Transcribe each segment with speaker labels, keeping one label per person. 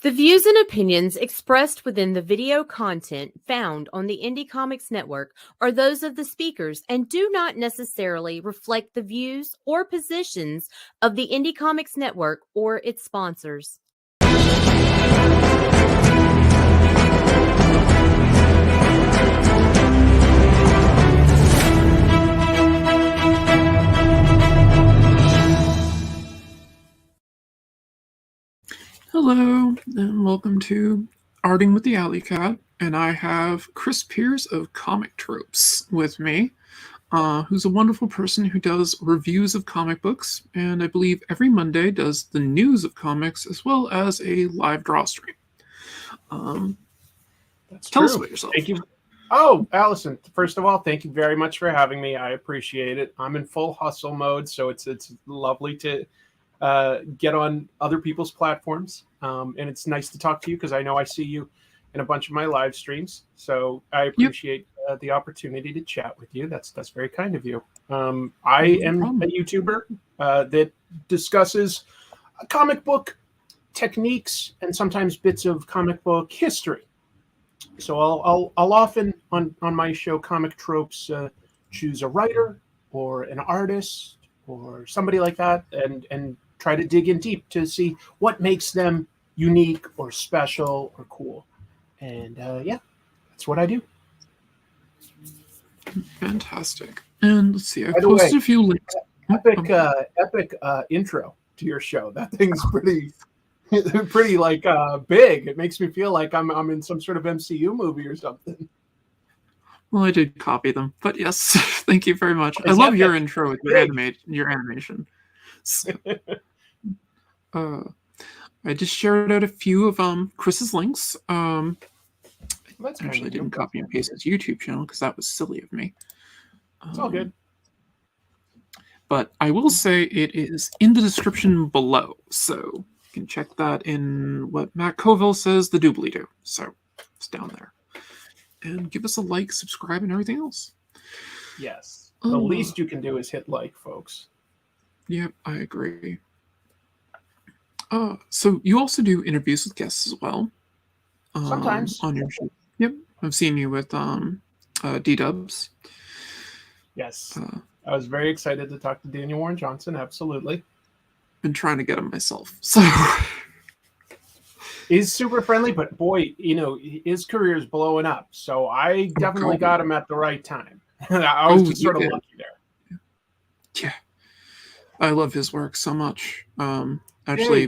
Speaker 1: The views and opinions expressed within the video content found on the Indie Comics Network are those of the speakers and do not necessarily reflect the views or positions of the Indie Comics Network or its sponsors.
Speaker 2: Hello, and welcome to Arting with the Alikat, and I have Chris Piers of Comic Tropes with me, who's a wonderful person who does reviews of comic books, and I believe every Monday does the news of comics as well as a live draw stream. Tell us about yourself.
Speaker 3: Thank you. Oh, Allison, first of all, thank you very much for having me. I appreciate it. I'm in full hustle mode, so it's lovely to get on other people's platforms, and it's nice to talk to you because I know I see you in a bunch of my live streams. So I appreciate the opportunity to chat with you. That's very kind of you. I am a YouTuber that discusses comic book techniques and sometimes bits of comic book history. So I'll often on my show Comic Tropes choose a writer or an artist or somebody like that and try to dig in deep to see what makes them unique or special or cool. And that's what I do.
Speaker 2: Fantastic. And let's see, I posted a few links.
Speaker 3: Epic intro to your show. That thing's pretty like big. It makes me feel like I'm in some sort of MCU movie or something.
Speaker 2: Well, I did copy them, but yes, thank you very much. I love your intro with your animation. So, I just shared out a few of Chris's links. Actually, I didn't copy and paste his YouTube channel because that was silly of me.
Speaker 3: It's all good.
Speaker 2: But I will say it is in the description below, so you can check that in what Matt Coville says the doobly-doo. So it's down there. And give us a like, subscribe, and everything else.
Speaker 3: Yes. The least you can do is hit like, folks.
Speaker 2: Yep, I agree. So you also do interviews with guests as well.
Speaker 3: Sometimes.
Speaker 2: On your show. Yep. I've seen you with D-Dubs.
Speaker 3: Yes. I was very excited to talk to Daniel Warren Johnson. Absolutely.
Speaker 2: Been trying to get him myself. So
Speaker 3: he's super friendly, but boy, his career is blowing up. So I definitely got him at the right time. I was just sort of lucky there.
Speaker 2: Yeah. I love his work so much. Actually,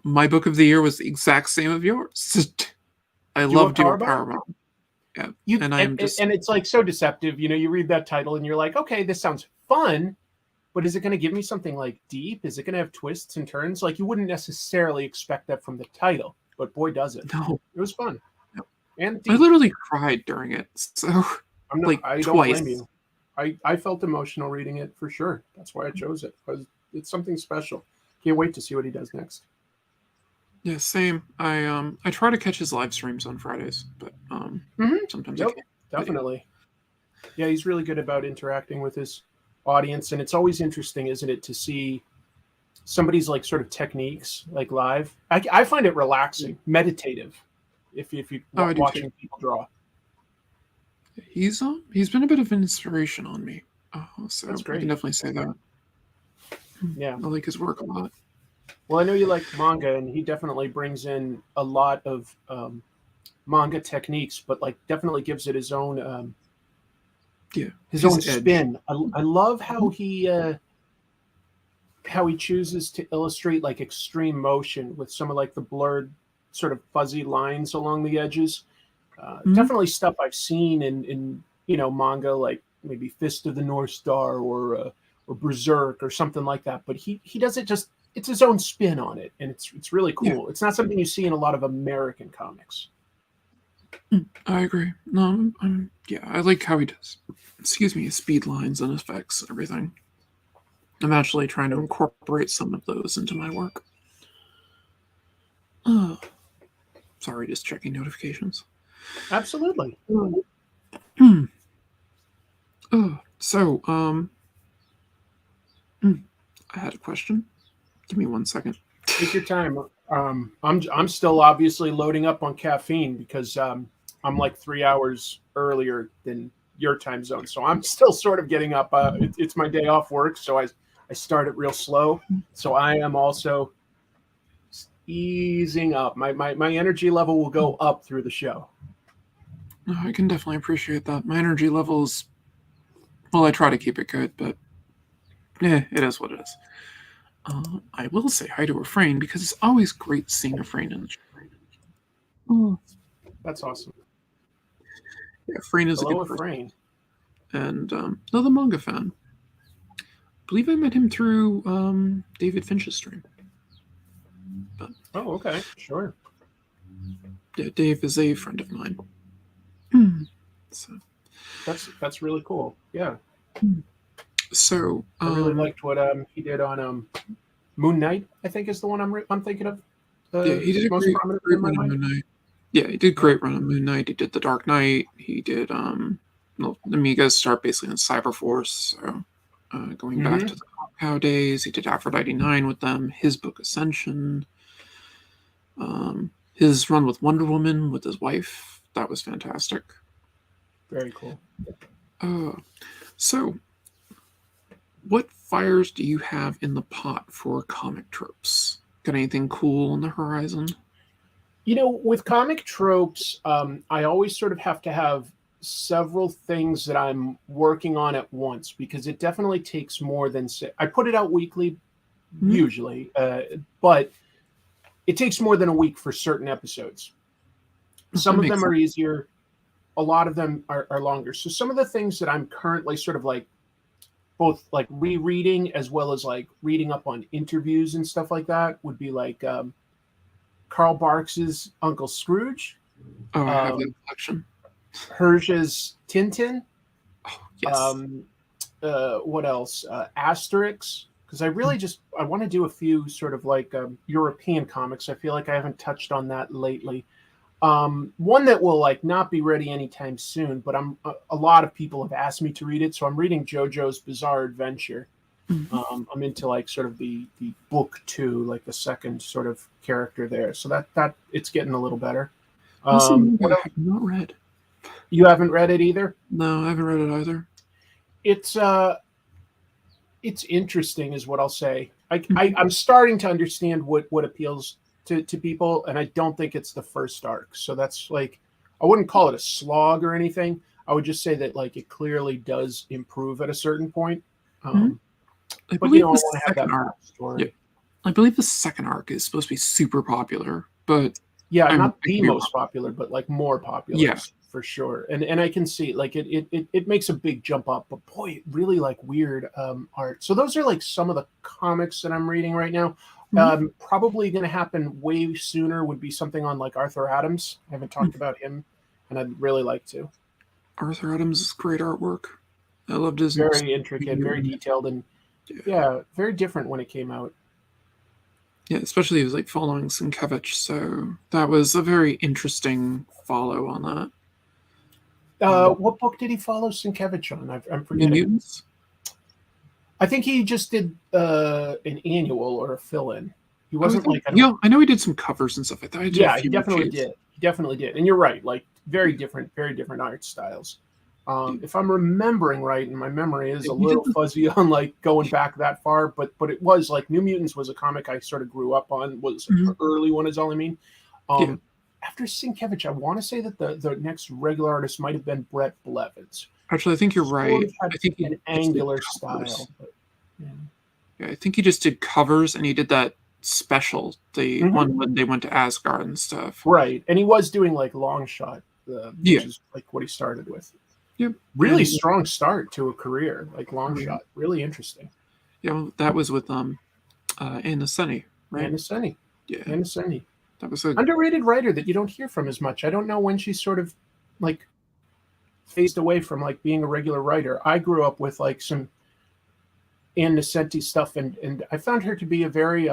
Speaker 2: my book of the year was the exact same of yours. I love Powerbomb. Yeah, and
Speaker 3: it's like so deceptive. You read that title and you're like, okay, this sounds fun, but is it going to give me something like deep? Is it going to have twists and turns? Like you wouldn't necessarily expect that from the title, but boy, does it!
Speaker 2: No,
Speaker 3: it was fun.
Speaker 2: No.
Speaker 3: And deep.
Speaker 2: I literally cried during it. So
Speaker 3: I don't blame you. I felt emotional reading it for sure. That's why I chose it because it's something special. Can't wait to see what he does next.
Speaker 2: Yeah, same. I try to catch his live streams on Fridays, but sometimes I can't.
Speaker 3: Definitely. Yeah, he's really good about interacting with his audience, and it's always interesting, isn't it, to see somebody's like sort of techniques like live. I find it relaxing, meditative. If you watching people draw.
Speaker 2: He's been a bit of an inspiration on me. So
Speaker 3: that's great.
Speaker 2: I can definitely say that.
Speaker 3: Yeah,
Speaker 2: I like his work a lot.
Speaker 3: Well, I know you like manga, and he definitely brings in a lot of manga techniques, but like definitely gives it his own his own spin. I love how he chooses to illustrate like extreme motion with some of like the blurred sort of fuzzy lines along the edges. Definitely stuff I've seen in manga like maybe Fist of the North Star or Berserk or something like that. But he does it just. It's his own spin on it, and it's really cool. Yeah. It's not something you see in a lot of American comics.
Speaker 2: I agree. No, I like how he does. His speed lines and effects and everything. I'm actually trying to incorporate some of those into my work. Sorry, just checking notifications.
Speaker 3: Absolutely.
Speaker 2: So, I had a question. Give me 1 second.
Speaker 3: Take your time. I'm still obviously loading up on caffeine because I'm like 3 hours earlier than your time zone, so I'm still sort of getting up. It's my day off work, so I start it real slow. So I am also easing up. My energy level will go up through the show.
Speaker 2: I can definitely appreciate that. My energy levels, well, I try to keep it good, but it is what it is. I will say hi to Refrain because it's always great seeing Refrain in the show. Oh,
Speaker 3: That's awesome.
Speaker 2: yeah, Refrain is
Speaker 3: Hello,
Speaker 2: a good person.
Speaker 3: Refrain.
Speaker 2: And another manga fan. I believe I met him through David Finch's stream. But,
Speaker 3: Oh, okay, sure.
Speaker 2: Yeah, Dave is a friend of mine. So
Speaker 3: That's really cool. Yeah.
Speaker 2: So
Speaker 3: I really liked what he did on Moon Knight. I think is the one I'm thinking of.
Speaker 2: Yeah, he did a great run on Moon Knight. Yeah, he did a great run on Moon Knight. He did the Dark Knight. He did the Amigas start basically in Cyberforce. So going back to the Cow days, he did Aphrodite 9 with them. His book Ascension. His run with Wonder Woman with his wife. That was fantastic.
Speaker 3: Very cool.
Speaker 2: So, what fires do you have in the pot for comic tropes? Got anything cool on the horizon?
Speaker 3: You know, with comic tropes, I always sort of have to have several things that I'm working on at once because it definitely takes more than I put it out weekly, usually, but it takes more than a week for certain episodes. Some of them are easier. A lot of them are longer. So some of the things that I'm currently sort of like both like rereading as well as like reading up on interviews and stuff like that would be like Carl Barks's Uncle Scrooge.
Speaker 2: Oh, I have that collection.
Speaker 3: Hergé's Tintin.
Speaker 2: Oh, yes.
Speaker 3: What else? Asterix. Because I really I want to do a few sort of like European comics. I feel like I haven't touched on that lately. One that will like not be ready anytime soon, but a lot of people have asked me to read it, so I'm reading JoJo's Bizarre Adventure. I'm into like sort of the book 2, like the second sort of character there. So that it's getting a little better.
Speaker 2: I have not read.
Speaker 3: You haven't read it either?
Speaker 2: No, I haven't read it either.
Speaker 3: It's interesting, is what I'll say. I'm starting to understand what appeals to people, and I don't think it's the first arc. So that's like, I wouldn't call it a slog or anything. I would just say that like it clearly does improve at a certain point.
Speaker 2: I believe the second arc. Yeah, I believe the second arc is supposed to be super popular, but
Speaker 3: not the most popular, but like more popular.
Speaker 2: Yeah,
Speaker 3: for sure. And I can see like it makes a big jump up, but boy, really like weird art. So those are like some of the comics that I'm reading right now. Probably going to happen way sooner would be something on like Arthur Adams. I haven't talked about him, and I'd really like to.
Speaker 2: Arthur Adams is great artwork. I loved his
Speaker 3: very intricate, very detailed, and very different when it came out.
Speaker 2: Yeah, especially it was like following Sienkiewicz, so that was a very interesting follow on that.
Speaker 3: What book did he follow Sienkiewicz on? I'm forgetting.
Speaker 2: Mutants?
Speaker 3: I think he just did an annual or a fill-in. He wasn't
Speaker 2: I know he did some covers and stuff like that.
Speaker 3: He definitely did. He definitely did. And you're right, like very different art styles. If I'm remembering right, and my memory is a little fuzzy on like going back that far, but it was like New Mutants was a comic I sort of grew up on, was an early one is all I mean. After Sienkiewicz, I want to say that the next regular artist might have been Brett Blevins.
Speaker 2: Actually, I think you're right. I think
Speaker 3: an angular style. But,
Speaker 2: yeah, I think he just did covers, and he did that special, the one when they went to Asgard and stuff.
Speaker 3: Right, and he was doing like long shot, which is like what he started with.
Speaker 2: Yep.
Speaker 3: Really strong start to a career, like long shot. Really interesting.
Speaker 2: Yeah, well, that was with Anna Seni, right?
Speaker 3: Anna Seni.
Speaker 2: Yeah.
Speaker 3: Anna Seni.
Speaker 2: That was an
Speaker 3: underrated writer that you don't hear from as much. I don't know when she's sort of like phased away from like being a regular writer. I grew up with like some Anna Seni stuff, and I found her to be a very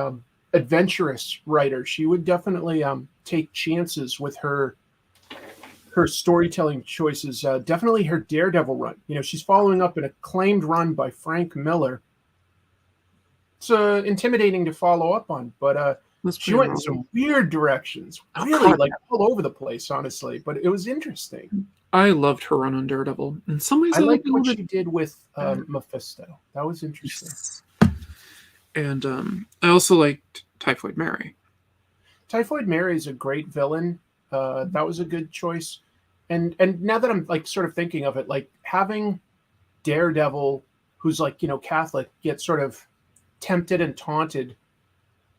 Speaker 3: adventurous writer. She would definitely take chances with her storytelling choices. Definitely her Daredevil run. You know, she's following up an acclaimed run by Frank Miller. It's intimidating to follow up on, but
Speaker 2: That's
Speaker 3: She
Speaker 2: pretty
Speaker 3: went in
Speaker 2: awesome.
Speaker 3: some weird directions,
Speaker 2: Oh,
Speaker 3: really,
Speaker 2: God,
Speaker 3: like all over the place, honestly. But it was interesting.
Speaker 2: I loved her run on Daredevil. In some ways,
Speaker 3: I
Speaker 2: I liked
Speaker 3: liked
Speaker 2: it a
Speaker 3: what
Speaker 2: little
Speaker 3: she did with
Speaker 2: better.
Speaker 3: Mephisto. That was interesting.
Speaker 2: And I also liked Typhoid Mary.
Speaker 3: Typhoid Mary is a great villain. That was a good choice. And now that I'm like sort of thinking of it, like having Daredevil, who's like, Catholic, get sort of tempted and taunted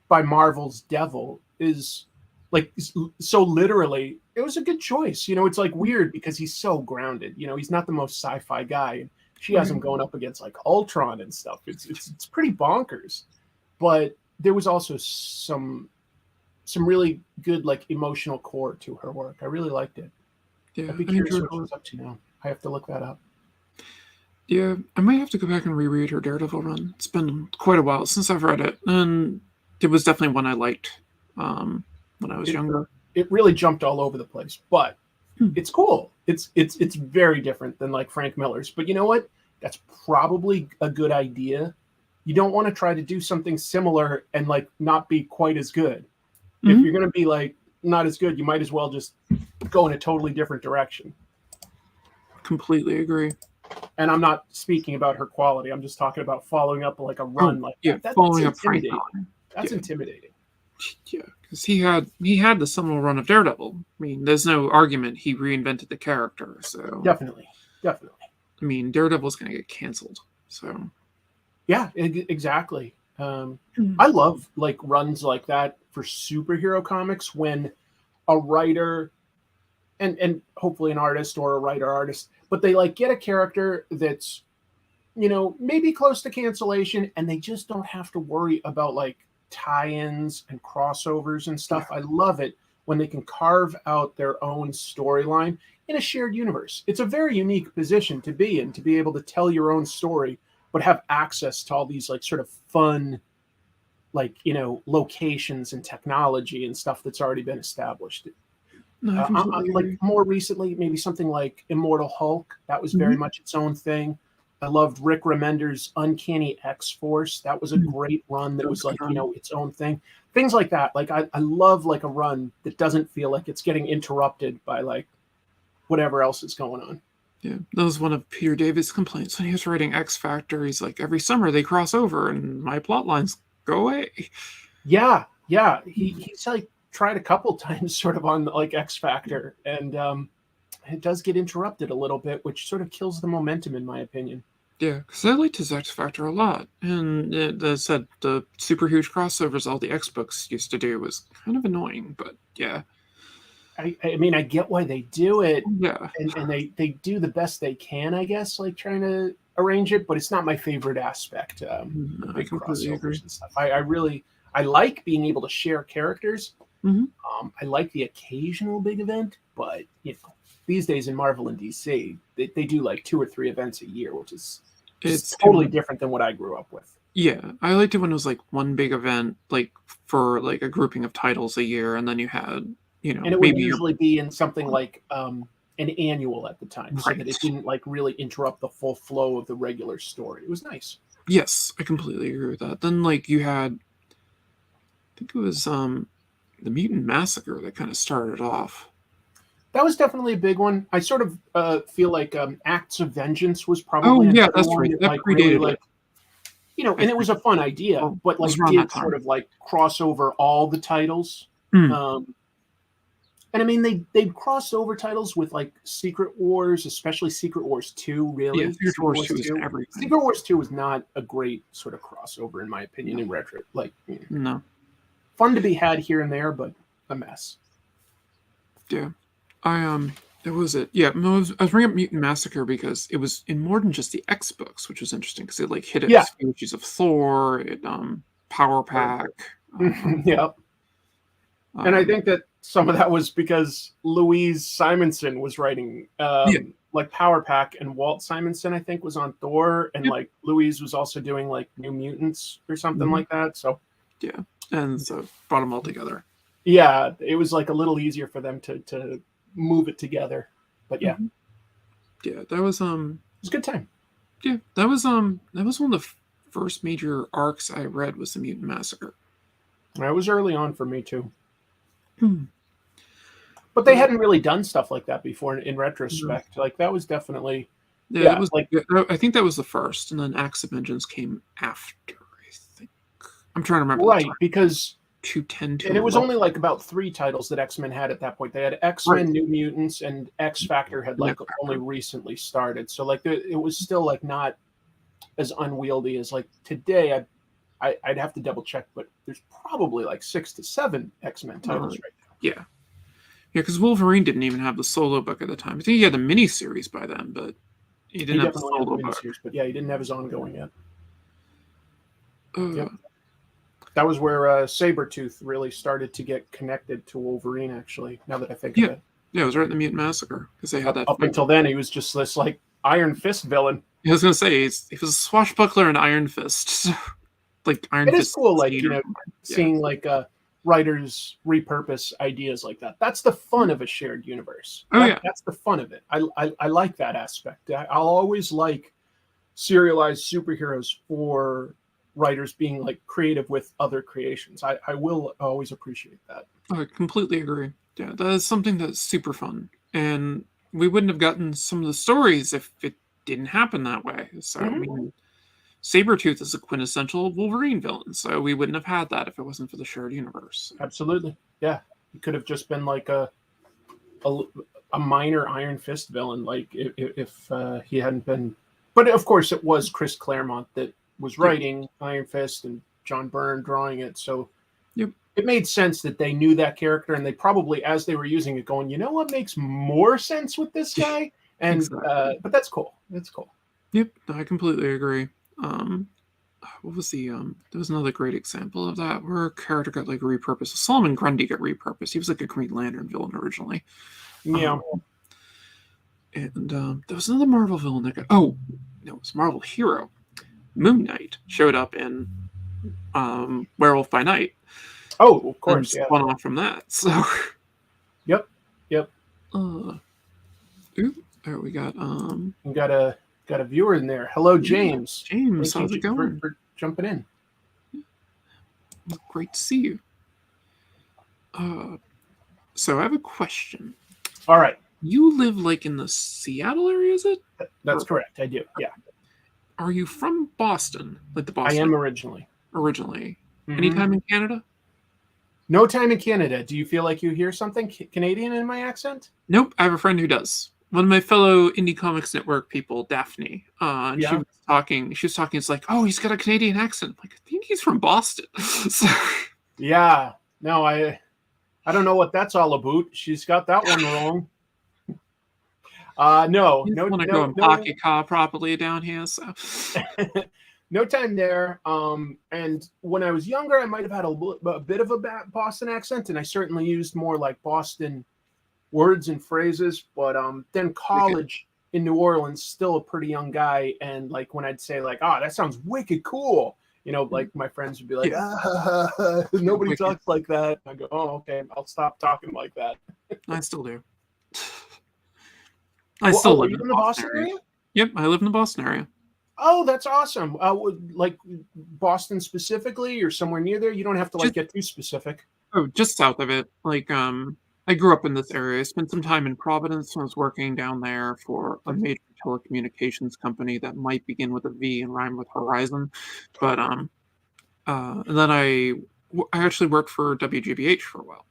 Speaker 3: by Marvel's devil is like so literally it was a good choice. It's like weird because he's so grounded. He's not the most sci-fi guy. And she has him
Speaker 2: Right.
Speaker 3: going up against like Ultron and stuff. It's pretty bonkers. But there was also some really good like emotional core to her work. I really liked it.
Speaker 2: Yeah,
Speaker 3: I'd be
Speaker 2: I
Speaker 3: curious
Speaker 2: enjoyed
Speaker 3: what
Speaker 2: her.
Speaker 3: she's up to now. I have to look that up.
Speaker 2: Yeah, I might have to go back and reread her Daredevil run. It's been quite a while since I've read it, and it was definitely one I liked when I was younger.
Speaker 3: It really jumped all over the place, but
Speaker 2: Hmm.
Speaker 3: it's cool. It's very different than like Frank Miller's. But you know what? That's probably a good idea. You don't want to try to do something similar and like not be quite as good. If
Speaker 2: Mhm.
Speaker 3: you're going to be like not as good, you might as well just go in a totally different direction.
Speaker 2: Completely agree.
Speaker 3: And I'm not speaking about her quality. I'm just talking about following up like a
Speaker 2: Oh,
Speaker 3: run like
Speaker 2: yeah,
Speaker 3: that. That's
Speaker 2: following up Frank
Speaker 3: intimidating.
Speaker 2: Miller.
Speaker 3: That's
Speaker 2: Yeah.
Speaker 3: intimidating.
Speaker 2: Yeah, because he had the seminal run of Daredevil. I mean, there's no argument he reinvented the character. So
Speaker 3: Definitely.
Speaker 2: I mean, Daredevil's gonna get canceled. So
Speaker 3: Yeah, exactly.
Speaker 2: Hmm.
Speaker 3: I love like runs like that for superhero comics when a writer and hopefully an artist or a writer artist, but they like get a character that's maybe close to cancellation and they just don't have to worry about like tie-ins and crossovers and
Speaker 2: Yeah.
Speaker 3: stuff. I love it when they can carve out their own storyline in a shared universe. It's a very unique position to be in, to be able to tell your own story but have access to all these like sort of fun like locations and technology and stuff that's already been established.
Speaker 2: No, I completely
Speaker 3: Like
Speaker 2: agree.
Speaker 3: more recently, maybe something like Immortal Hulk. That was very
Speaker 2: Mhm.
Speaker 3: much its own thing. I loved Rick Remender's Uncanny X-Force. That was a
Speaker 2: Mhm.
Speaker 3: great run that
Speaker 2: That was
Speaker 3: was
Speaker 2: a good
Speaker 3: like,
Speaker 2: run.
Speaker 3: its own thing. Things like that. Like I love like a run that doesn't feel like it's getting interrupted by like whatever else is going on.
Speaker 2: Yeah, that was one of Peter David's complaints when he was writing X Factor. He's like, every summer they cross over and my plot lines go away.
Speaker 3: Yeah. He's like tried a couple times sort of on like X Factor and it does get interrupted a little bit, which sort of kills the momentum in my opinion.
Speaker 2: Yeah, because I liked his X Factor a lot. And as said, the super huge crossovers all the X books used to do was kind of annoying, but yeah.
Speaker 3: I mean, I get why they do it,
Speaker 2: Yeah.
Speaker 3: and they do the best they can, I guess, like trying to arrange it. But it's not my favorite aspect. The
Speaker 2: I
Speaker 3: big
Speaker 2: completely agree.
Speaker 3: crossovers and stuff. I really I like being able to share characters.
Speaker 2: Hmm.
Speaker 3: I like the occasional big event, but these days in Marvel and DC, they do like 2 or 3 events a year, which is just
Speaker 2: It's
Speaker 3: totally different than what I grew up with.
Speaker 2: yeah, I liked it when it was like one big event, like for like a grouping of titles a year, and then you had,
Speaker 3: And it would
Speaker 2: maybe your
Speaker 3: usually be in something like an annual at the time, so that
Speaker 2: right.
Speaker 3: it didn't like really interrupt the full flow of the regular story. It was nice.
Speaker 2: Yes, I completely agree with that. Then like you had, I think it was the Mutant Massacre that kind of started off.
Speaker 3: That was definitely a big one. I sort of feel like Acts of Vengeance was
Speaker 2: Oh
Speaker 3: probably
Speaker 2: yeah,
Speaker 3: another
Speaker 2: that's
Speaker 3: one
Speaker 2: right.
Speaker 3: that
Speaker 2: That
Speaker 3: like really
Speaker 2: predated
Speaker 3: like
Speaker 2: it. I
Speaker 3: and it
Speaker 2: think
Speaker 3: was a fun idea,
Speaker 2: well,
Speaker 3: but
Speaker 2: it was
Speaker 3: like
Speaker 2: around that
Speaker 3: did
Speaker 2: time.
Speaker 3: sort of like cross over all the titles.
Speaker 2: Hmm.
Speaker 3: And I mean they'd cross over titles with like Secret Wars, especially Secret Wars 2,
Speaker 2: Yeah,
Speaker 3: really.
Speaker 2: Secret Wars 2 is everything.
Speaker 3: Secret Wars 2 was not a great sort of crossover in my opinion
Speaker 2: No.
Speaker 3: in retro. Like
Speaker 2: No.
Speaker 3: fun to be had here and there, but a mess.
Speaker 2: Yeah. That was it. Yeah, no, I was bringing up Mutant Massacre because it was in more than just the X books, which was interesting because it like hit
Speaker 3: Yeah.
Speaker 2: at species of Thor, it Power Pack.
Speaker 3: Yeah. And I
Speaker 2: um,
Speaker 3: think that some of that was because Louise Simonson was writing
Speaker 2: Yeah.
Speaker 3: like Power Pack, and Walt Simonson I think was on Thor, and
Speaker 2: Yep.
Speaker 3: like Louise was also doing like New Mutants or something
Speaker 2: Mhm.
Speaker 3: like that. So
Speaker 2: Yeah, and so brought them all together.
Speaker 3: yeah, it was like a little easier for them to move it together. But yeah,
Speaker 2: Mhm. Yeah, that was
Speaker 3: it was a good time.
Speaker 2: yeah, that was one of the first major arcs I read was the Mutant Massacre.
Speaker 3: It was early on for me too.
Speaker 2: Hmm.
Speaker 3: But they hadn't really done stuff like that before in retrospect. Like that was definitely
Speaker 2: That was like I think that was the first, and then Acts of Vengeance came after. I think I'm trying to remember.
Speaker 3: Right, because
Speaker 2: 210
Speaker 3: and it was only like about 3 titles that X-Men had at that point. They had X-Men, New Mutants, and X Factor had like only recently started. So like it was still like not as unwieldy as like today. I'd have to double check, but there's probably like 6 to 7 X-Men titles right now.
Speaker 2: Yeah, because Wolverine didn't even have the solo book at the time. I think he had the miniseries by then, but he didn't have the solo book.
Speaker 3: But yeah, he didn't have his ongoing yet.
Speaker 2: Yep.
Speaker 3: That was where Sabretooth really started to get connected to Wolverine, actually, now that I think of it.
Speaker 2: Yeah, it was right in the Mutant Massacre, because they had that.
Speaker 3: Up until then, he was just this, like, Iron Fist villain.
Speaker 2: I was going to say, he was a swashbuckler and Iron Fist. Like, Iron Fist.
Speaker 3: It is cool, like, seeing, like, writers repurpose ideas like that. That's the fun of a shared universe. That's the fun of it. I like that aspect. I'll always like serialized superheroes for writers being like creative with other creations. I will always appreciate that.
Speaker 2: I completely agree. Yeah, that is something that's super fun, and we wouldn't have gotten some of the stories if it didn't happen that way. So I mean, Sabretooth is a quintessential Wolverine villain, so we wouldn't have had that if it wasn't for the shared universe.
Speaker 3: Absolutely, yeah. It could have just been like a minor Iron Fist villain, like if he hadn't been. But of course, it was Chris Claremont that was writing Iron Fist and John Byrne drawing it, so it made sense that they knew that character, and they probably, as they were using it, going, you know what makes more sense with this guy, and but that's cool. That's cool.
Speaker 2: Yep, I completely agree. What was the there was another great example of that where a character got like repurposed. Solomon Grundy got repurposed. He was like a Green Lantern villain originally.
Speaker 3: Yeah.
Speaker 2: And there was another Marvel villain that got it was Marvel hero. Moon Knight showed up in Werewolf by Night.
Speaker 3: Oh, of course,
Speaker 2: and spun off from that. So
Speaker 3: Yep.
Speaker 2: we got
Speaker 3: we got a viewer in there. Hello, James.
Speaker 2: James, how's it going?
Speaker 3: For jumping in.
Speaker 2: Great to see you. So I have a question.
Speaker 3: All right.
Speaker 2: You live like in the Seattle area, is it?
Speaker 3: That's correct. I do. Yeah.
Speaker 2: Are you from Boston? Like the Boston?
Speaker 3: I am originally.
Speaker 2: Any time in Canada?
Speaker 3: No time in Canada. Do you feel like you hear something Canadian in my accent?
Speaker 2: Nope. I have a friend who does. One of my fellow Indie Comics Network people, Daphne. And she was talking. It's like, oh, he's got a Canadian accent. I'm like, I think he's from Boston. So,
Speaker 3: yeah. No, I don't know what that's all about. She's got that one wrong. No,
Speaker 2: want to go and pocket car properly down here. So
Speaker 3: no time there. And when I was younger, I might have had a bit of a Boston accent, and I certainly used more like Boston words and phrases. But then college in New Orleans, still a pretty young guy, and like when I'd say like, that sounds wicked cool. You know, like my friends would be like, nobody talks like that. I go, oh, okay, I'll stop talking like that.
Speaker 2: I still do. I still live in the
Speaker 3: Boston area?
Speaker 2: Yep, I live in the Boston area.
Speaker 3: Oh, that's awesome. Like Boston specifically, or somewhere near there? You don't have to like get too specific.
Speaker 2: Oh, just south of it. Like, I grew up in this area. I spent some time in Providence. I was working down there for a major telecommunications company that might begin with a V and rhyme with Horizon. But and then I actually worked for WGBH for a while.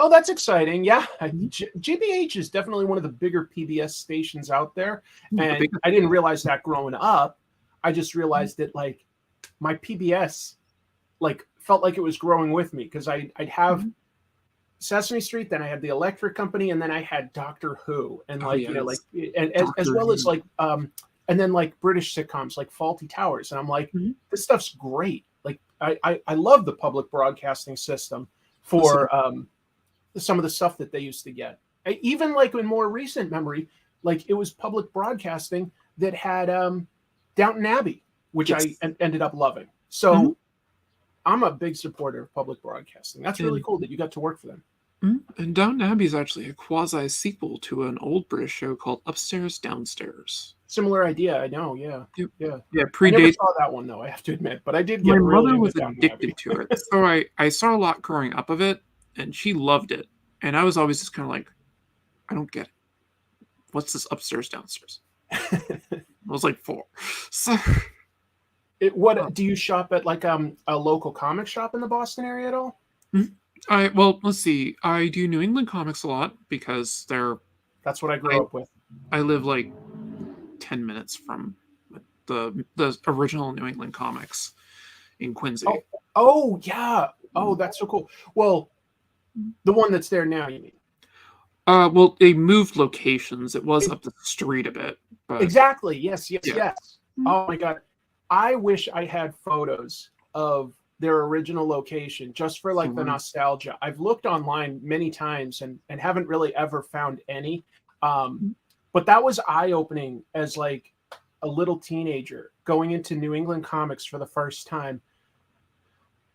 Speaker 3: Oh, that's exciting. Yeah. GBH is definitely one of the bigger PBS stations out there. And I didn't realize that growing up. I just realized that like my PBS like felt like it was growing with me, because I'd have Sesame Street, then I had the Electric Company, and then I had Doctor Who, and you know, like, and as well as like and then like British sitcoms like Faulty Towers. And I'm like, this stuff's great. Like I love the public broadcasting system for some of the stuff that they used to get. Even like in more recent memory, like it was public broadcasting that had Downton Abbey, which I ended up loving. So I'm a big supporter of public broadcasting. That's really cool that you got to work for them.
Speaker 2: And Downton Abbey is actually a quasi sequel to an old British show called Upstairs Downstairs.
Speaker 3: Similar idea, I know. Yeah,
Speaker 2: Yep.
Speaker 3: yeah.
Speaker 2: Yeah,
Speaker 3: I never
Speaker 2: predates.
Speaker 3: saw that one though. I have to admit, but I did
Speaker 2: My
Speaker 3: get really
Speaker 2: mother
Speaker 3: into
Speaker 2: was
Speaker 3: Downton Abbey.
Speaker 2: addicted to it, so I saw a lot growing up of it, and she loved it. And I was always just kind of like, I don't get it. What's this upstairs downstairs? I was like 4. So
Speaker 3: What do you shop at, like a local comic shop in the Boston area at all?
Speaker 2: let's see. I do New England comics a lot because
Speaker 3: That's what I grew up with.
Speaker 2: I live like 10 minutes from the original New England comics in Quincy.
Speaker 3: Oh yeah. Oh, that's so cool. Well, the one that's there now, you mean?
Speaker 2: Well, they moved locations. It was up the street a bit, but
Speaker 3: Exactly. Yes.
Speaker 2: Yeah.
Speaker 3: Oh my God. I wish I had photos of their original location just for like the nostalgia. I've looked online many times and haven't really ever found any. But that was eye-opening as like a little teenager going into New England comics for the first time.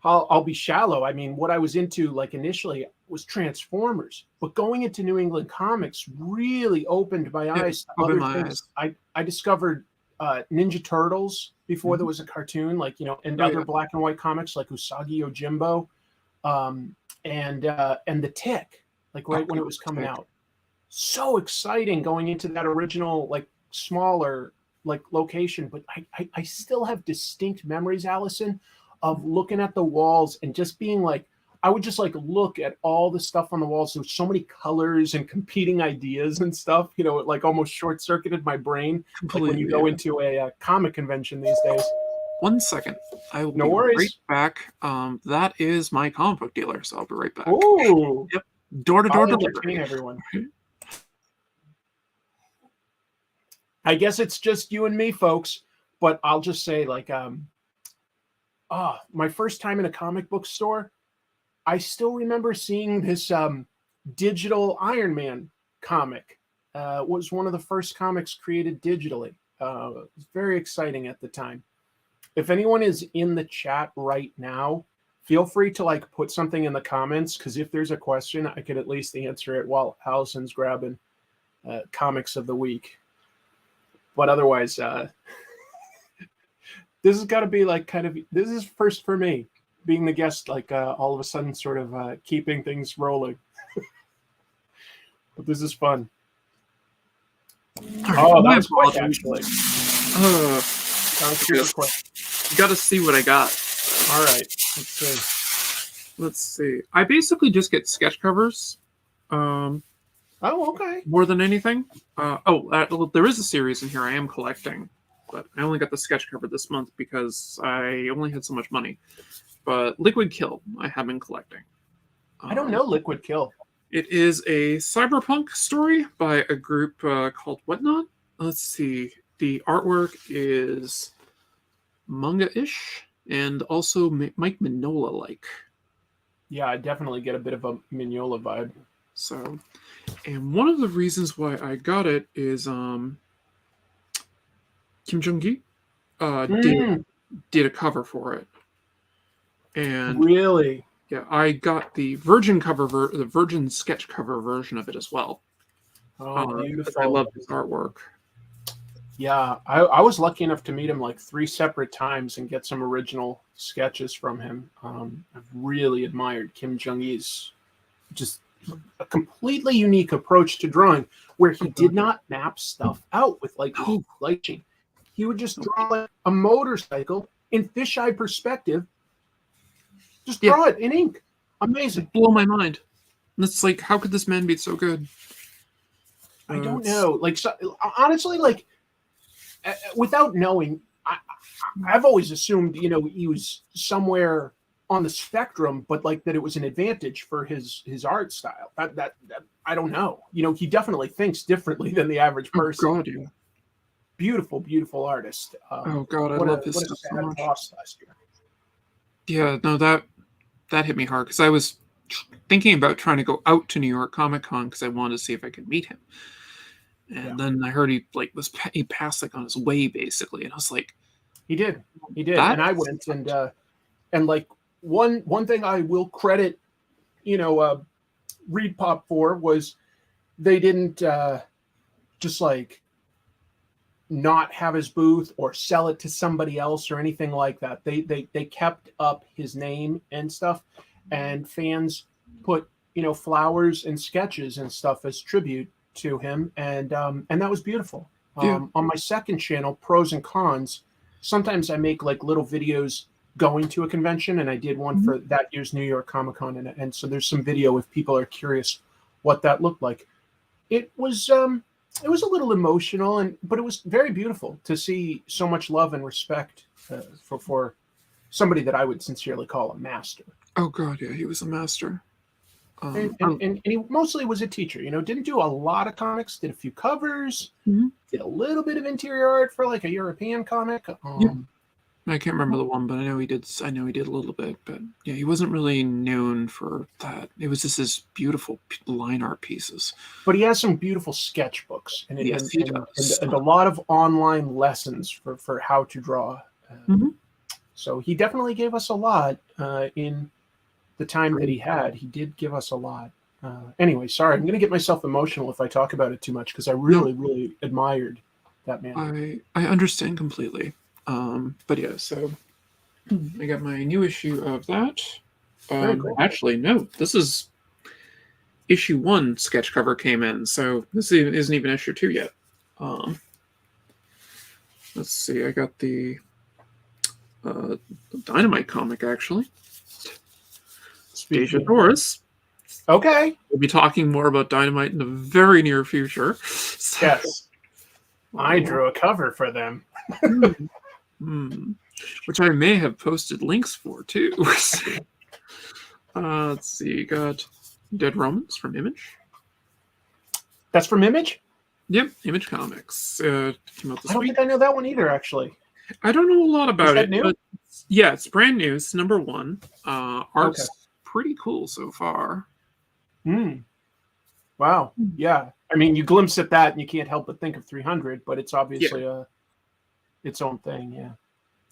Speaker 3: I'll be shallow. I mean, what I was into like initially was Transformers, but going into New England comics really opened my eyes to other things. I discovered Ninja Turtles before there was a cartoon, like, you know, and other black and white comics like Usagi Yojimbo, and The Tick, like right when it was coming out. So exciting going into that original, like smaller, like location. But I still have distinct memories, Allison, of looking at the walls and just being like, I would just like look at all the stuff on the walls. There was so many colors and competing ideas and stuff, you know, it like almost short circuited my brain. Like when you go into a comic convention these days.
Speaker 2: 1 second. I will
Speaker 3: No
Speaker 2: be
Speaker 3: worries.
Speaker 2: right back. That is my comic book dealer, so I'll be right back.
Speaker 3: Oh,
Speaker 2: Yep. Door to door
Speaker 3: I'll
Speaker 2: delivery.
Speaker 3: entertain everyone. I guess it's just you and me, folks. But I'll just say, like, my first time in a comic book store, I still remember seeing this digital Iron Man comic. Was one of the first comics created digitally. It was very exciting at the time. If anyone is in the chat right now, feel free to like put something in the comments, because if there's a question, I could at least answer it while Allison's grabbing comics of the week. But otherwise, this has got to be like this is first for me, being the guest, like all of a sudden sort of keeping things rolling. But this is fun. Oh, that was quick, actually. Sounds super quick.
Speaker 2: You got to see what I got.
Speaker 3: All right,
Speaker 2: Let's see. I basically just get sketch covers.
Speaker 3: Oh, okay.
Speaker 2: More than anything. There is a series in here I am collecting, but I only got the sketch cover this month because I only had so much money. But Liquid Kill, I have been collecting.
Speaker 3: I don't know Liquid Kill.
Speaker 2: It is a cyberpunk story by a group called Whatnot. Let's see. The artwork is manga-ish and also Mike Mignola-like.
Speaker 3: Yeah, I definitely get a bit of a Mignola vibe.
Speaker 2: So, and one of the reasons why I got it is Kim Jong-gi did a cover for it. And
Speaker 3: really?
Speaker 2: Yeah, I got the Virgin the Virgin sketch cover version of it as well.
Speaker 3: Oh, beautiful!
Speaker 2: I love his artwork.
Speaker 3: Yeah, I was lucky enough to meet him like 3 separate times and get some original sketches from him. I've really admired Kim Jong-il's just a completely unique approach to drawing, where he did not map stuff out with like lighting. He would just draw like a motorcycle in fisheye perspective. Just draw it in ink. Amazing.
Speaker 2: Blow my mind. And it's like, how could this man be so good?
Speaker 3: I don't know. Like, so, honestly, like, without knowing, I've always assumed, you know, he was somewhere on the spectrum, but like that it was an advantage for his art style. That I don't know. You know, he definitely thinks differently than the average person.
Speaker 2: Oh God, yeah.
Speaker 3: Beautiful, beautiful artist.
Speaker 2: Oh God, I love his stuff so much.
Speaker 3: Loss last year.
Speaker 2: Yeah, no, that hit me hard because I was thinking about trying to go out to New York Comic Con because I wanted to see if I could meet him. And then I heard he passed like on his way basically, and I was like,
Speaker 3: he did, and I went and like one thing I will credit, you know, Reed Pop for was they didn't just like not have his booth or sell it to somebody else or anything like that. They kept up his name and stuff, and fans put flowers and sketches and stuff as tribute to him, and that was beautiful.
Speaker 2: Yeah.
Speaker 3: On my second channel, Pros and Cons, sometimes I make like little videos going to a convention, and I did one for that year's New York Comic Con, and so there's some video if people are curious what that looked like. It was a little emotional, but it was very beautiful to see so much love and respect for somebody that I would sincerely call a master.
Speaker 2: Oh God, yeah, he was a master.
Speaker 3: And he mostly was a teacher. Didn't do a lot of comics. Did a few covers. Did a little bit of interior art for like a European comic.
Speaker 2: I can't remember the one, but I know he did. I know he did a little bit, but yeah, he wasn't really known for that. It was just his beautiful line art pieces.
Speaker 3: But he has some beautiful sketchbooks, and
Speaker 2: Yes, he does.
Speaker 3: And a lot of online lessons for how to draw. So he definitely gave us a lot in the time that he had. He did give us a lot. Anyway, sorry, I'm going to get myself emotional if I talk about it too much because I really admired that man.
Speaker 2: I understand completely. But yeah, so I got my new issue of that.
Speaker 3: Cool.
Speaker 2: Actually, no, this is issue 1 sketch cover came in, so this isn't even issue 2 yet. Let's see, I got the Dynamite comic actually. Deja Doris.
Speaker 3: Okay.
Speaker 2: We'll be talking more about Dynamite in the very near future. So,
Speaker 3: yes. I drew a cover for them.
Speaker 2: Which I may have posted links for too. Let's see, got Dead Romans from Image.
Speaker 3: That's from Image?
Speaker 2: Yep, Image Comics. Came out this
Speaker 3: I don't
Speaker 2: week.
Speaker 3: think I know that one either, actually.
Speaker 2: I don't know a lot about it.
Speaker 3: New?
Speaker 2: But yeah, it's brand new. It's number 1. Art's pretty cool so far.
Speaker 3: Wow. Yeah. I mean, you glimpse at that and you can't help but think of 300, but it's obviously its own thing. Yeah.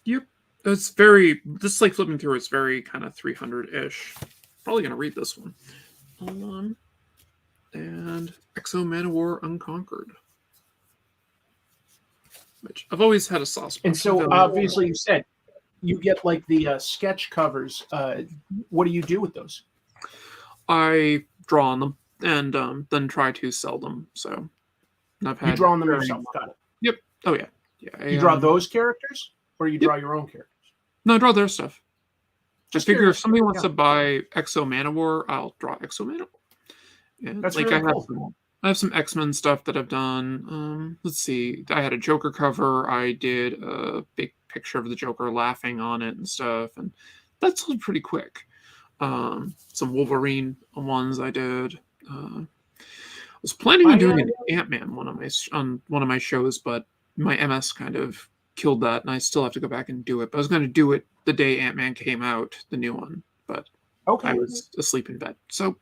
Speaker 2: Yep. It's very, this like flipping through, it's very kind of 300-ish. Probably going to read this one. And Exo Manowar Unconquered. Which I've always had a soft spot.
Speaker 3: And so obviously you said you get like the sketch covers. What do you do with those?
Speaker 2: I draw on them and then try to sell them. So I've had
Speaker 3: you draw on them yourself. Got it.
Speaker 2: Yep. Oh yeah. Yeah.
Speaker 3: You draw those characters, or you draw your own characters?
Speaker 2: No, I draw their stuff. Just figure
Speaker 3: curious.
Speaker 2: if somebody wants to buy Exo Manowar, I'll draw Exo Manowar. Yeah,
Speaker 3: that's
Speaker 2: like
Speaker 3: really cool.
Speaker 2: I have some X-Men stuff that I've done. Let's see. I had a Joker cover. I did a big picture of the Joker laughing on it and stuff, and that sold pretty quick. Some Wolverine ones I did. I was planning on doing an Ant-Man on one of my shows, but my MS kind of killed that, and I still have to go back and do it. But I was going to do it the day Ant-Man came out, the new one, but I was asleep in bed. So,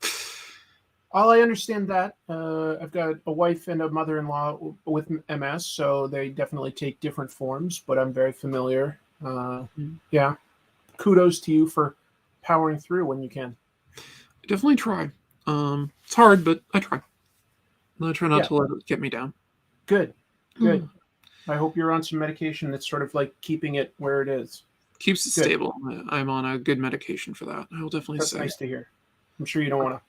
Speaker 3: I understand that. I've got a wife and a mother-in-law with MS, so they definitely take different forms, but I'm very familiar. Yeah. Kudos to you for powering through when you can.
Speaker 2: I definitely try. It's hard, but I try. I try not to let it get me down.
Speaker 3: Good. I hope you're on some medication that's sort of like keeping it where it is.
Speaker 2: Keeps it stable. I'm on a good medication for that. I will definitely say.
Speaker 3: That's nice to hear. I'm sure you don't want to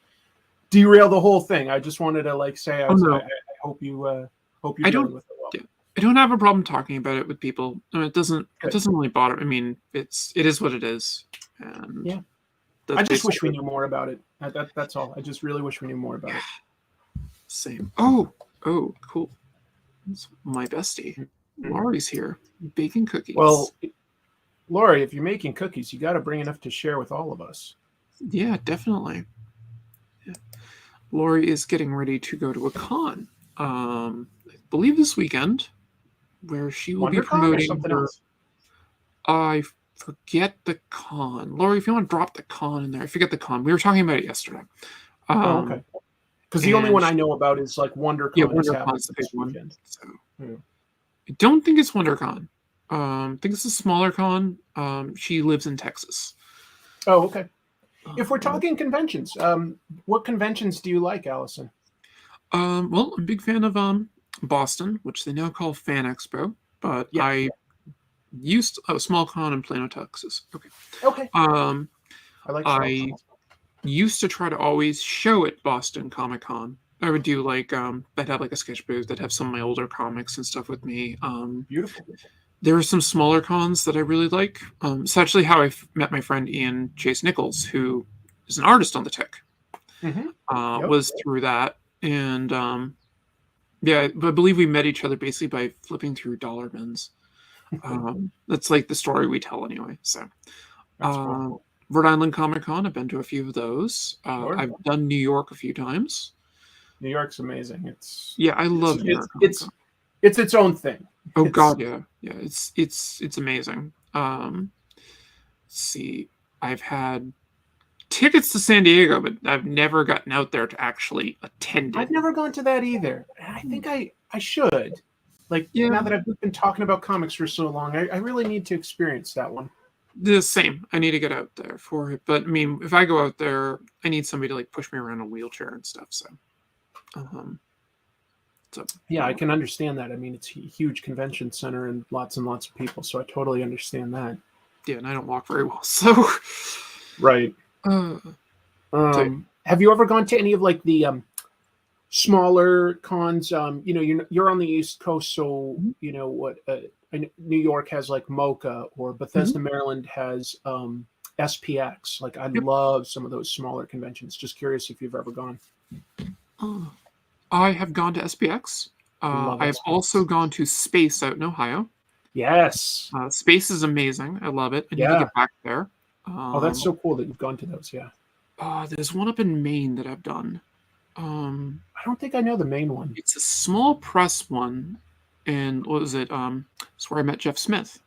Speaker 3: derail the whole thing. I just wanted to like say I hope you're dealing with it well.
Speaker 2: Yeah, I don't have a problem talking about it with people. I mean, it doesn't really bother. I mean, it is what it is. And
Speaker 3: I just wish we knew more about it. That's all. I just really wish we knew more about it.
Speaker 2: Same. Oh, cool. It's my bestie. Laurie's here, baking cookies.
Speaker 3: Well, Laurie, if you're making cookies, you got to bring enough to share with all of us.
Speaker 2: Yeah, definitely. Yeah. Laurie is getting ready to go to a con. I believe this weekend, where she will be promoting
Speaker 3: something else.
Speaker 2: I forget the con. Laurie, if you want to drop the con in there, I forget the con. We were talking about it yesterday.
Speaker 3: Okay. Because the only one I know about is like WonderCon.
Speaker 2: Yeah, WonderCon's the big one. So, I don't think it's WonderCon. I think it's a smaller con. She lives in Texas.
Speaker 3: Oh, okay. If we're talking conventions, what conventions do you like, Allison?
Speaker 2: Well, I'm a big fan of Boston, which they now call Fan Expo, but
Speaker 3: Yeah.
Speaker 2: I used a small con in Plano, Texas. Okay.
Speaker 3: Okay.
Speaker 2: Um,
Speaker 3: I like
Speaker 2: I used to try to always show at Boston Comic Con. I would do like I'd have like a sketch booth that have some of my older comics and stuff with me.
Speaker 3: Beautiful.
Speaker 2: There are some smaller cons that I really like. It's actually how I met my friend Ian Chase Nichols, who is an artist on the Tick.
Speaker 3: Mm-hmm.
Speaker 2: Was through that, and yeah, I believe we met each other basically by flipping through dollar bins. That's like the story we tell anyway. So,
Speaker 3: Cool.
Speaker 2: Rhode Island Comic Con, I've been to a few of those.
Speaker 3: Sure.
Speaker 2: I've done New York a few times.
Speaker 3: New York's amazing.
Speaker 2: I love New York.
Speaker 3: It's its own thing.
Speaker 2: Oh God, yeah. It's amazing. Let's see, I've had tickets to San Diego, but I've never gotten out there to actually attend it.
Speaker 3: I've never gone to that either. I think I should. Now that I've been talking about comics for so long, I really need to experience that one.
Speaker 2: The same. I need to get out there for it. But I mean, if I go out there, I need somebody to like push me around in a wheelchair and stuff. So,
Speaker 3: yeah, I can understand that. I mean, it's a huge convention center and lots of people, so I totally understand that.
Speaker 2: Yeah, and I don't walk very well, so
Speaker 3: right. Have you ever gone to any of like the smaller cons? You're on the East Coast, so you know what. New York has like Mocha, or Bethesda, Maryland has SPX. Like I love some of those smaller conventions. Just curious if you've ever gone.
Speaker 2: I have gone to SPX. I've also gone to Space out in Ohio.
Speaker 3: Yes.
Speaker 2: Space is amazing. I love it. I need to get back there.
Speaker 3: That's so cool that you've gone to those. Yeah.
Speaker 2: There's one up in Maine that I've done.
Speaker 3: I don't think I know the main one.
Speaker 2: It's a small press one. And what was it? It's where I met Jeff Smith.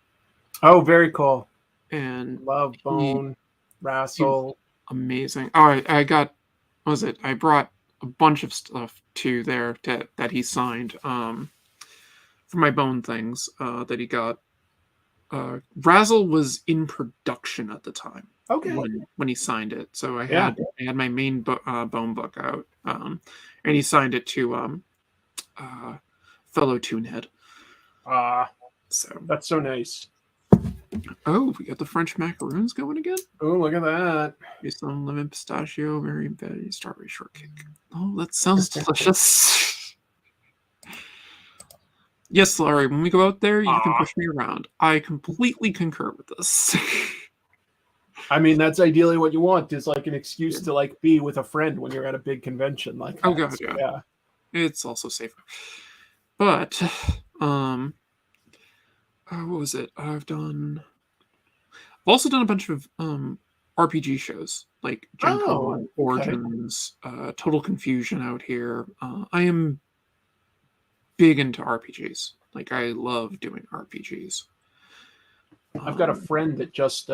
Speaker 3: Oh, very cool.
Speaker 2: And
Speaker 3: Love Bone, Wrestle.
Speaker 2: Amazing. Oh, I got, what was it? I brought a bunch of stuff to there that he signed for my Bone things that he got. Razzle was in production at the time.
Speaker 3: Okay.
Speaker 2: When he signed it. So I had my main Bone book out. And he signed it to fellow Toonhead. So
Speaker 3: that's so nice.
Speaker 2: Oh, we got the French macaroons going again.
Speaker 3: Oh, look at that!
Speaker 2: Based on lemon pistachio, very embedded strawberry shortcake. Oh, that sounds delicious. Yes, Laurie. When we go out there, you can push me around. I completely concur with this.
Speaker 3: I mean, that's ideally what you want, is like an excuse to like be with a friend when you're at a big convention like that.
Speaker 2: Oh God, yeah. It's also safer. But what was it? I've also done a bunch of RPG shows like Gen Con, Origins, Total Confusion out here. I am big into RPGs. Like I love doing RPGs.
Speaker 3: I've got a friend that just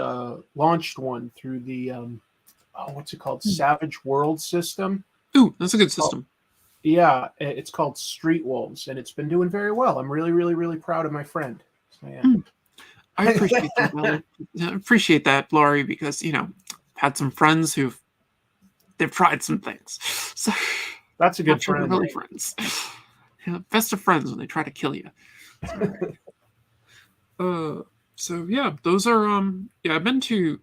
Speaker 3: launched one through the what's it called? Savage World system.
Speaker 2: Ooh, that's a good system.
Speaker 3: Yeah, it's called Street Wolves, and it's been doing very well. I'm really, really, really proud of my friend. So, yeah.
Speaker 2: I appreciate that. I appreciate that, Laurie, because had some friends they've tried some things. So
Speaker 3: that's a good friend.
Speaker 2: Really friends. Best of friends when they try to kill you. So yeah, those are I've been to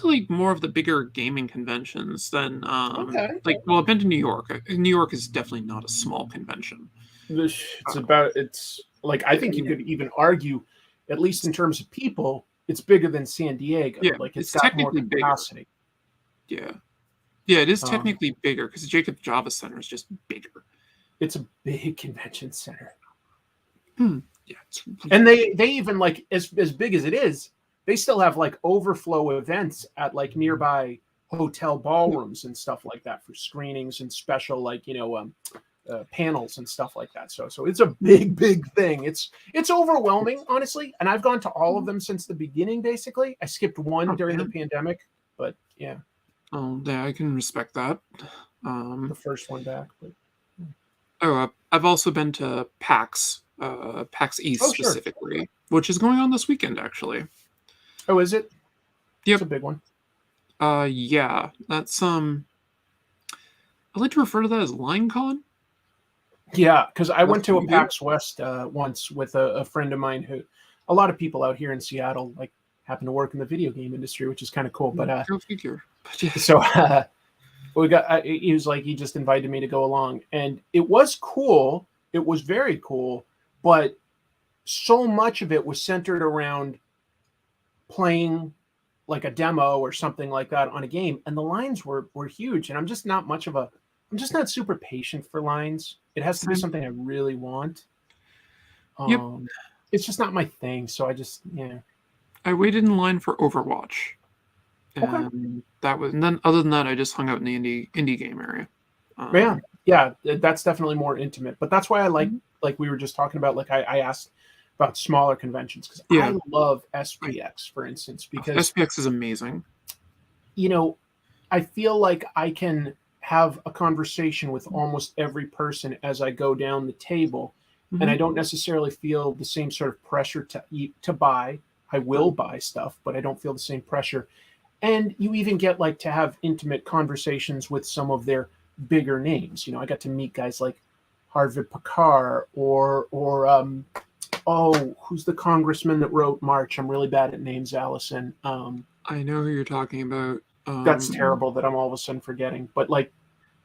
Speaker 2: like more of the bigger gaming conventions than I've been to New York. New York is definitely not a small convention.
Speaker 3: It's like I think you could even argue, at least in terms of people, it's bigger than San Diego.
Speaker 2: Yeah,
Speaker 3: like it's
Speaker 2: got
Speaker 3: more capacity.
Speaker 2: Bigger. Yeah, it is technically bigger because the Jacob Java Center is just bigger.
Speaker 3: It's a big convention center.
Speaker 2: Yeah,
Speaker 3: and they even like as big as it is, they still have like overflow events at like nearby hotel ballrooms and stuff like that for screenings and special panels and stuff like that. So it's a big thing. It's overwhelming, honestly. And I've gone to all of them since the beginning. Basically, I skipped one during the pandemic, but yeah.
Speaker 2: Oh, yeah, I can respect that.
Speaker 3: The first one back. But...
Speaker 2: I've also been to PAX. PAX East specifically, which is going on this weekend, actually.
Speaker 3: Oh, is it?
Speaker 2: Yep.
Speaker 3: It's a big one.
Speaker 2: Yeah, that's I like to refer to that as LineCon.
Speaker 3: Yeah, because I
Speaker 2: That's
Speaker 3: went to
Speaker 2: what
Speaker 3: a
Speaker 2: you do?
Speaker 3: PAX West once with a friend of mine who, a lot of people out here in Seattle like happen to work in the video game industry, which is kind of cool. But
Speaker 2: Go figure. But yeah.
Speaker 3: so we got. He was like, he just invited me to go along, and it was cool. It was very cool, but so much of it was centered around playing like a demo or something like that on a game, and the lines were huge. And I'm just not super patient for lines. It has to be
Speaker 2: Same.
Speaker 3: something I really want.
Speaker 2: Yep.
Speaker 3: It's just not my thing. So I just, yeah.
Speaker 2: I waited in line for Overwatch.
Speaker 3: Okay.
Speaker 2: And then other than that, I just hung out in the indie game area.
Speaker 3: Yeah, that's definitely more intimate. But that's why I like we were just talking about, like I asked about smaller conventions, because
Speaker 2: Yeah.
Speaker 3: I love SPX, for instance, because
Speaker 2: SPX is amazing.
Speaker 3: I feel like I can have a conversation with almost every person as I go down the table, and I don't necessarily feel the same sort of pressure to buy. I will buy stuff, but I don't feel the same pressure. And you even get like to have intimate conversations with some of their bigger names. I got to meet guys like Harvey Pakar or who's the congressman that wrote March? I'm really bad at names, Allison.
Speaker 2: I know who you're talking about.
Speaker 3: That's terrible that I'm all of a sudden forgetting. But like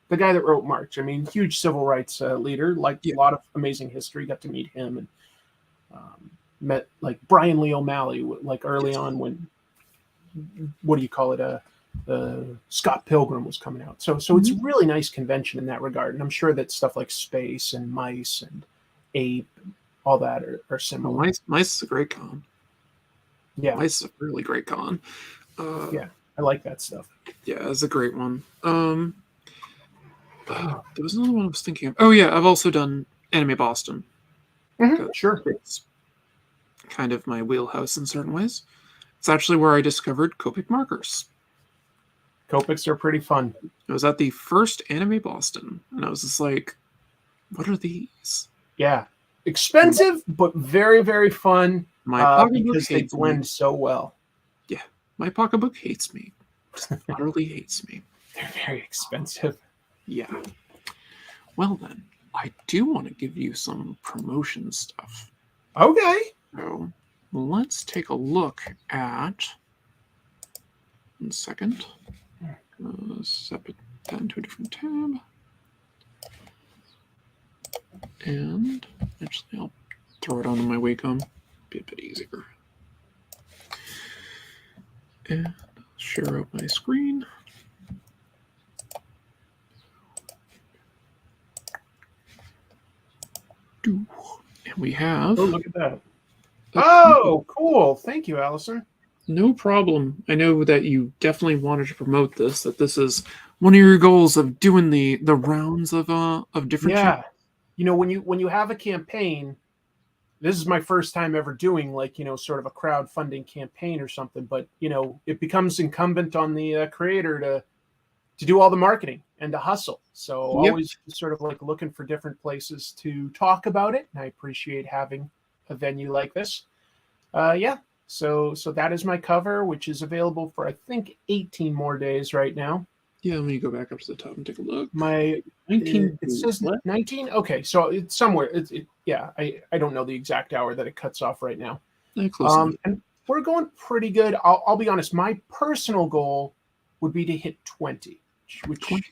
Speaker 3: the guy that wrote March, I mean, huge civil rights leader, like a lot of amazing history. Got to meet him and met like Brian Lee O'Malley, like early on when, what do you call it? Scott Pilgrim was coming out. So it's a really nice convention in that regard. And I'm sure that stuff like Space and Mice and Ape and all that are similar.
Speaker 2: Well, Mice is a great con.
Speaker 3: Yeah.
Speaker 2: Mice is a really great con.
Speaker 3: Yeah, I like that stuff.
Speaker 2: Yeah, it's a great one. There was another one I was thinking of. Oh yeah, I've also done Anime Boston.
Speaker 3: Sure.
Speaker 2: It's kind of my wheelhouse in certain ways. It's actually where I discovered Copic markers.
Speaker 3: Copics are pretty fun.
Speaker 2: I was at the first Anime Boston, and I was just like, what are these?
Speaker 3: Yeah. Expensive, but very, very fun.
Speaker 2: My pocketbook
Speaker 3: because they
Speaker 2: hates
Speaker 3: blend
Speaker 2: me.
Speaker 3: so well.
Speaker 2: Yeah, my pocketbook hates me. Utterly hates me.
Speaker 3: They're very expensive.
Speaker 2: Yeah. Well then, I do want to give you some promotion stuff.
Speaker 3: Okay.
Speaker 2: So let's take a look at. 1 second. Set it down to a different tab. And actually, I'll throw it onto my Wacom. Be a bit easier. And I'll share out my screen. And we have.
Speaker 3: Oh, look at that. Oh, cool. Thank you, Allison.
Speaker 2: No problem. I know that you definitely wanted to promote this, that this is one of your goals of doing the rounds of different
Speaker 3: Yeah. When you have a campaign, this is my first time ever doing like, sort of a crowdfunding campaign or something, but it becomes incumbent on the creator to do all the marketing and to hustle. So always sort of like looking for different places to talk about it. And I appreciate having a venue like this. So that is my cover, which is available for, I think, 18 more days right now.
Speaker 2: Yeah, let me go back up to the top and take a look.
Speaker 3: My
Speaker 2: 19.
Speaker 3: It says 19. Okay, so it's somewhere. I don't know the exact hour that it cuts off right now. And we're going pretty good. I'll be honest. My personal goal would be to hit 20. Which 20.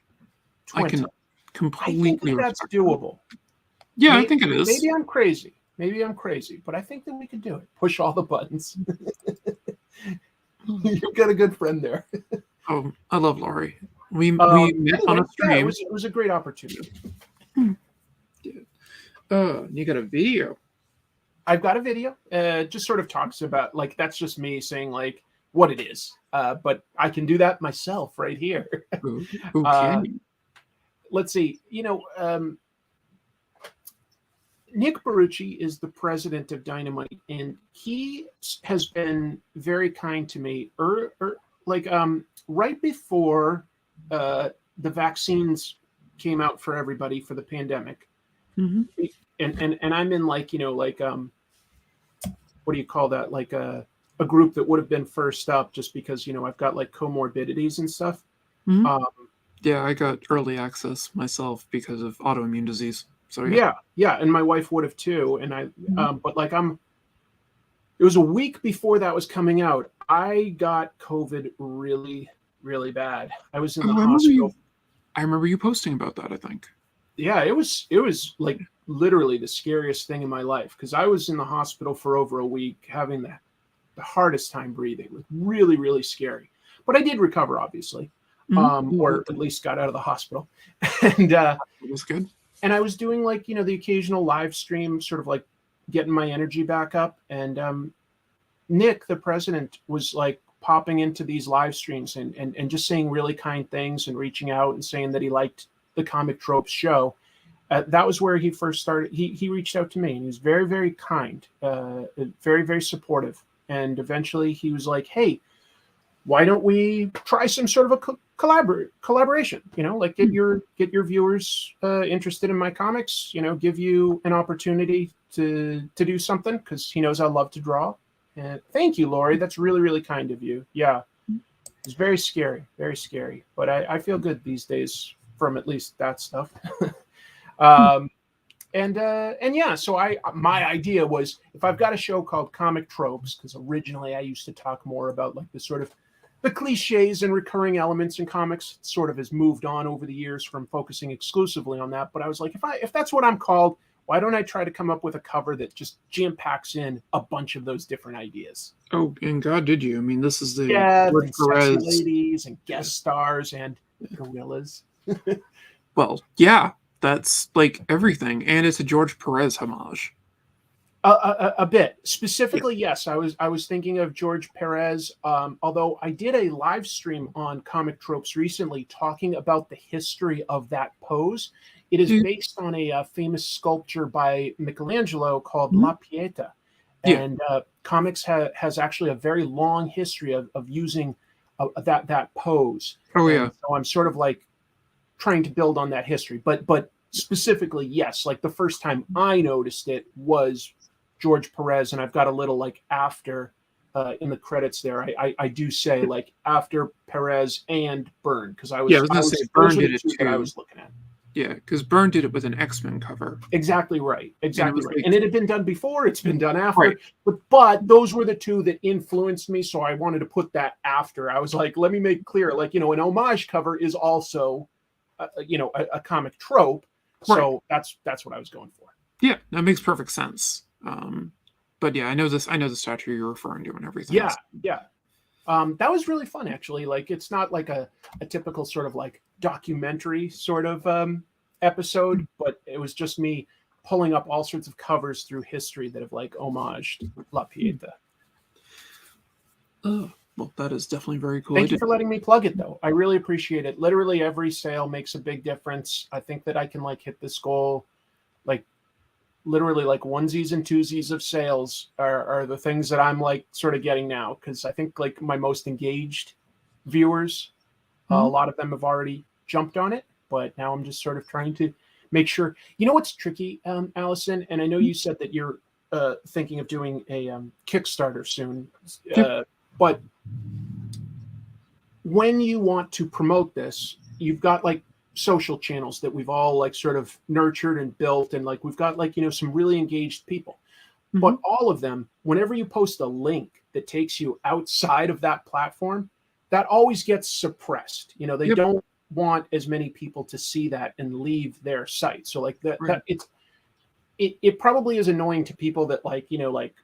Speaker 2: I can completely.
Speaker 3: I think that's doable.
Speaker 2: Yeah, I think it is.
Speaker 3: Maybe I'm crazy, but I think that we can do it. Push all the buttons. You've got a good friend there.
Speaker 2: Oh, I love Laurie. We met on a stream.
Speaker 3: Yeah, it was a great opportunity.
Speaker 2: You got a video.
Speaker 3: I've got a video. Just sort of talks about, like, that's just me saying like what it is. But I can do that myself right here.
Speaker 2: Okay.
Speaker 3: Let's see. Nick Barucci is the president of Dynamite, and he has been very kind to me. Right before the vaccines came out for everybody for the pandemic, and I'm in what do you call that? Like a group that would have been first up just because, you know, I've got like comorbidities and stuff.
Speaker 2: Mhm.
Speaker 3: Um,
Speaker 2: Yeah, I got early access myself because of autoimmune disease. So
Speaker 3: yeah, and my wife would have too. And
Speaker 2: Mhm.
Speaker 3: but like it was a week before that was coming out. I got COVID really, really bad. I was in the
Speaker 2: Oh, I remember
Speaker 3: hospital.
Speaker 2: you posting about that, I think.
Speaker 3: Yeah, it was like literally the scariest thing in my life because I was in the hospital for over a week having the hardest time breathing. It was really, really scary. But I did recover, obviously, or at least got out of the hospital. and
Speaker 2: It was good.
Speaker 3: and I was doing like, you know, the occasional live stream, sort of like getting my energy back up. And Nick, the president, was like popping into these live streams and just saying really kind things and reaching out and saying that he liked the Comic Tropes show. That was where he first started. He reached out to me and he was very, very kind, very, very supportive. And eventually he was like, hey, why don't we try some sort of a collaboration? You know, like get your viewers interested in my comics. You know, give you an opportunity to do something because he knows I love to draw. And thank you, Lori. That's really, really kind of you. Yeah, it's very scary, but I feel good these days from at least that stuff. And yeah, so my idea was if I've got a show called Comic Tropes, because originally I used to talk more about like the sort of the cliches and recurring elements in comics. It sort of has moved on over the years from focusing exclusively on that. But I was like, if that's what I'm called, why don't I try to come up with a cover that just jam packs in a bunch of those different ideas?
Speaker 2: Oh, and God, did you? I mean, this is the
Speaker 3: Yeah,
Speaker 2: George
Speaker 3: and sexy
Speaker 2: Perez.
Speaker 3: ladies and guest stars and gorillas.
Speaker 2: Well, yeah, that's like everything, and it's a George Perez homage.
Speaker 3: A bit specifically, yes. I was thinking of George Perez. Although I did a live stream on Comic Tropes recently talking about the history of that pose. It is based on a famous sculpture by Michelangelo called La Pieta, and comics has actually a very long history of using that pose.
Speaker 2: Oh
Speaker 3: and
Speaker 2: yeah.
Speaker 3: So I'm sort of like trying to build on that history, but specifically, yes. Like the first time I noticed it was George Perez, and I've got a little like after in the credits there. I do say like after Perez and Byrne because I was
Speaker 2: gonna say Byrne did it too.
Speaker 3: that I was looking at.
Speaker 2: Yeah, because Byrne did it with an X-Men cover.
Speaker 3: Exactly right. Exactly right.
Speaker 2: Like,
Speaker 3: and it had been done before. It's been done after.
Speaker 2: Right.
Speaker 3: But those were the two that influenced me. So I wanted to put that after. I was like, let me make clear, like, you know, an homage cover is also, a comic trope. So that's what I was going for.
Speaker 2: Yeah, that makes perfect sense. But yeah, I know the statue you're referring to and everything.
Speaker 3: Yeah, yeah. That was really fun, actually. Like, it's not like a typical sort of like documentary sort of episode, but it was just me pulling up all sorts of covers through history that have like homaged La Pieta.
Speaker 2: Well, that is definitely very cool.
Speaker 3: Thank you for letting me plug it, though. I really appreciate it. Literally every sale makes a big difference. I think that I can like hit this goal, like literally like onesies and twosies of sales are the things that I'm like sort of getting now. Cause I think like my most engaged viewers, a lot of them have already jumped on it, but now I'm just sort of trying to make sure, you know, what's tricky, Allison. And I know you said that you're thinking of doing a Kickstarter soon, but when you want to promote this, you've got like social channels that we've all like sort of nurtured and built, and like we've got like, you know, some really engaged people. But all of them, whenever you post a link that takes you outside of that platform, that always gets suppressed. You know, they don't want as many people to see that and leave their site. So like that it probably is annoying to people that like, you know, like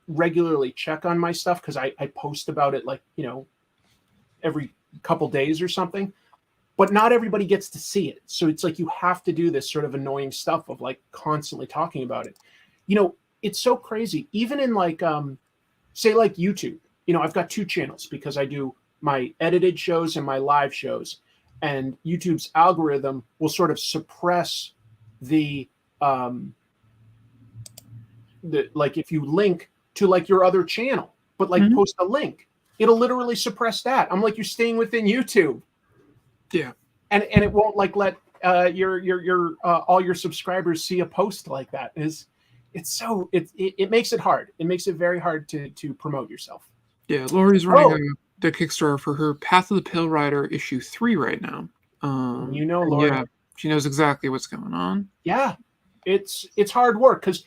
Speaker 3: regularly check on my stuff because I post about it like, you know, every couple days or something. But not everybody gets to see it. So it's like you have to do this sort of annoying stuff of like constantly talking about it. You know, it's so crazy. Even in like, say like YouTube, you know, I've got two channels because I do my edited shows and my live shows. And YouTube's algorithm will sort of suppress the like if you link to like your other channel, but like post a link, it'll literally suppress that. I'm like, you're staying within YouTube.
Speaker 2: Yeah.
Speaker 3: And it won't like let your all your subscribers see a post like that. it makes it hard. It makes it very hard to promote yourself.
Speaker 2: Yeah, Lori's running the Kickstarter for her Path of the Pale Rider issue 3 right now.
Speaker 3: Lori.
Speaker 2: Yeah, she knows exactly what's going on.
Speaker 3: Yeah, it's hard work because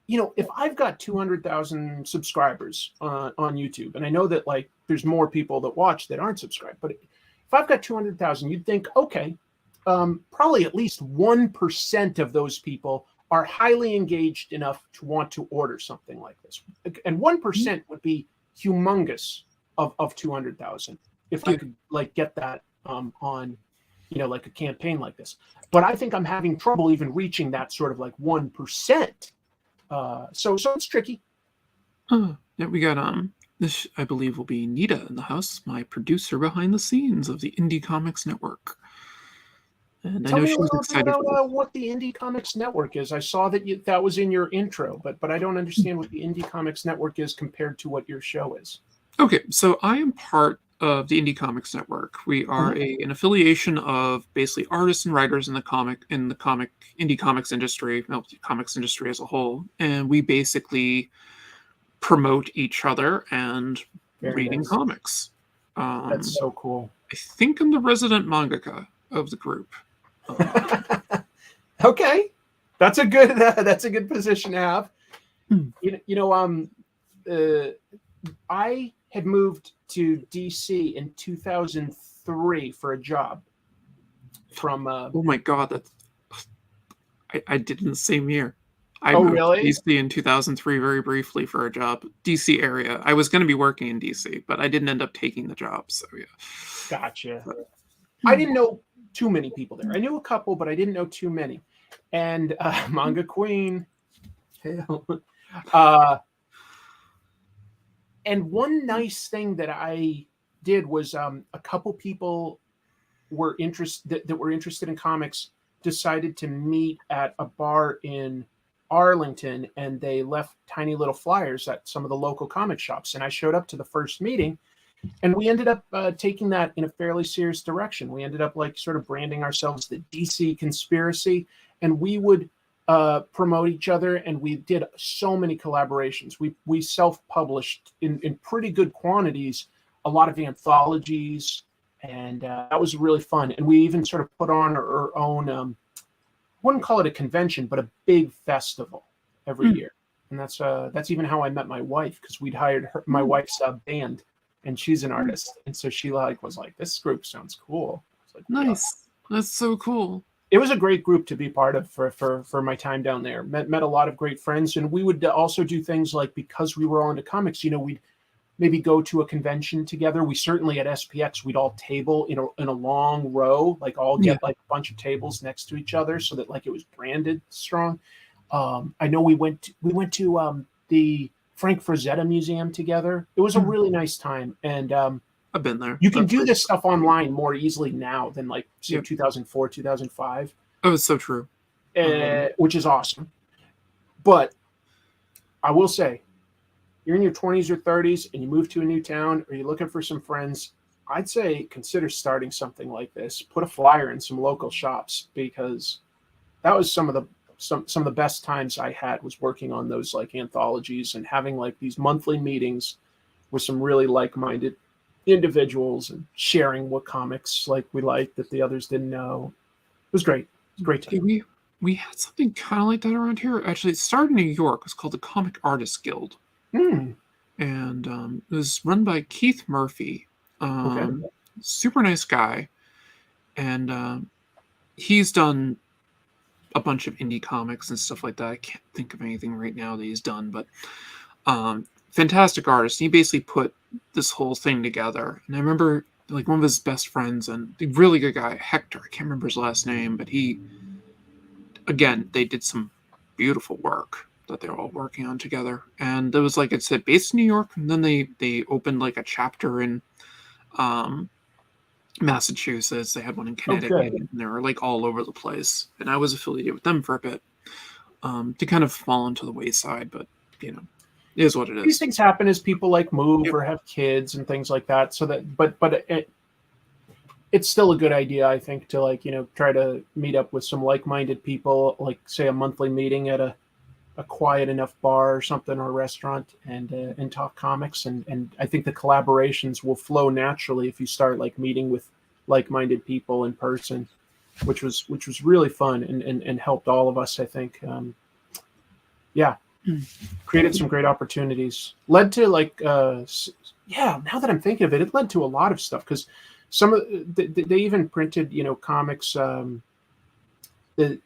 Speaker 3: if I've got 200,000 subscribers on YouTube, and I know that like there's more people that watch that aren't subscribed, but if I've got 200,000, you'd think, okay, probably at least 1% of those people are highly engaged enough to want to order something like this. And 1% would be humongous of 200,000 if I could like get that on, like a campaign like this. But I think I'm having trouble even reaching that sort of like 1%. So it's tricky.
Speaker 2: Yeah, we got this I believe will be Nita in the house, my producer behind the scenes of the Indie Comics Network. And
Speaker 3: Tell
Speaker 2: I know
Speaker 3: me
Speaker 2: she was excited
Speaker 3: about what the Indie Comics Network is. I saw that that was in your intro, but I don't understand what the Indie Comics Network is compared to what your show is.
Speaker 2: Okay, so I am part of the Indie Comics Network. We are an affiliation of basically artists and writers in the indie comics industry, comics industry as a whole, and we basically promote each other and reading comics.
Speaker 3: That's so cool.
Speaker 2: I think I'm the resident mangaka of the group.
Speaker 3: Okay, that's a good position to have. I had moved to DC in 2003 for a job from.
Speaker 2: Oh my God, I did in the same year. I moved to DC in 2003 very briefly for a job, DC area. I was going to be working in DC, but I didn't end up taking the job. So yeah.
Speaker 3: Gotcha. I didn't know too many people there. I knew a couple, but I didn't know too many. And Manga Queen. And one nice thing that I did was a couple people were that were interested in comics decided to meet at a bar in Arlington, and they left tiny little flyers at some of the local comic shops. And I showed up to the first meeting, and we ended up taking that in a fairly serious direction. We ended up like sort of branding ourselves the DC Conspiracy, and we would promote each other, and we did so many collaborations. We self-published in pretty good quantities a lot of anthologies, and that was really fun. And we even sort of put on our own, I wouldn't call it a convention, but a big festival every year. And that's even how I met my wife, because we'd hired my wife's band, and she's an artist, and so she was like, "This group sounds cool." I was like,
Speaker 2: nice, that's so cool.
Speaker 3: It was a great group to be part of for my time down there. Met a lot of great friends, and we would also do things like, because we were all into comics, we'd maybe go to a convention together. We certainly at SPX, we'd all table in a long row, like all get like a bunch of tables next to each other so that like it was branded strong. I know we went to the Frank Frazetta Museum together. It was a really nice time, and
Speaker 2: I've been there.
Speaker 3: You can do this stuff online more easily now than like say 2004, 2005.
Speaker 2: Oh, it's so true.
Speaker 3: Which is awesome. But I will say, you're in your 20s or 30s and you move to a new town, or you're looking for some friends, I'd say consider starting something like this. Put a flyer in some local shops, because that was some of the best times I had, was working on those like anthologies and having like these monthly meetings with some really like-minded individuals and sharing what comics like we liked that the others didn't know. It was great. It was a great time.
Speaker 2: We had something kind of like that around here. Actually, it started in New York. It was called the Comic Artists Guild. And it was run by Keith Murphy. Super nice guy. And he's done a bunch of indie comics and stuff like that. I can't think of anything right now that he's done, but fantastic artist. He basically put this whole thing together. And I remember like one of his best friends and a really good guy, Hector, I can't remember his last name, but they did some beautiful work that they're all working on together. And it was, like I said, based in New York, and then they opened like a chapter in Massachusetts. They had one in Connecticut, and they were like all over the place. And I was affiliated with them for a bit, to kind of fall into the wayside, but it is what it is.
Speaker 3: These things happen as people like move or have kids and things like that. So that, but it's still a good idea, I think, to try to meet up with some like-minded people, like say a monthly meeting at a a quiet enough bar or something, or a restaurant, and talk comics. And I think the collaborations will flow naturally if you start like meeting with like-minded people in person, which was really fun and helped all of us, I think. Yeah, created some great opportunities. Led to like now that I'm thinking of it, it led to a lot of stuff, because some of they even printed comics that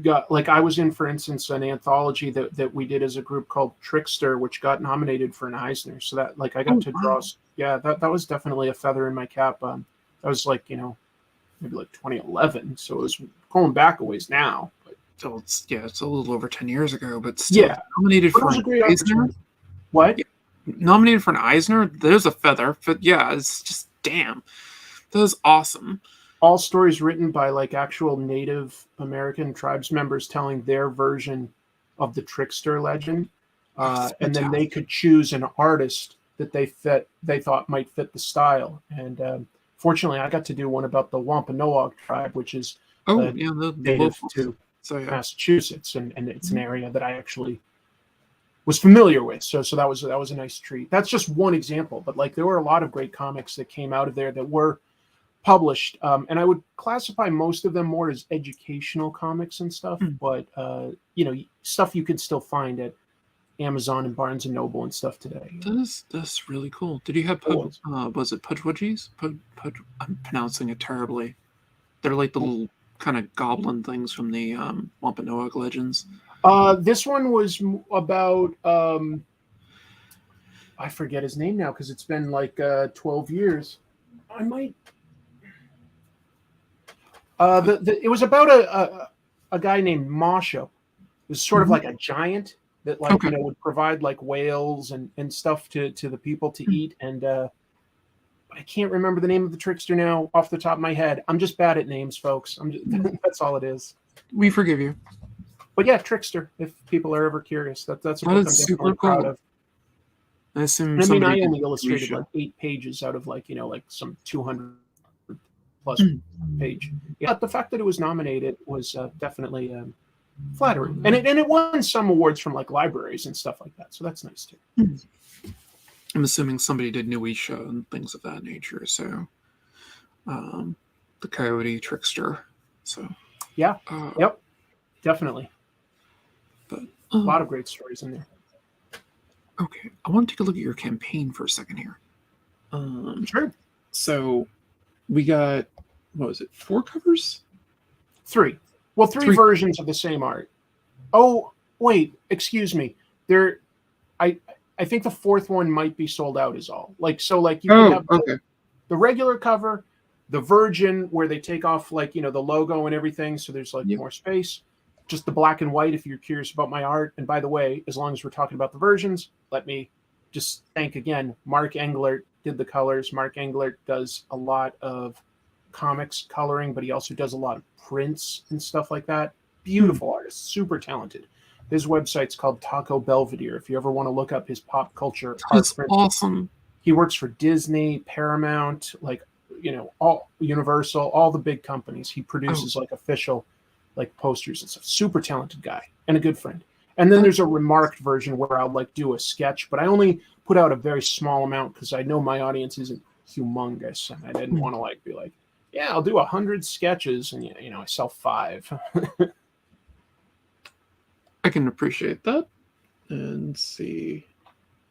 Speaker 3: got, like, I was in, for instance, an anthology that we did as a group called Trickster, which got nominated for an Eisner. So that, like, I got to draw. Yeah, that was definitely a feather in my cap. That was like maybe like 2011, so it was going back a ways now. But
Speaker 2: So it's a little over 10 years ago, but still nominated for an Eisner.
Speaker 3: What?
Speaker 2: Yeah. Nominated for an Eisner? There's a feather. But yeah, it's just damn. That was awesome.
Speaker 3: All stories written by like actual Native American tribes members telling their version of the Trickster legend, and then they could choose an artist that they thought might fit the style. And fortunately, I got to do one about the Wampanoag tribe, which is
Speaker 2: the
Speaker 3: native
Speaker 2: locals.
Speaker 3: to Massachusetts, and it's an
Speaker 2: Mm-hmm.
Speaker 3: area that I actually was familiar with. So that was a nice treat. That's just one example, but like there were a lot of great comics that came out of there that were published, and I would classify most of them more as educational comics and stuff, but stuff you could still find at Amazon and Barnes and Noble and stuff today.
Speaker 2: That's really cool. Did you have was it Pudwudgies? I'm pronouncing it terribly. They're like the little kind of goblin things from the Wampanoag legends.
Speaker 3: This one was about I forget his name now because it's been like 12 years. I might. It was about a guy named Masha. It was sort of like a giant that would provide like whales and stuff to the people to eat. And I can't remember the name of the trickster now off the top of my head. I'm just bad at names, folks. That's all it is.
Speaker 2: We forgive you.
Speaker 3: But yeah, Trickster, if people are ever curious. That's a book I'm definitely proud of.
Speaker 2: I assume
Speaker 3: I only illustrated like 8 pages out of like some 200 plus page. Yeah, but the fact that it was nominated was definitely flattering, and it won some awards from like libraries and stuff like that. So that's nice too.
Speaker 2: I'm assuming somebody did Nuisha and things of that nature. So, the Coyote Trickster. So
Speaker 3: yeah, yep, definitely.
Speaker 2: But
Speaker 3: a lot of great stories in there.
Speaker 2: Okay, I want to take a look at your campaign for a second here.
Speaker 3: Sure.
Speaker 2: So we got, what was it, 4 covers?
Speaker 3: 3. Well, 3 versions of the same art. Oh, wait, excuse me. I think the 4th one might be sold out is all. You can have the regular cover, the Virgin where they take off the logo and everything, so there's more space. Just the black and white if you're curious about my art. And by the way, as long as we're talking about the versions, let me just thank again, Mark Englert did the colors. Mark Englert does a lot of comics coloring, but he also does a lot of prints and stuff like that. Beautiful artist, super talented. His website's called Taco Belvedere. If you ever want to look up his pop culture art prints.
Speaker 2: Awesome.
Speaker 3: He works for Disney, Paramount, all Universal, all the big companies. He produces official posters and stuff. Super talented guy and a good friend. And then there's a remarked version where I'll do a sketch, but I only put out a very small amount because I know my audience isn't humongous, and I didn't want to be like, yeah, I'll do 100 sketches, and I sell 5.
Speaker 2: I can appreciate that. And see.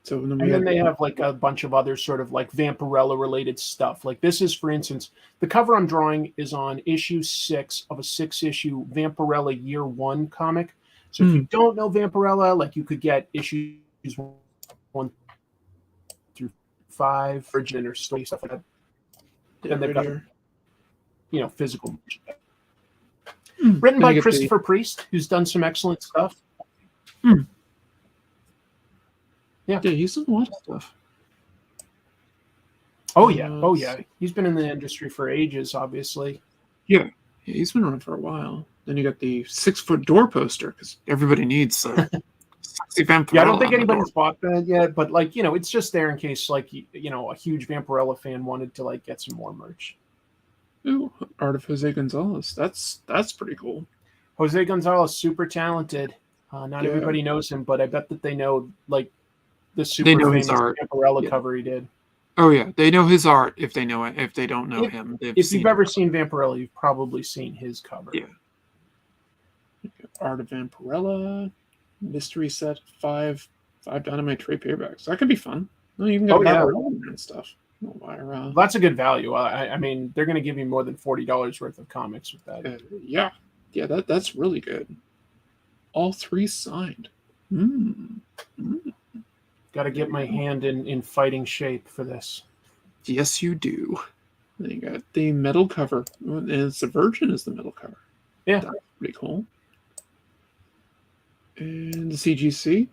Speaker 2: So
Speaker 3: then they have a bunch of other sort of Vampirella related stuff. This is, for instance, the cover I'm drawing is on issue 6 of a 6-issue Vampirella Year 1 comic. So if you don't know Vampirella, you could get issues 1 through 5, Virgin or story stuff like that. And they've got physical. Written by Christopher Priest, who's done some excellent stuff. Yeah,
Speaker 2: he's done a lot of stuff.
Speaker 3: Oh yeah. He's been in the industry for ages, obviously.
Speaker 2: Yeah, he's been around for a while. Then you got the 6-foot door poster because everybody needs a sexy Vampirella.
Speaker 3: Yeah, I don't think anybody's bought that yet, but it's just there in case a huge Vampirella fan wanted to get some more merch.
Speaker 2: Ooh, art of Jose Gonzalez. That's pretty cool.
Speaker 3: Jose Gonzalez, super talented. Not
Speaker 2: Yeah.
Speaker 3: everybody knows him, but I bet that they know like the
Speaker 2: They
Speaker 3: super
Speaker 2: know his
Speaker 3: famous
Speaker 2: art.
Speaker 3: Vampirella
Speaker 2: Yeah.
Speaker 3: cover he did.
Speaker 2: Oh yeah, they know his art if they know it. If they don't know him, they've
Speaker 3: If
Speaker 2: seen
Speaker 3: you've ever seen Vampirella, you've probably seen his cover.
Speaker 2: Yeah. Art of Vampirella, mystery set, five Dynamite trade paperbacks. That could be fun. You even got Barbarella and stuff.
Speaker 3: That's a good value. I mean, they're going to give you more than $40 worth of comics with that.
Speaker 2: Yeah, that's really good. All 3 signed.
Speaker 3: Got to get my hand in fighting shape for this.
Speaker 2: Yes, you do. Then you got the metal cover, and it's the Virgin is the metal cover.
Speaker 3: Yeah,
Speaker 2: that's pretty cool. And the CGC.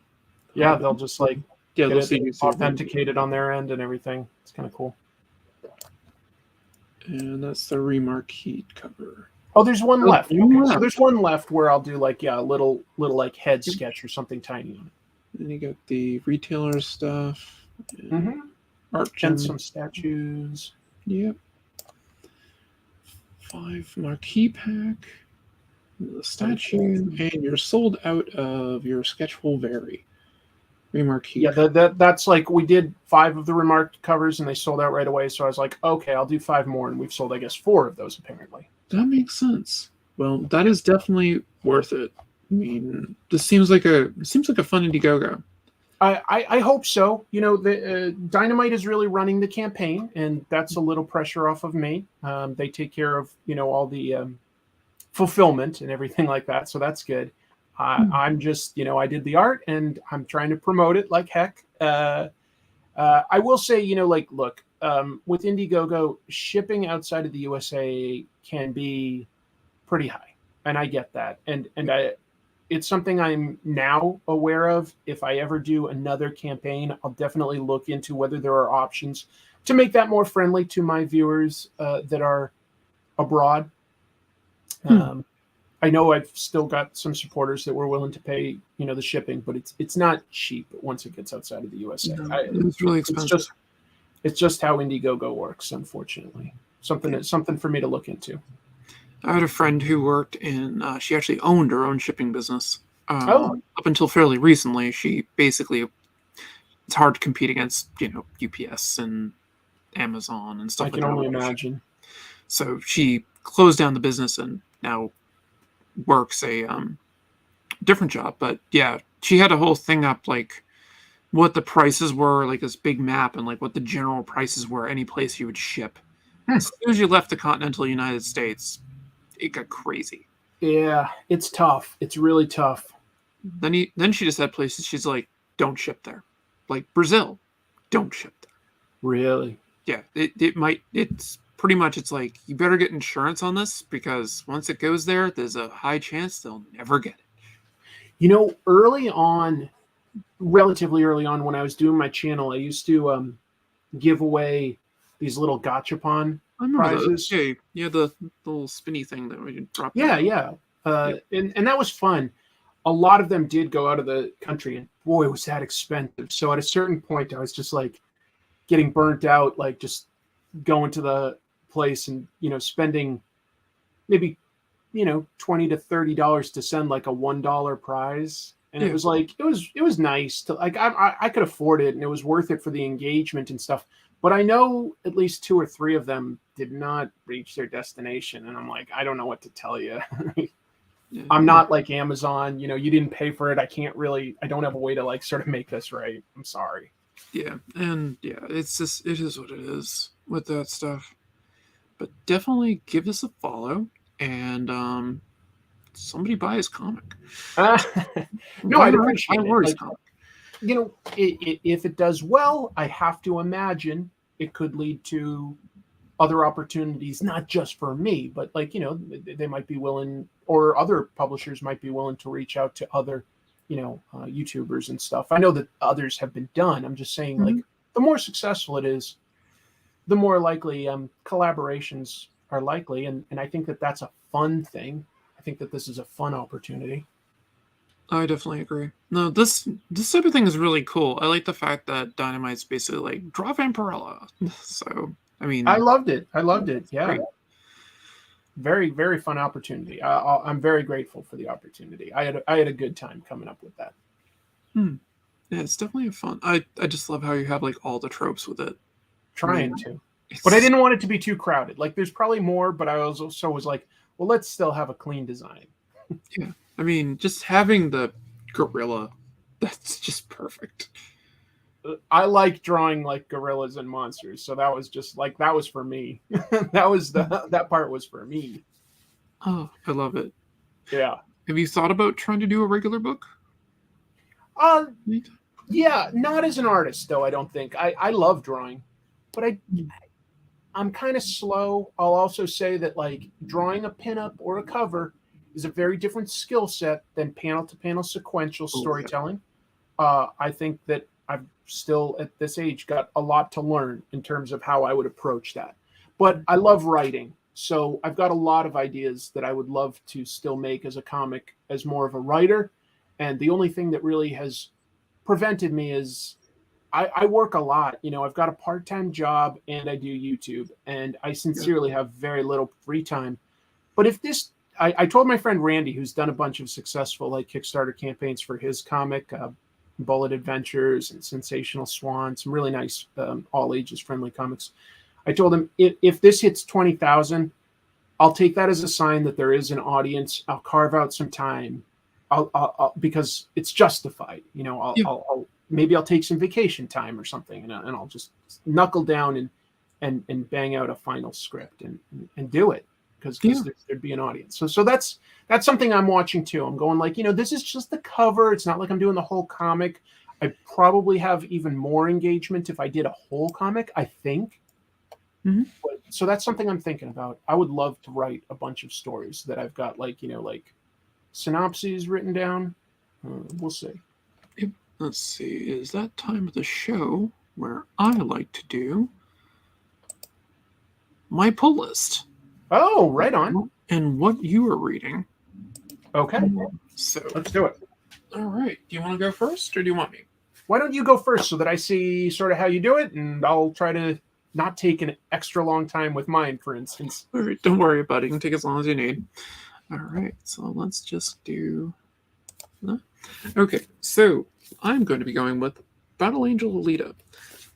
Speaker 3: Yeah, they'll just like
Speaker 2: get
Speaker 3: it authenticated on their end and everything. It's kind of cool.
Speaker 2: And that's the remarquee cover.
Speaker 3: Oh, there's one left. Okay, so there's one left where I'll do like a little like head sketch or something tiny on it.
Speaker 2: Then you got the retailer stuff. Art
Speaker 3: and some statues.
Speaker 2: Yep. 5 marquee pack. The statue, and you're sold out of your sketch will vary. Remarquee.
Speaker 3: Yeah, that's like we did 5 of the remarked covers and they sold out right away. So I was like, okay, I'll do 5 more, and we've sold, I guess, 4 of those apparently.
Speaker 2: That makes sense. Well, that is definitely worth it. I mean, this seems like a fun Indiegogo.
Speaker 3: I hope so. You know, the Dynamite is really running the campaign, and that's a little pressure off of me. They take care of all the fulfillment and everything like that, so that's good. I'm just I did the art and I'm trying to promote it like heck. I will say look, with Indiegogo, shipping outside of the USA can be pretty high, and I get that, and it's something I'm now aware of. If I ever do another campaign, I'll definitely look into whether there are options to make that more friendly to my viewers that are abroad. I know I've still got some supporters that were willing to pay, the shipping, but it's not cheap once it gets outside of the USA.
Speaker 2: It's really expensive.
Speaker 3: It's just how Indiegogo works, unfortunately. Something for me to look into.
Speaker 2: I had a friend who worked in. She actually owned her own shipping business. Up until fairly recently, she basically it's hard to compete against UPS and Amazon and stuff.
Speaker 3: I can only imagine.
Speaker 2: So she closed down the business and now works a different job. But yeah, she had a whole thing up like what the prices were, like this big map, and like what the general prices were any place you would ship. As soon as you left the continental United States, it got crazy.
Speaker 3: Yeah, it's tough. It's really tough.
Speaker 2: Then she just had places she's like, don't ship there. Like Brazil, don't ship there.
Speaker 3: Really?
Speaker 2: Yeah, it's pretty much, it's like, you better get insurance on this, because once it goes there, there's a high chance they'll never get it.
Speaker 3: Early on, relatively early on, when I was doing my channel, I used to give away these little gachapon prizes.
Speaker 2: Yeah, the little spinny thing that we drop.
Speaker 3: Yeah. And that was fun. A lot of them did go out of the country, and boy, was that expensive. So at a certain point, I was just like getting burnt out, like just going to the place and spending maybe $20 to $30 to send like a $1 prize. And it was like it was nice to like I could afford it, and it was worth it for the engagement and stuff. But I know at least 2 or 3 of them did not reach their destination, and I'm like, I don't know what to tell you. I'm not like Amazon, you didn't pay for it. I don't have a way to like sort of make this right. I'm sorry.
Speaker 2: Yeah, and yeah, it is what it is with that stuff. But definitely give us a follow, and somebody buy his comic.
Speaker 3: No, I'd appreciate it.
Speaker 2: His comic.
Speaker 3: If it does well, I have to imagine it could lead to other opportunities, not just for me, but like, they might be willing, or other publishers might be willing to reach out to other, YouTubers and stuff. I know that others have been done. I'm just saying, like, the more successful it is, the more likely collaborations are likely. And I think that that's a fun thing. I think that this is a fun opportunity.
Speaker 2: I definitely agree. No, this type of thing is really cool. I like the fact that Dynamite's basically like, draw Vampirella. So, I mean,
Speaker 3: I loved it. Yeah. very, very fun opportunity. I'm very grateful for the opportunity. I had a good time coming up with that.
Speaker 2: Yeah, it's definitely a fun. I just love how you have like all the tropes with it.
Speaker 3: Trying to, but I didn't want it to be too crowded. Like there's probably more, but I also was like, well, let's still have a clean design.
Speaker 2: Yeah, I mean, just having the gorilla, that's just perfect.
Speaker 3: I like drawing like gorillas and monsters, so that was just like that was for me. that part was for me.
Speaker 2: Oh, I love it.
Speaker 3: Yeah.
Speaker 2: Have you thought about trying to do a regular book?
Speaker 3: Nita? Yeah, not as an artist though. I don't think I love drawing, but I'm kind of slow. I'll also say that like drawing a pinup or a cover is a very different skill set than panel to panel sequential storytelling. I think that I've still at this age got a lot to learn in terms of how I would approach that. But I love writing. So I've got a lot of ideas that I would love to still make as a comic as more of a writer. And the only thing that really has prevented me is I work a lot. You know, I've got a part-time job and I do YouTube, and I sincerely have very little free time. But if this, I told my friend Randy, who's done a bunch of successful like Kickstarter campaigns for his comic, Bullet Adventures and Sensational Swan, some really nice all ages friendly comics. I told him if this hits 20,000, I'll take that as a sign that there is an audience. I'll carve out some time. I'll because it's justified. You know, I'll maybe I'll take some vacation time or something, and I'll just knuckle down and bang out a final script and do it because there'd be an audience. So that's something I'm watching too. I'm going like, you know, this is just the cover. It's not like I'm doing the whole comic. I'd probably have even more engagement if I did a whole comic, I think. So that's something I'm thinking about. I would love to write a bunch of stories that I've got like, you know, like synopses written down. We'll see.
Speaker 2: Let's see. Is that time of the show where I like to do my pull list?
Speaker 3: Oh, right on.
Speaker 2: And what you are reading.
Speaker 3: Okay.
Speaker 2: So
Speaker 3: let's do it.
Speaker 2: All right. Do you want to go first or do you want me?
Speaker 3: Why don't you go first so that I see sort of how you do it, and I'll try to not take an extra long time with mine, for instance.
Speaker 2: All right. Don't worry about it. You can take as long as you need. All right. So let's just do that. Okay. So I'm going to be going with Battle Angel Alita.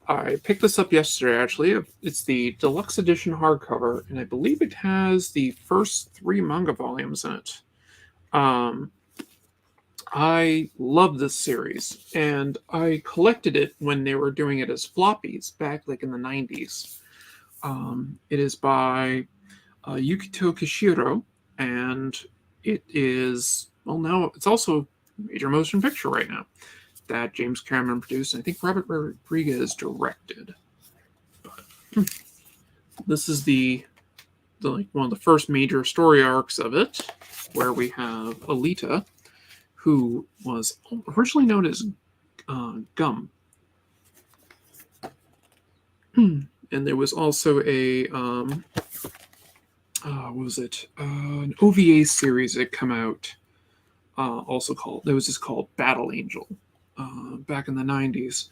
Speaker 2: I picked this up yesterday, actually. It's the deluxe edition hardcover, and I believe it has the first 3 manga volumes in it. I love this series, and I collected it when they were doing it as floppies back like in the 90s. It is by Yukito Kishiro, and it is, well, now it's also a major motion picture right now that James Cameron produced, and I think Robert Rodriguez directed. But this is the like one of the first major story arcs of it, where we have Alita, who was originally known as Gum. And there was also a what was it? An OVA series that come out, also called, it was just called Battle Angel, back in the 90s.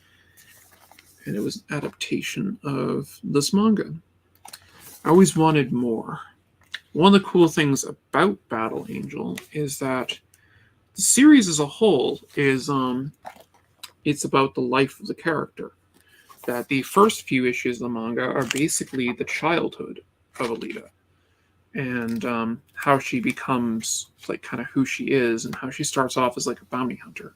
Speaker 2: And it was an adaptation of this manga. I always wanted more. One of the cool things about Battle Angel is that the series as a whole is it's about the life of the character. That the first few issues of the manga are basically the childhood of Alita, and how she becomes like kind of who she is, and how she starts off as like a bounty hunter.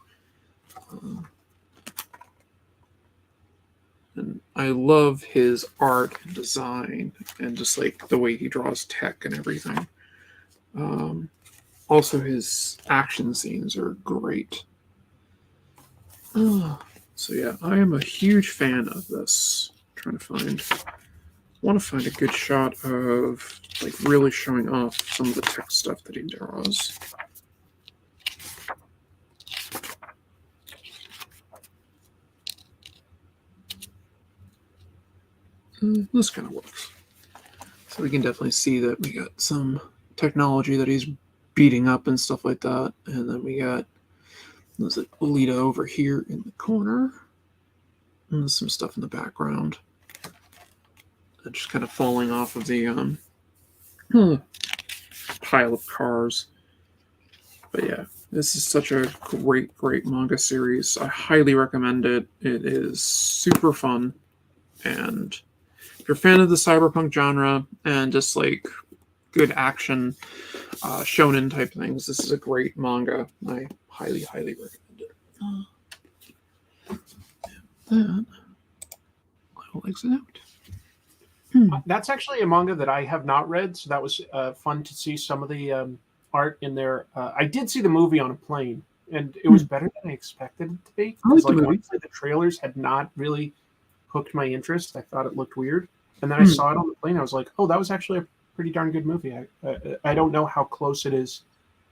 Speaker 2: And I love his art and design, and just like the way he draws tech and everything. Also, his action scenes are great. So yeah, I am a huge fan of this. I'm trying to want to find a good shot of like really showing off some of the tech stuff that he draws. This kind of works. So we can definitely see that we got some technology that he's beating up and stuff like that. And then we got, there's like Alita over here in the corner. And there's some stuff in the background. And just kind of falling off of the pile of cars. But yeah, this is such a great, great manga series. I highly recommend it. It is super fun. And if you're a fan of the cyberpunk genre and just like good action, shonen type things, this is a great manga. I highly, highly recommend it. Then I will exit out.
Speaker 3: That's actually a manga that I have not read, so that was fun to see some of the art in there. I did see the movie on a plane, and it was better than I expected it to be.
Speaker 2: I like the
Speaker 3: Like,
Speaker 2: movie.
Speaker 3: honestly, the trailers had not really hooked my interest. I thought it looked weird, and then I saw it on the plane. I was like, "Oh, that was actually a pretty darn good movie." I don't know how close it is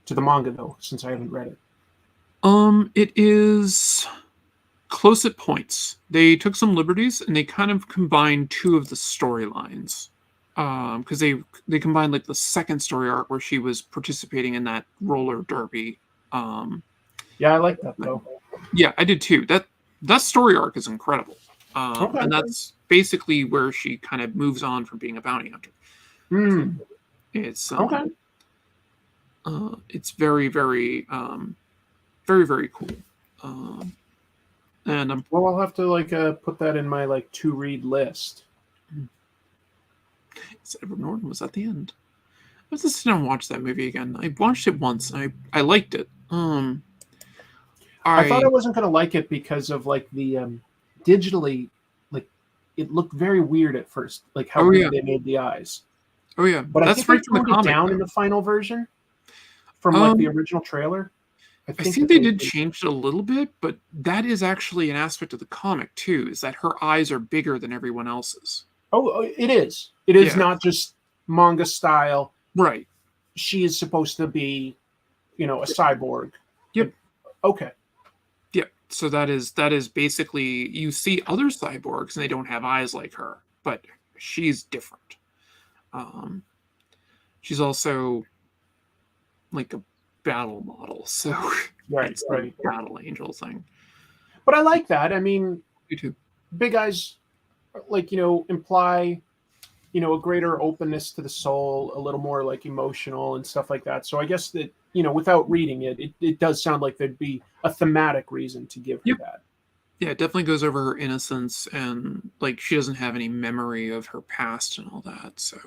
Speaker 3: to the manga though, since I haven't read it.
Speaker 2: It is close at points. They took some liberties and they kind of combined two of the storylines. Because they combined like the second story arc where she was participating in that roller derby.
Speaker 3: Yeah, I like that though.
Speaker 2: Yeah, I did too. That story arc is incredible.
Speaker 3: Okay.
Speaker 2: And that's basically where she kind of moves on from being a bounty hunter. It's
Speaker 3: Okay.
Speaker 2: It's very, very, very, very cool. And I'm
Speaker 3: Well, I'll have to like put that in my like to read list.
Speaker 2: Edward Norton was at the end. I was just sit down and watch that movie again. I watched it once. And I liked it.
Speaker 3: I thought I wasn't going to like it because of like the digitally, like it looked very weird at first, like how big they made the eyes.
Speaker 2: Oh yeah,
Speaker 3: But I think they toned it down in the final version from like the original trailer.
Speaker 2: I think they did change it a little bit, but that is actually an aspect of the comic too. Is that her eyes are bigger than everyone else's?
Speaker 3: Oh, it is. It is not just manga style.
Speaker 2: Right.
Speaker 3: She is supposed to be, a cyborg.
Speaker 2: Yep.
Speaker 3: Okay.
Speaker 2: Yep. So that is basically, you see other cyborgs and they don't have eyes like her, but she's different. She's also like a battle model, so
Speaker 3: right.
Speaker 2: Battle angel thing.
Speaker 3: But I like that. I mean,
Speaker 2: You too.
Speaker 3: big eyes, like imply, a greater openness to the soul, a little more like emotional and stuff like that. So I guess that without reading it does sound like there'd be a thematic reason to give her that.
Speaker 2: Yeah, it definitely goes over her innocence and like she doesn't have any memory of her past and all that. So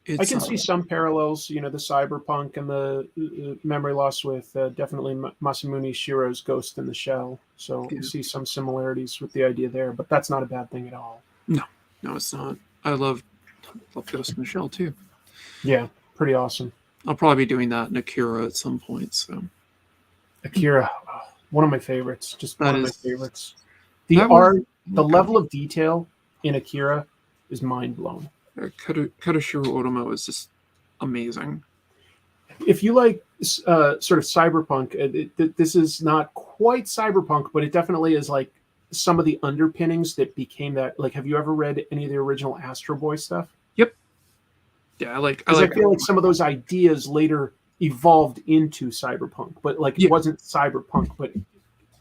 Speaker 3: I can see some parallels, the cyberpunk and the memory loss with definitely Masamune Shiro's Ghost in the Shell. So I see some similarities with the idea there, but that's not a bad thing at all.
Speaker 2: No, it's not. I love Ghost in the Shell too.
Speaker 3: Yeah, pretty awesome.
Speaker 2: I'll probably be doing that in Akira at some point. So
Speaker 3: Akira, one of my favorites. Just one of my favorites. The level of detail in Akira is mind blowing.
Speaker 2: Kadoshiro Otomo is just amazing.
Speaker 3: If you like sort of cyberpunk, this is not quite cyberpunk, but it definitely is like some of the underpinnings that became that. Like, have you ever read any of the original Astro Boy stuff?
Speaker 2: Yep. Yeah, I
Speaker 3: feel like some of those ideas later evolved into cyberpunk, but like it wasn't cyberpunk, but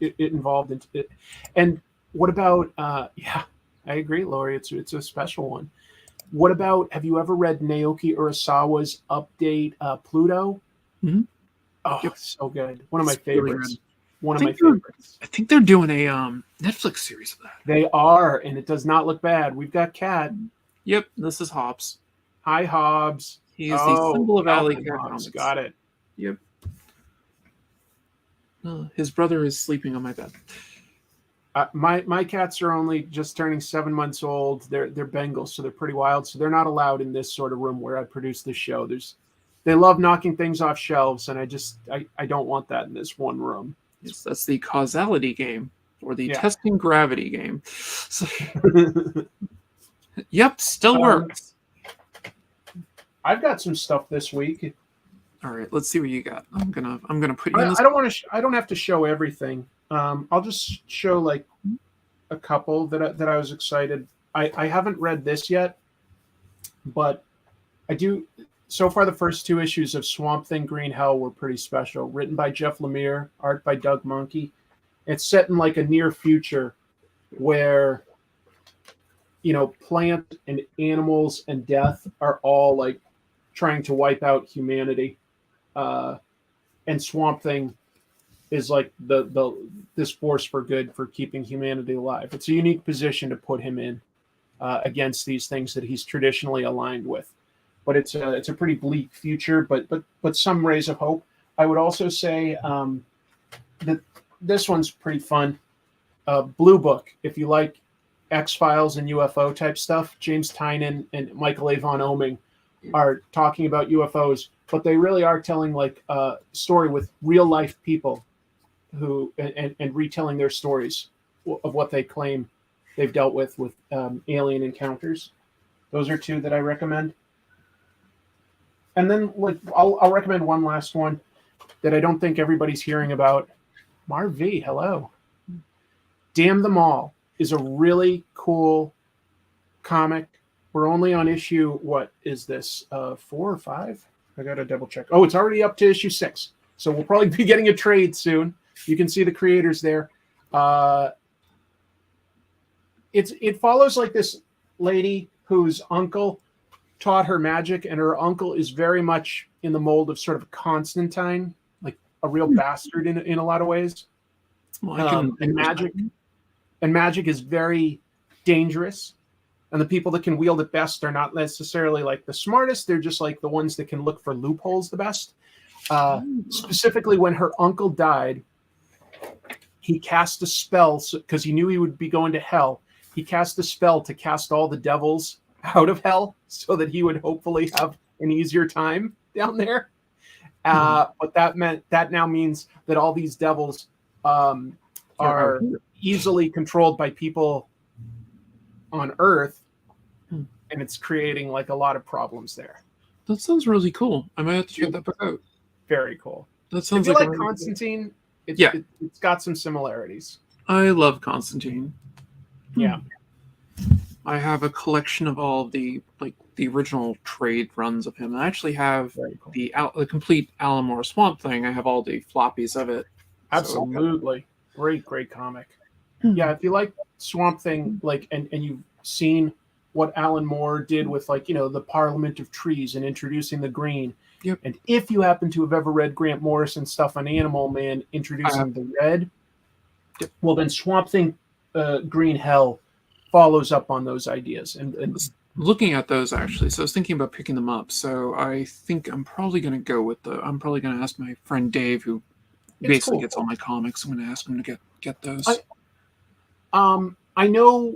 Speaker 3: it involved into it. And what about? I agree, Lori. It's a special one. What about, have you ever read Naoki Urasawa's update, Pluto?
Speaker 2: Mm-hmm.
Speaker 3: Oh, so good. One of my favorites.
Speaker 2: I think they're doing a Netflix series of that.
Speaker 3: They are, and it does not look bad. We've got Cat.
Speaker 2: Yep, this is Hobbs.
Speaker 3: Hi, Hobbs.
Speaker 2: He is the symbol of
Speaker 3: Alikat. Got it.
Speaker 2: Yep. His brother is sleeping on my bed.
Speaker 3: My cats are only just turning 7 months old. They're Bengals, so they're pretty wild. So they're not allowed in this sort of room where I produce this show. They love knocking things off shelves, and I don't want that in this one room.
Speaker 2: Yes, that's the causality game, or the testing gravity game. So, yep, still works.
Speaker 3: I've got some stuff this week.
Speaker 2: All right, let's see what you got. I'm gonna put you in this.
Speaker 3: I don't have to show everything. I'll just show like a couple that I was excited. I haven't read this yet, but I do. So far, the first 2 issues of Swamp Thing Green Hell were pretty special. Written by Jeff Lemire, art by Doug Monkey. It's set in like a near future where, plant and animals and death are all like trying to wipe out humanity, and Swamp Thing is like this force for good for keeping humanity alive. It's a unique position to put him in against these things that he's traditionally aligned with. But it's a pretty bleak future, but some rays of hope. I would also say that this one's pretty fun. Blue Book, if you like X-Files and UFO type stuff, James Tynion and Michael Avon Oeming are talking about UFOs, but they really are telling like a story with real life people who and retelling their stories of what they claim they've dealt with alien encounters. Those are two that I recommend. And then like I'll recommend one last one that I don't think everybody's hearing about. Marv V, hello. Damn Them All is a really cool comic. We're only on issue, what is this, 4 or 5? I gotta double check. Oh, it's already up to issue 6. So we'll probably be getting a trade soon. You can see the creators there. It follows like this lady whose uncle taught her magic, and her uncle is very much in the mold of sort of Constantine, like a real bastard in a lot of ways.
Speaker 2: Well,
Speaker 3: and magic is very dangerous, and the people that can wield it best are not necessarily like the smartest. They're just like the ones that can look for loopholes the best. Specifically, when her uncle died, he cast a spell because he knew he would be going to hell. He cast a spell to cast all the devils out of hell so that he would hopefully have an easier time down there. But that now means that all these devils are easily controlled by people on Earth, and it's creating like a lot of problems there.
Speaker 2: That sounds really cool. I might have to check that book out.
Speaker 3: Very cool.
Speaker 2: That sounds
Speaker 3: if you
Speaker 2: like
Speaker 3: like Constantine, it's got some similarities.
Speaker 2: I love Constantine.
Speaker 3: Yeah.
Speaker 2: I have a collection of all of the original trade runs of him. I actually have the complete Alan Moore Swamp Thing. I have all the floppies of it.
Speaker 3: Absolutely. Great comic. Yeah, if you like Swamp Thing, like and you've seen what Alan Moore did with like, the Parliament of Trees and introducing the green.
Speaker 2: Yep.
Speaker 3: And if you happen to have ever read Grant Morrison stuff on Animal Man introducing the red, well then Swamp Thing Green Hell follows up on those ideas. And
Speaker 2: looking at those actually, so I was thinking about picking them up. So I think I'm probably going to go with I'm probably going to ask my friend Dave, who basically gets all my comics. I'm going to ask him to get those.
Speaker 3: I know,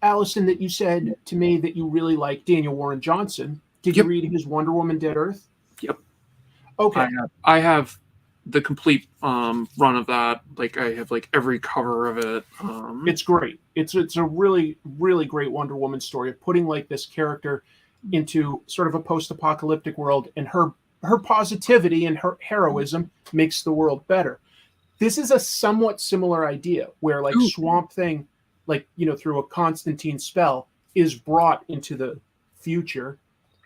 Speaker 3: Allison, that you said to me that you really like Daniel Warren Johnson. Did you read his Wonder Woman Dead Earth?
Speaker 2: Yep.
Speaker 3: Okay.
Speaker 2: I have the complete run of that. Like I have like every cover of it.
Speaker 3: It's great. It's a really, really great Wonder Woman story of putting like this character into sort of a post-apocalyptic world, and her positivity and her heroism makes the world better. This is a somewhat similar idea where like Swamp Thing, like, through a Constantine spell is brought into the future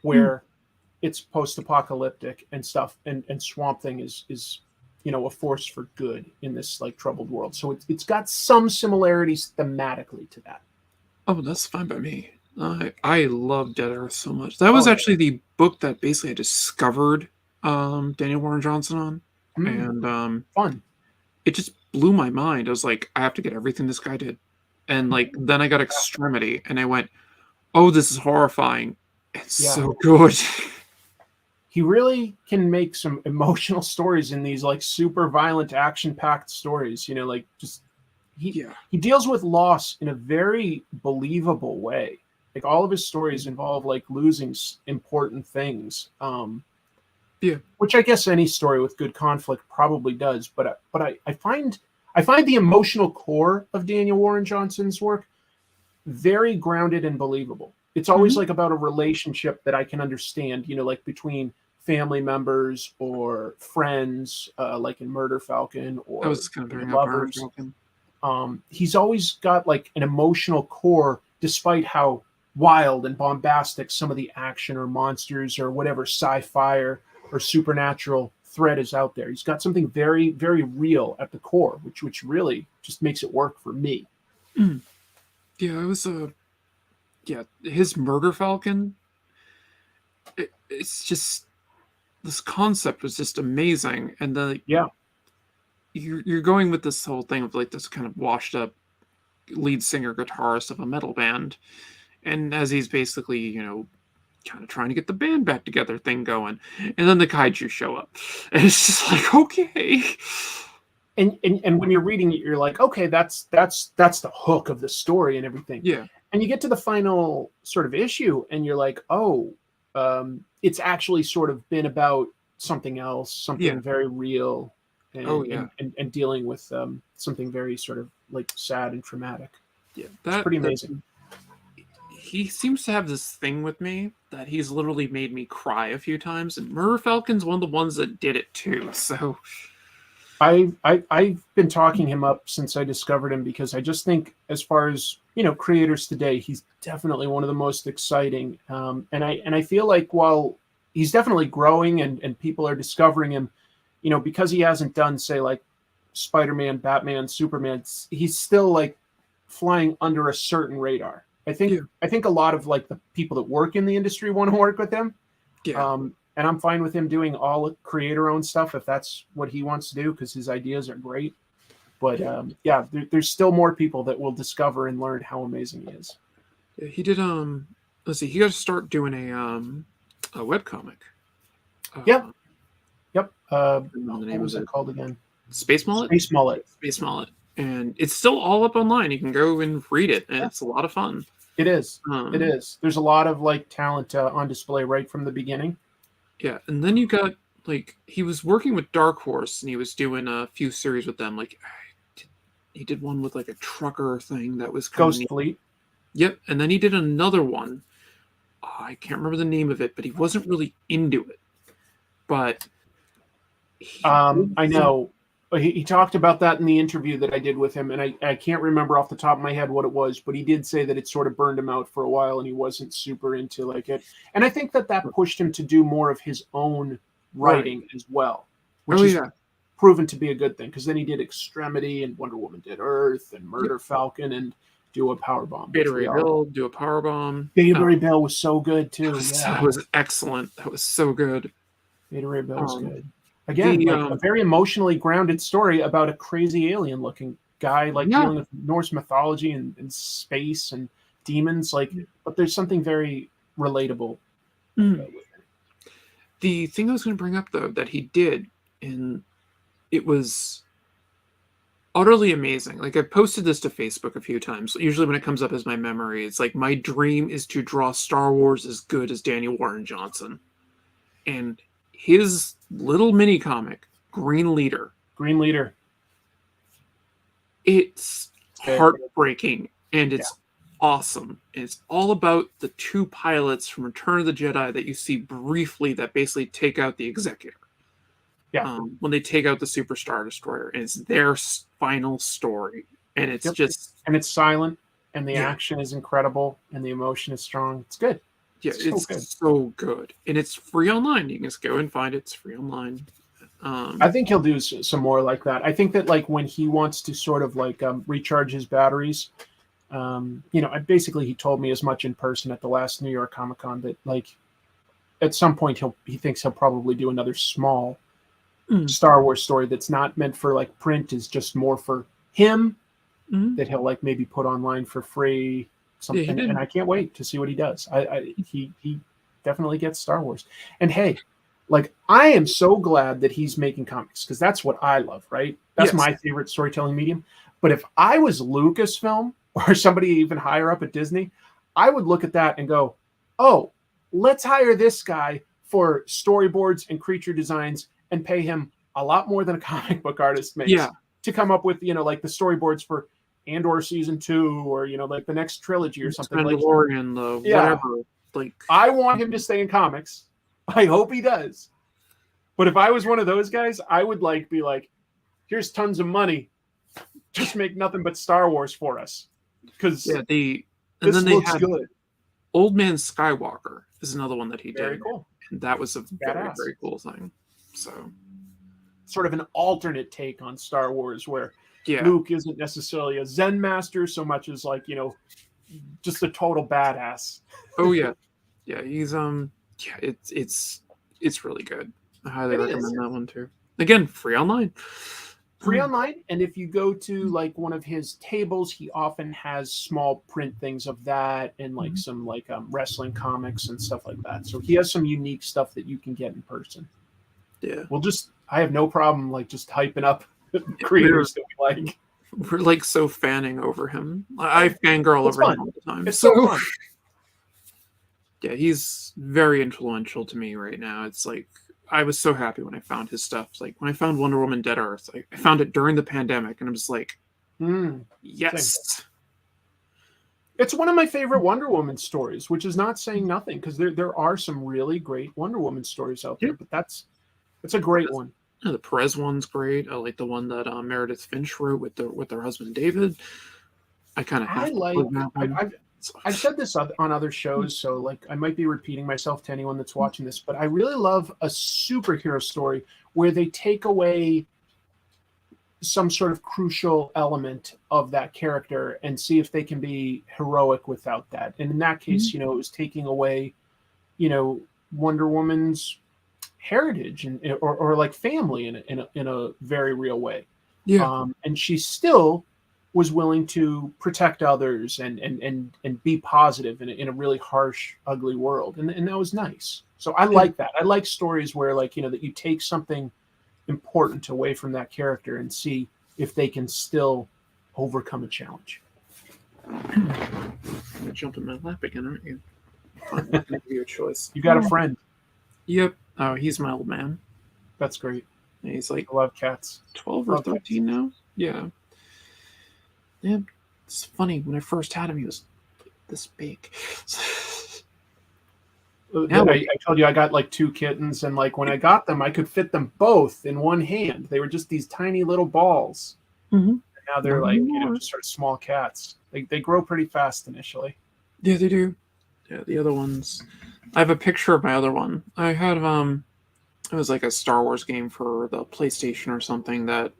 Speaker 3: where it's post-apocalyptic and stuff. And Swamp Thing is a force for good in this like troubled world. So it's got some similarities thematically to that.
Speaker 2: Oh, that's fine by me. I love Dead Earth so much. That was actually the book that basically I discovered Daniel Warren Johnson on. And
Speaker 3: fun.
Speaker 2: It just blew my mind. I was like, I have to get everything this guy did. And like then I got Extremity and I went, oh, this is horrifying. It's so good.
Speaker 3: He really can make some emotional stories in these like super violent, action-packed stories. Like just he deals with loss in a very believable way. Like all of his stories involve like losing important things. Which I guess any story with good conflict probably does. But I find the emotional core of Daniel Warren Johnson's work very grounded and believable. It's always like about a relationship that I can understand, like between family members or friends, like in Murder Falcon or
Speaker 2: I was kind of
Speaker 3: lovers. He's always got like an emotional core, despite how wild and bombastic some of the action or monsters or whatever sci-fi or supernatural threat is out there. He's got something very, very real at the core, which really just makes it work for me.
Speaker 2: Yeah, it was his Murder Falcon. it's just this concept was just amazing, and
Speaker 3: Yeah.
Speaker 2: you're going with this whole thing of like this kind of washed up lead singer guitarist of a metal band, and as he's basically kind of trying to get the band back together thing going, and then the kaiju show up, and it's just like, okay.
Speaker 3: And when you're reading it, you're like, okay, that's the hook of the story and everything.
Speaker 2: Yeah.
Speaker 3: And you get to the final sort of issue, and you're like, oh, it's actually sort of been about something else, something very real, and, and dealing with something very sort of like sad and traumatic.
Speaker 2: Yeah,
Speaker 3: it's pretty amazing.
Speaker 2: He seems to have this thing with me that he's literally made me cry a few times, and Murder Falcon's one of the ones that did it too. So
Speaker 3: I've been talking him up since I discovered him, because I just think, as far as creators today, he's definitely one of the most exciting. And I feel like while he's definitely growing and people are discovering him, because he hasn't done, say, like Spider-Man, Batman, Superman, he's still like flying under a certain radar. I think a lot of like the people that work in the industry want to work with him.
Speaker 2: Yeah.
Speaker 3: And I'm fine with him doing all creator-owned stuff if that's what he wants to do, because his ideas are great. But there's still more people that will discover and learn how amazing he is.
Speaker 2: Yeah, he did. Let's see. He got to start doing a webcomic.
Speaker 3: Yep.
Speaker 2: What
Speaker 3: was it called again?
Speaker 2: Space Mullet.
Speaker 3: Space Mullet.
Speaker 2: Space Mullet. And it's still all up online. You can go and read it, and it's a lot of fun.
Speaker 3: It is. It is. There's a lot of like talent on display right from the beginning.
Speaker 2: Yeah, and then you got like he was working with Dark Horse, and he was doing a few series with them. Like he did one with like a trucker thing that was
Speaker 3: Ghost Fleet.
Speaker 2: Yep, and then he did another one. I can't remember the name of it, but he wasn't really into it. But
Speaker 3: I know. He talked about that in the interview that I did with him, and I can't remember off the top of my head what it was, but he did say that it sort of burned him out for a while, and he wasn't super into like it. And I think that pushed him to do more of his own writing as well, which is proven to be a good thing, because then he did Extremity, and Wonder Woman did Earth, and Murder Falcon, and do a Powerbomb.
Speaker 2: Beta Ray Bill, do a Powerbomb.
Speaker 3: Beta Ray Bill was so good too.
Speaker 2: That was excellent. That was so good.
Speaker 3: Beta Ray Bill was good. Again, a very emotionally grounded story about a crazy alien-looking guy, like dealing with Norse mythology and space and demons. But there's something very relatable with it.
Speaker 2: The thing I was going to bring up, though, that he did, and it was utterly amazing. Like, I posted this to Facebook a few times. Usually when it comes up as my memory, it's like, my dream is to draw Star Wars as good as Daniel Warren Johnson. And his little mini comic, Green Leader. It's heartbreaking, and it's awesome. And it's all about the two pilots from Return of the Jedi that you see briefly that basically take out the Executor.
Speaker 3: Yeah.
Speaker 2: When they take out the Super Star Destroyer, and it's their final story. And it's
Speaker 3: and it's silent, and the action is incredible, and the emotion is strong. It's good.
Speaker 2: Yeah, it's so good. And it's free online. You can just go and find it. It's free online.
Speaker 3: I think he'll do some more like that. I think that like when he wants to sort of like recharge his batteries, basically he told me as much in person at the last New York Comic Con that like at some point he thinks he'll probably do another small Star Wars story that's not meant for like print, is just more for him, that he'll like maybe put online for free. Something, and I can't wait to see what he does. He definitely gets Star Wars. And hey, like I am so glad that he's making comics, because that's what I love, right? That's my favorite storytelling medium. But if I was Lucasfilm or somebody even higher up at Disney, I would look at that and go, oh, let's hire this guy for storyboards and creature designs and pay him a lot more than a comic book artist makes to come up with, like the storyboards for Andor season 2, or like the next trilogy or something like
Speaker 2: Mandalorian, whatever. Like,
Speaker 3: I want him to stay in comics. I hope he does. But if I was one of those guys, I would be like, here's tons of money, just make nothing but Star Wars for us. Because
Speaker 2: this looks good. Old Man Skywalker is another one that he did.
Speaker 3: Very cool.
Speaker 2: And that was a very, very cool thing. So,
Speaker 3: sort of an alternate take on Star Wars, where Luke isn't necessarily a Zen master so much as just a total badass.
Speaker 2: Oh yeah. Yeah, he's Yeah, it's really good. I highly
Speaker 3: It
Speaker 2: recommend
Speaker 3: is.
Speaker 2: that one too. Again, free online.
Speaker 3: Free online, and if you go to like one of his tables, he often has small print things of that and like some like wrestling comics and stuff like that. So he has some unique stuff that you can get in person.
Speaker 2: Yeah,
Speaker 3: I have no problem like just hyping up
Speaker 2: we're
Speaker 3: creators that we like.
Speaker 2: we're like so fanning over him. I fangirl
Speaker 3: It's
Speaker 2: over him
Speaker 3: fun.
Speaker 2: all the time.
Speaker 3: It's so fun.
Speaker 2: Yeah, he's very influential to me right now. It's like I was so happy when I found his stuff. Like when I found Wonder Woman Dead Earth, I found it during the pandemic, and I'm just like, yes.
Speaker 3: It's one of my favorite Wonder Woman stories, which is not saying nothing because there are some really great Wonder Woman stories out there, but it's a great one.
Speaker 2: Yeah, the Perez one's great. I like the one that Meredith Finch wrote with her husband David. I kind of have that one.
Speaker 3: I've said this on other shows, so like I might be repeating myself to anyone that's watching this, but I really love a superhero story where they take away some sort of crucial element of that character and see if they can be heroic without that. And in that case, it was taking away, Wonder Woman's heritage or like family in a very real way.
Speaker 2: Yeah.
Speaker 3: And she still was willing to protect others and be positive in a really harsh, ugly world. And that was nice. So I like that. I like stories where like, that you take something important away from that character and see if they can still overcome a challenge.
Speaker 2: You're jumping my lap again, aren't you? Fine, that can be your choice.
Speaker 3: You got a friend.
Speaker 2: Yep. Oh, he's my old man.
Speaker 3: That's great.
Speaker 2: Yeah, he's like
Speaker 3: I love cats.
Speaker 2: 12 or 13 now. Yeah. Yeah, it's funny. When I first had him, he was this big.
Speaker 3: I told you I got like 2 kittens, and like when I got them, I could fit them both in one hand. They were just these tiny little balls.
Speaker 2: Mm-hmm.
Speaker 3: And now they're like just sort of small cats. They grow pretty fast initially.
Speaker 2: Yeah, they do. Yeah, the other ones. I have a picture of my other one. I had it was like a Star Wars game for the PlayStation or something. That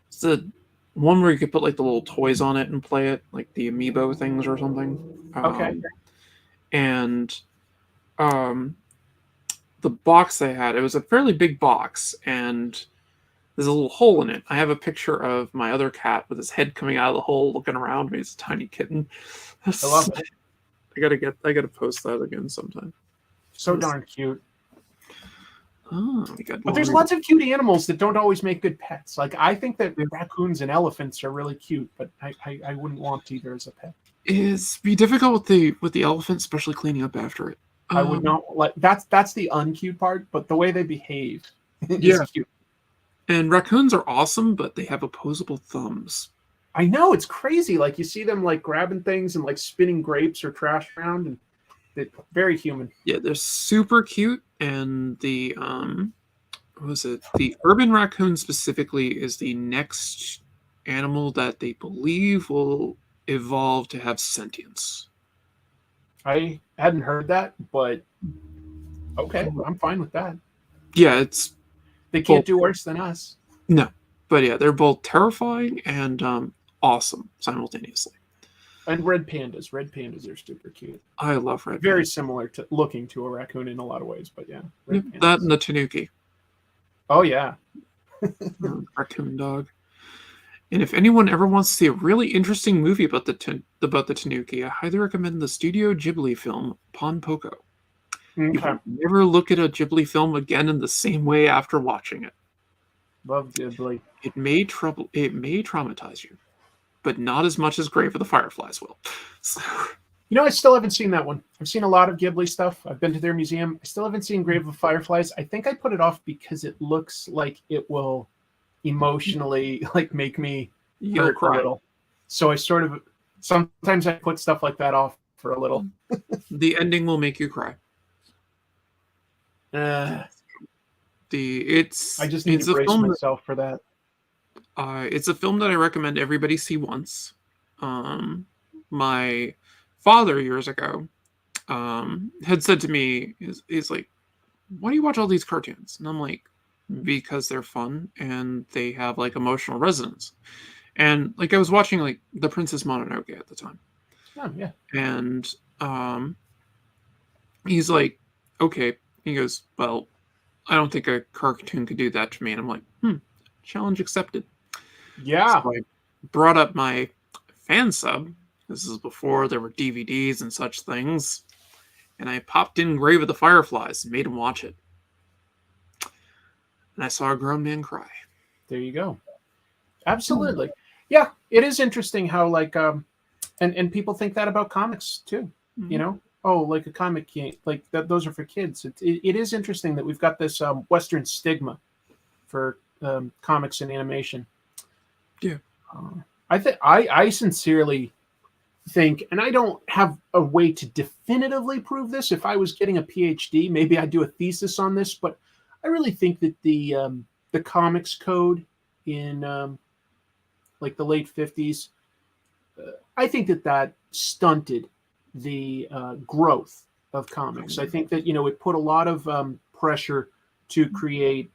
Speaker 2: it's the one where you could put like the little toys on it and play it, like the amiibo things or something.
Speaker 3: Okay.
Speaker 2: And the box they had, it was a fairly big box, and there's a little hole in it. I have a picture of my other cat with his head coming out of the hole, looking around me. It's a tiny kitten.
Speaker 3: I love it.
Speaker 2: I gotta post that again sometime.
Speaker 3: So darn cute.
Speaker 2: Oh,
Speaker 3: but there's lots of cute animals that don't always make good pets. Like I think that raccoons and elephants are really cute, but I wouldn't want either as a pet.
Speaker 2: It's be difficult with the elephant, especially cleaning up after it.
Speaker 3: I would not like that's the uncute part, but the way they behave is cute.
Speaker 2: And raccoons are awesome, but they have opposable thumbs.
Speaker 3: I know, it's crazy. Like you see them like grabbing things and like spinning grapes or trash around, and they're very human.
Speaker 2: Yeah, they're super cute. And the what was it? The urban raccoon specifically is the next animal that they believe will evolve to have sentience.
Speaker 3: I hadn't heard that, but okay, I'm fine with that.
Speaker 2: Yeah,
Speaker 3: they can't do worse than us.
Speaker 2: No, but yeah, they're both terrifying and awesome simultaneously.
Speaker 3: And red pandas are super cute.
Speaker 2: I love red.
Speaker 3: Very similar to looking to a raccoon in a lot of ways, but yeah.
Speaker 2: That and the tanuki.
Speaker 3: Oh yeah,
Speaker 2: raccoon dog. And if anyone ever wants to see a really interesting movie about the tanuki, I highly recommend the Studio Ghibli film Pon Poko. Okay. You will never look at a Ghibli film again in the same way after watching it.
Speaker 3: Love Ghibli.
Speaker 2: It may traumatize you, but not as much as Grave of the Fireflies will. So.
Speaker 3: I still haven't seen that one. I've seen a lot of Ghibli stuff. I've been to their museum. I still haven't seen Grave of the Fireflies. I think I put it off because it looks like it will emotionally like make me hurt a little. So I sort of sometimes I put stuff like that off for a little.
Speaker 2: The ending will make you cry.
Speaker 3: I just need to brace myself for that.
Speaker 2: It's a film that I recommend everybody see once. My father years ago had said to me, he's like, "Why do you watch all these cartoons?" And I'm like, because they're fun and they have like emotional resonance. And like I was watching like The Princess Mononoke at the time.
Speaker 3: Oh yeah.
Speaker 2: And he's like, okay. He goes, well, I don't think a cartoon could do that to me. And I'm like, challenge accepted.
Speaker 3: Yeah.
Speaker 2: So I brought up my fan sub. This is before there were DVDs and such things. And I popped in Grave of the Fireflies and made him watch it. And I saw a grown man cry.
Speaker 3: There you go. Absolutely. Yeah, it is interesting how and people think that about comics too. You know, oh, like a comic can't, like that. Those are for kids. It is interesting that we've got this Western stigma for comics and animation.
Speaker 2: Yeah.
Speaker 3: I sincerely think, and I don't have a way to definitively prove this. If I was getting a PhD, maybe I'd do a thesis on this. But I really think that the comics code in like the late 50s, I think that stunted the growth of comics. I think that, it put a lot of pressure to create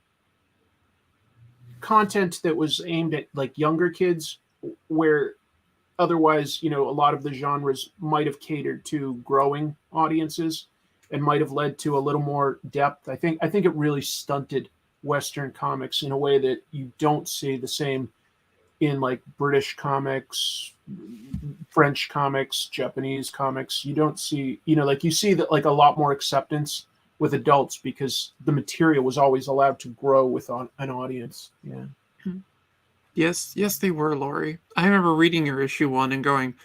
Speaker 3: content that was aimed at like younger kids, where otherwise, a lot of the genres might have catered to growing audiences and might have led to a little more depth. I think it really stunted Western comics in a way that you don't see the same in like British comics, French comics, Japanese comics. You don't see, like you see that like a lot more acceptance with adults because the material was always allowed to grow with an audience. Yeah.
Speaker 2: Yes, they were, Lori. I remember reading your issue 1 and going,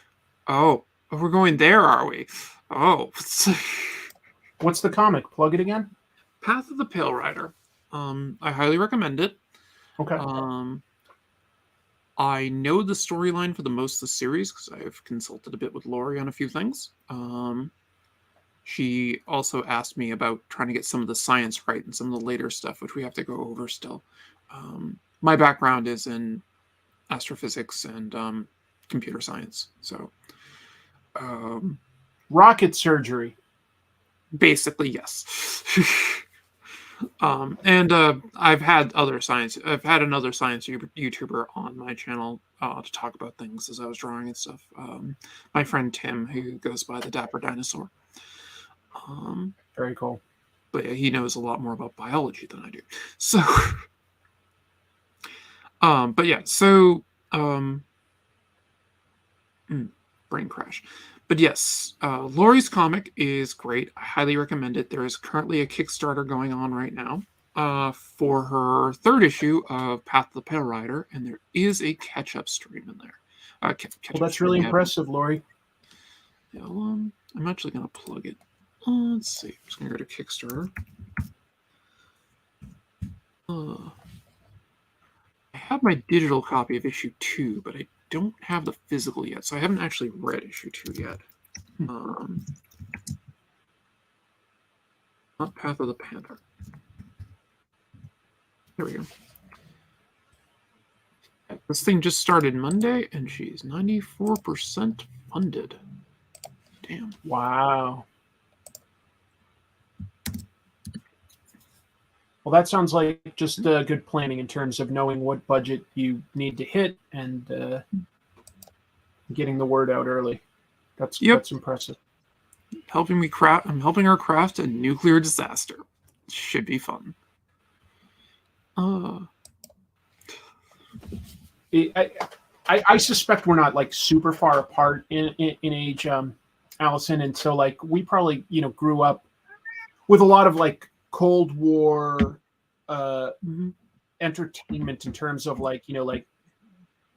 Speaker 2: oh, we're going there, are we? Oh.
Speaker 3: What's the comic? Plug it again.
Speaker 2: Path of the Pale Rider. I highly recommend it.
Speaker 3: Okay.
Speaker 2: I know the storyline for the most of the series because I've consulted a bit with Lori on a few things. She also asked me about trying to get some of the science right and some of the later stuff, which we have to go over still. My background is in astrophysics and computer science, so
Speaker 3: rocket surgery.
Speaker 2: Basically, yes. And I've had another science YouTuber on my channel to talk about things as I was drawing and stuff. My friend Tim, who goes by the Dapper Dinosaur.
Speaker 3: Very cool.
Speaker 2: But yeah, he knows a lot more about biology than I do. So, but yeah, so brain crash. But yes, Lori's comic is great. I highly recommend it. There is currently a Kickstarter going on right now for her 3rd issue of Path of the Pale Rider, and there is a catch-up stream in there.
Speaker 3: Well, that's really impressive, Lori.
Speaker 2: Yeah, I'm actually going to plug it. Let's see. I'm just going to go to Kickstarter. I have my digital copy of issue 2, but I don't have the physical yet, so I haven't actually read issue 2 yet. Not Path of the Panther. There we go. This thing just started Monday, and she's 94% funded. Damn.
Speaker 3: Wow. Well, that sounds like just good planning in terms of knowing what budget you need to hit and getting the word out early. That's impressive.
Speaker 2: I'm helping her craft a nuclear disaster. Should be fun.
Speaker 3: I suspect we're not like super far apart in age, Allison, and so like we probably grew up with a lot of like Cold War entertainment in terms of like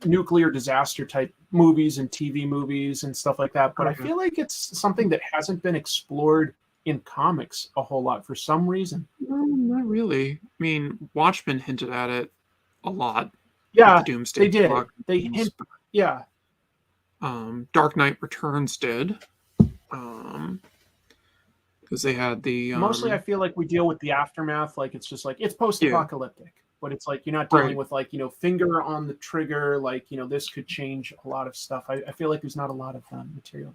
Speaker 3: nuclear disaster type movies and TV movies and stuff like that. But I feel like it's something that hasn't been explored in comics a whole lot for some reason.
Speaker 2: No, not really. I mean, Watchmen hinted at it a lot.
Speaker 3: Yeah,
Speaker 2: the Doomsday
Speaker 3: they did.
Speaker 2: Clock.
Speaker 3: Yeah.
Speaker 2: Dark Knight Returns did. Because they had the
Speaker 3: mostly I feel like we deal with the aftermath, like it's just like it's post-apocalyptic, but it's like you're not dealing with like finger on the trigger, like this could change a lot of stuff. I feel like there's not a lot of material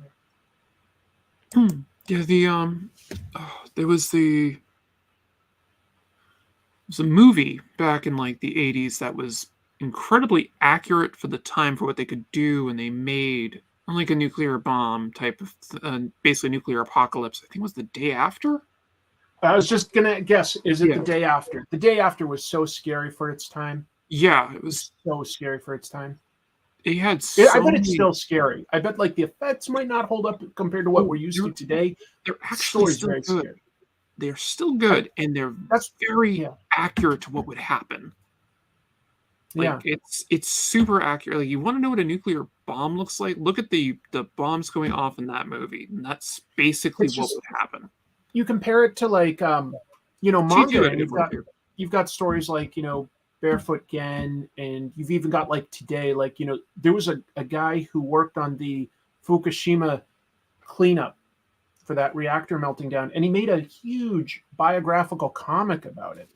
Speaker 3: there.
Speaker 2: Yeah, there was a movie back in like the 80s that was incredibly accurate for the time for what they could do, and they made like a nuclear bomb type of basically nuclear apocalypse. I think it was The Day After.
Speaker 3: I was just gonna guess. Is it
Speaker 2: Yeah.
Speaker 3: the day after? The day after was so scary for its time.
Speaker 2: Yeah, it was.
Speaker 3: So scary for its time.
Speaker 2: It had
Speaker 3: I
Speaker 2: so
Speaker 3: bet it's
Speaker 2: many.
Speaker 3: still scary. I bet like the effects might not hold up compared to what we're used to today.
Speaker 2: They're
Speaker 3: The
Speaker 2: actually
Speaker 3: story's
Speaker 2: still
Speaker 3: very
Speaker 2: good.
Speaker 3: scary.
Speaker 2: They're still good, and they're
Speaker 3: That's
Speaker 2: very
Speaker 3: yeah.
Speaker 2: accurate to what would happen.
Speaker 3: Yeah.
Speaker 2: Like it's super accurate. Like, you want to know what a nuclear bomb looks like? Look at the bombs going off in that movie, and that's basically
Speaker 3: It's
Speaker 2: what
Speaker 3: just
Speaker 2: would happen.
Speaker 3: you compare it to like
Speaker 2: Cheesy
Speaker 3: manga,
Speaker 2: way
Speaker 3: and
Speaker 2: to work here.
Speaker 3: you've got stories like Barefoot Gen, and you've even got like today, like there was a guy who worked on the Fukushima cleanup for that reactor melting down, and he made a huge biographical comic about it.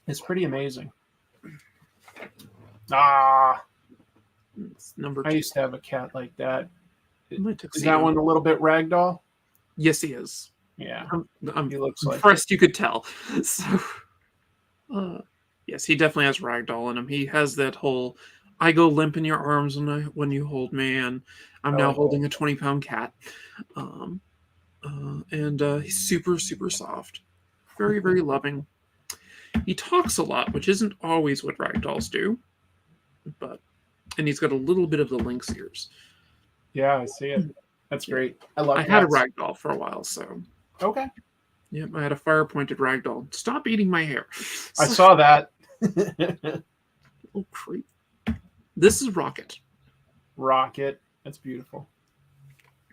Speaker 3: It's pretty amazing.
Speaker 2: It's number
Speaker 3: I
Speaker 2: 2.
Speaker 3: used to have a cat like that.
Speaker 2: My
Speaker 3: Is
Speaker 2: tuxedo.
Speaker 3: that one a little bit ragdoll?
Speaker 2: Yes, he is.
Speaker 3: Yeah,
Speaker 2: I'm
Speaker 3: he looks like
Speaker 2: impressed you could tell. So, yes, he definitely has ragdoll in him. He has that whole "I go limp in your arms when you hold me," and I'm now holding a 20-pound cat. And he's super, super soft, very, very loving. He talks a lot, which isn't always what ragdolls do, and he's got a little bit of the lynx ears.
Speaker 3: Yeah, I see it. That's great. I love.
Speaker 2: I had a ragdoll for a while, so.
Speaker 3: Okay.
Speaker 2: Yep, I had a fire-pointed ragdoll. Stop eating my hair.
Speaker 3: I saw that.
Speaker 2: Oh, creep. This is Rocket.
Speaker 3: Rocket. That's beautiful.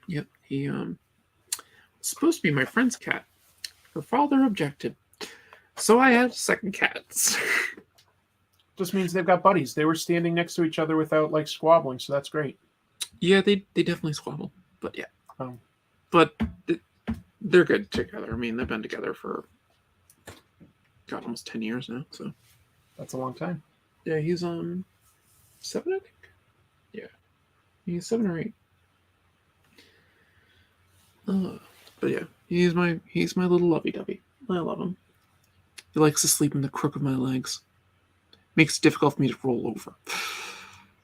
Speaker 2: Yep, he was supposed to be my friend's cat. Her father objected, so I had a second cat.
Speaker 3: Just means they've got buddies. They were standing next to each other without like squabbling, so that's great.
Speaker 2: Yeah, they definitely squabble, but yeah.
Speaker 3: Oh.
Speaker 2: But they're good together. I mean, they've been together for almost 10 years now. So
Speaker 3: that's a long time.
Speaker 2: Yeah, he's 7, I think. Yeah, he's 7 or 8. But yeah, he's my little lovey-dovey. I love him. He likes to sleep in the crook of my legs. Makes it difficult for me to roll over.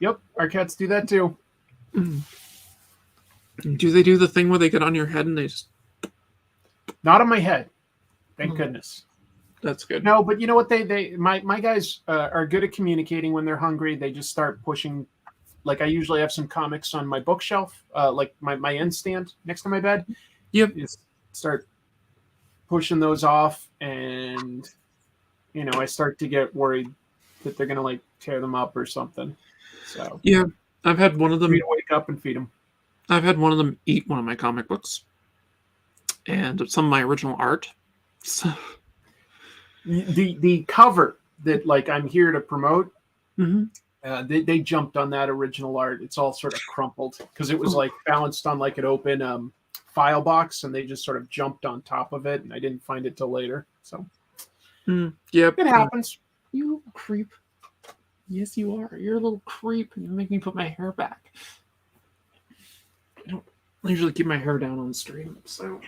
Speaker 3: Yep, our cats do that too.
Speaker 2: Do they do the thing where they get on your head and they just...
Speaker 3: Not on my head. Thank goodness.
Speaker 2: That's good.
Speaker 3: No, but you know what? My guys are good at communicating when they're hungry. They just start pushing. Like, I usually have some comics on my bookshelf, like my end stand next to my bed.
Speaker 2: Yep.
Speaker 3: Just start pushing those off, and I start to get worried that they're gonna like tear them up or something. So
Speaker 2: yeah, I've had one of them
Speaker 3: wake up and feed them.
Speaker 2: I've had one of them eat one of my comic books and some of my original art. So.
Speaker 3: The cover that like I'm here to promote.
Speaker 2: Mm-hmm.
Speaker 3: They jumped on that original art. It's all sort of crumpled because it was like balanced on like an open file box, and they just sort of jumped on top of it, and I didn't find it till later. So
Speaker 2: yep,
Speaker 3: it happens.
Speaker 2: You little creep. Yes, you are. You're a little creep. You make me put my hair back. I don't usually keep my hair down on stream, so.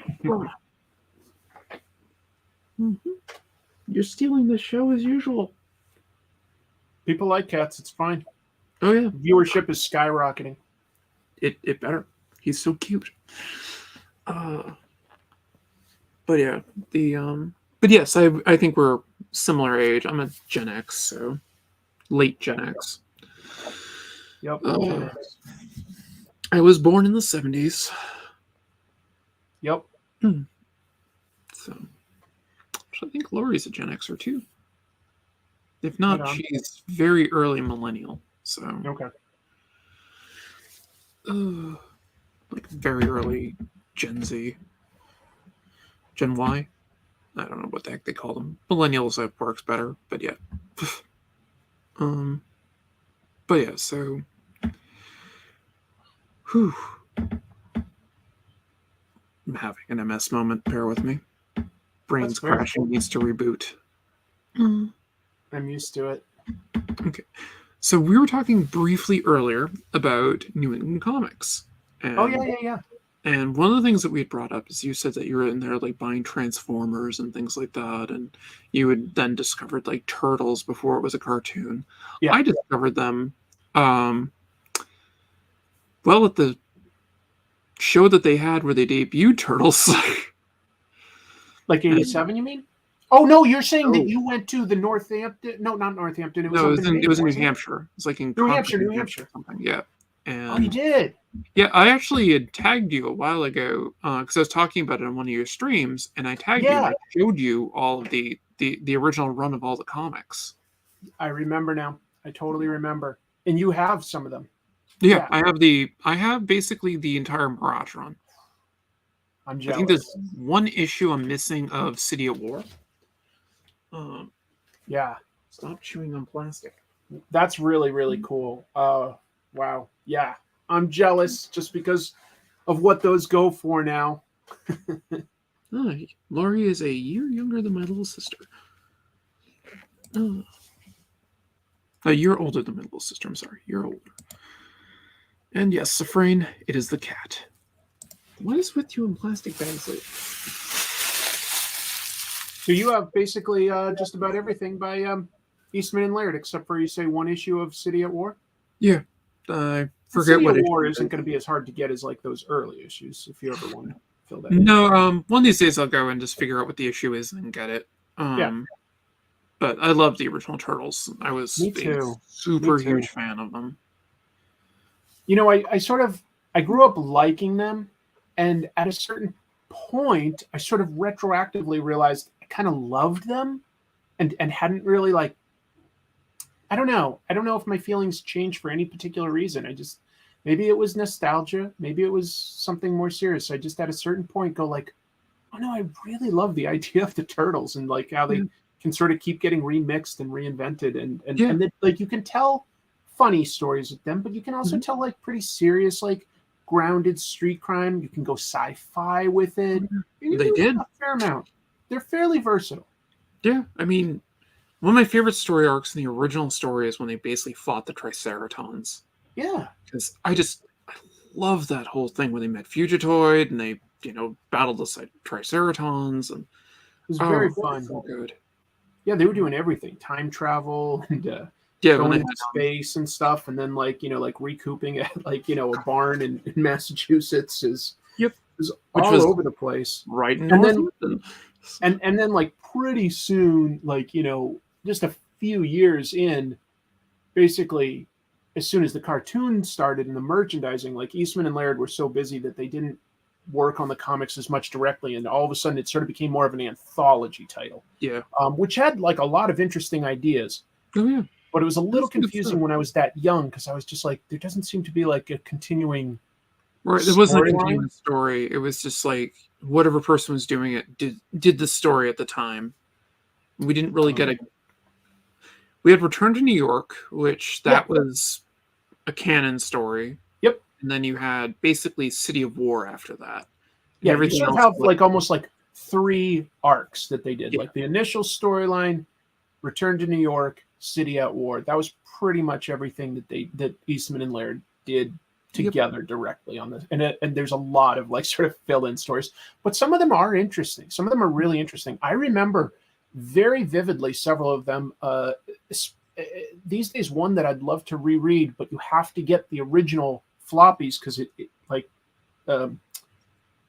Speaker 2: Mm-hmm. You're stealing the show as usual.
Speaker 3: People like cats. It's fine.
Speaker 2: Oh yeah,
Speaker 3: viewership is skyrocketing.
Speaker 2: It better. He's so cute. But yeah, but yes, I think we're similar age. I'm a Gen X, so late Gen X.
Speaker 3: Yep.
Speaker 2: Gen X. I was born in the 70s.
Speaker 3: Yep.
Speaker 2: So I think Lori's a Gen Xer too. If not, she's very early millennial. So
Speaker 3: okay.
Speaker 2: Like very early Gen Z. Gen Y? I don't know what the heck they call them. Millennials works better, but yeah. But yeah, so whew. I'm having an MS moment, bear with me. Brain's crashing, needs to reboot.
Speaker 3: I'm used to it.
Speaker 2: Okay. So we were talking briefly earlier about New England comics. And,
Speaker 3: yeah.
Speaker 2: And one of the things that we had brought up is you said that you were in there like buying Transformers and things like that, and you had then discovered like Turtles before it was a cartoon. Yeah. I discovered them at the show that they had where they debuted Turtles.
Speaker 3: Like 87, you mean? Oh no, you're saying that
Speaker 2: No.
Speaker 3: you went to the Northampton? No, not Northampton. It was
Speaker 2: No,
Speaker 3: up in Maine,
Speaker 2: it was in New
Speaker 3: wasn't it?
Speaker 2: Hampshire. It's like in
Speaker 3: New
Speaker 2: Concord,
Speaker 3: Hampshire, New Hampshire.
Speaker 2: or something. Yeah.
Speaker 3: Oh, you
Speaker 2: And
Speaker 3: did.
Speaker 2: yeah, I actually had tagged you a while ago because I was talking about it on one of your streams, and I tagged you and
Speaker 3: Yeah,
Speaker 2: I showed you all of the original run of all the comics.
Speaker 3: I remember now. I totally remember. And you have some of them.
Speaker 2: Yeah,
Speaker 3: Yeah.
Speaker 2: I have basically the entire Mirage run.
Speaker 3: I'm
Speaker 2: I think
Speaker 3: jealous.
Speaker 2: there's one issue I'm missing of City at War.
Speaker 3: Yeah,
Speaker 2: Stop chewing on plastic.
Speaker 3: that's really, really cool. Wow. Yeah, I'm jealous just because of what those go for now.
Speaker 2: Oh, Laurie is a year younger than my little sister. Oh. A year older than my little sister. I'm sorry, you're older. And yes, Safrain, it is the cat. What is with you in plastic bags lately?
Speaker 3: So you have basically just about everything by Eastman and Laird, except for you say one issue of City at War.
Speaker 2: Yeah, I forget
Speaker 3: City
Speaker 2: what
Speaker 3: at
Speaker 2: issue
Speaker 3: War
Speaker 2: it
Speaker 3: isn't
Speaker 2: is.
Speaker 3: going to be as hard to get as like those early issues if you ever want to fill that.
Speaker 2: No, one of these days I'll go and just figure out what the issue is and get it.
Speaker 3: Yeah.
Speaker 2: But I love the original Turtles. I was
Speaker 3: Me
Speaker 2: a
Speaker 3: too.
Speaker 2: super
Speaker 3: Me too.
Speaker 2: huge fan of them.
Speaker 3: You know, I grew up liking them, and at a certain point, I sort of retroactively realized I kind of loved them, and hadn't really like. I don't know. I don't know if my feelings changed for any particular reason. Maybe it was nostalgia. Maybe it was something more serious. I just at a certain point go like, oh no, I really love the idea of the Turtles and like how they can sort of keep getting remixed and reinvented and that, like you can tell funny stories with them, but you can also tell like pretty serious, like grounded street crime. You can go sci-fi with it.
Speaker 2: They did
Speaker 3: a fair amount. They're fairly versatile.
Speaker 2: Yeah, I mean, one of my favorite story arcs in the original story is when they basically fought the Triceratons.
Speaker 3: Yeah,
Speaker 2: because I love that whole thing when they met Fugitoid and they battled the Triceratons, and
Speaker 3: it was very fun.
Speaker 2: So good.
Speaker 3: Yeah, they were doing everything, time travel and
Speaker 2: going
Speaker 3: into space and stuff, and then like recouping at like a barn in Massachusetts is all over the place,
Speaker 2: right?
Speaker 3: And then like pretty soon, like just a few years in, basically, as soon as the cartoon started and the merchandising, like Eastman and Laird were so busy that they didn't work on the comics as much directly, and all of a sudden it sort of became more of an anthology title.
Speaker 2: Yeah,
Speaker 3: which had like a lot of interesting ideas.
Speaker 2: Oh yeah.
Speaker 3: But it was a little confusing when I was that young because I was just like, there doesn't seem to be like a continuing.
Speaker 2: Right, it wasn't a continuing story. It was just like whatever person was doing it did the story at the time. We didn't really get a. We had Return to New York, which was a canon story.
Speaker 3: Yep.
Speaker 2: And then you had basically City of War after that.
Speaker 3: Yeah, everything else have like almost like 3 arcs that they did. Yeah. Like the initial storyline, Return to New York, City at War. That was pretty much everything that Eastman and Laird did together directly on this. And there's a lot of like sort of fill-in stories, but some of them are interesting. Some of them are really interesting. I remember very vividly several of them. These days, one that I'd love to reread, but you have to get the original floppies because it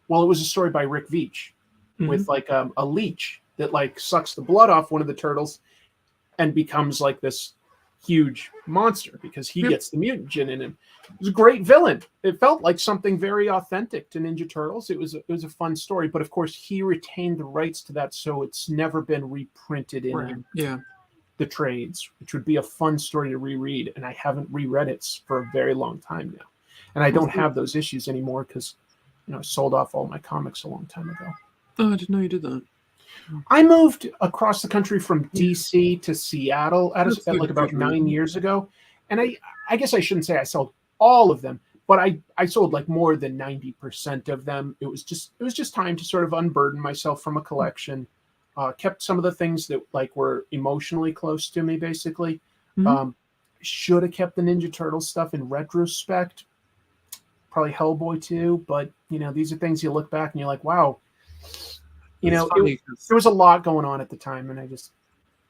Speaker 3: was a story by Rick Veitch with like a leech that like sucks the blood off one of the turtles and becomes like this huge monster because he gets the mutant gene in him. It was a great villain. It felt like something very authentic to Ninja Turtles. It was a fun story, but of course he retained the rights to that, so it's never been reprinted in the trades, which would be a fun story to reread. And I haven't reread it for a very long time now, and I don't have those issues anymore because I sold off all my comics a long time ago.
Speaker 2: Oh, I didn't know you did that.
Speaker 3: I moved across the country from DC to Seattle at like about 9 years ago. And I guess I shouldn't say I sold all of them, but I sold like more than 90% of them. It was just time to sort of unburden myself from a collection. Kept some of the things that like were emotionally close to me, basically. Should have kept the Ninja Turtle stuff in retrospect. Probably Hellboy too, but these are things you look back and you're like, wow. There was a lot going on at the time, and I just...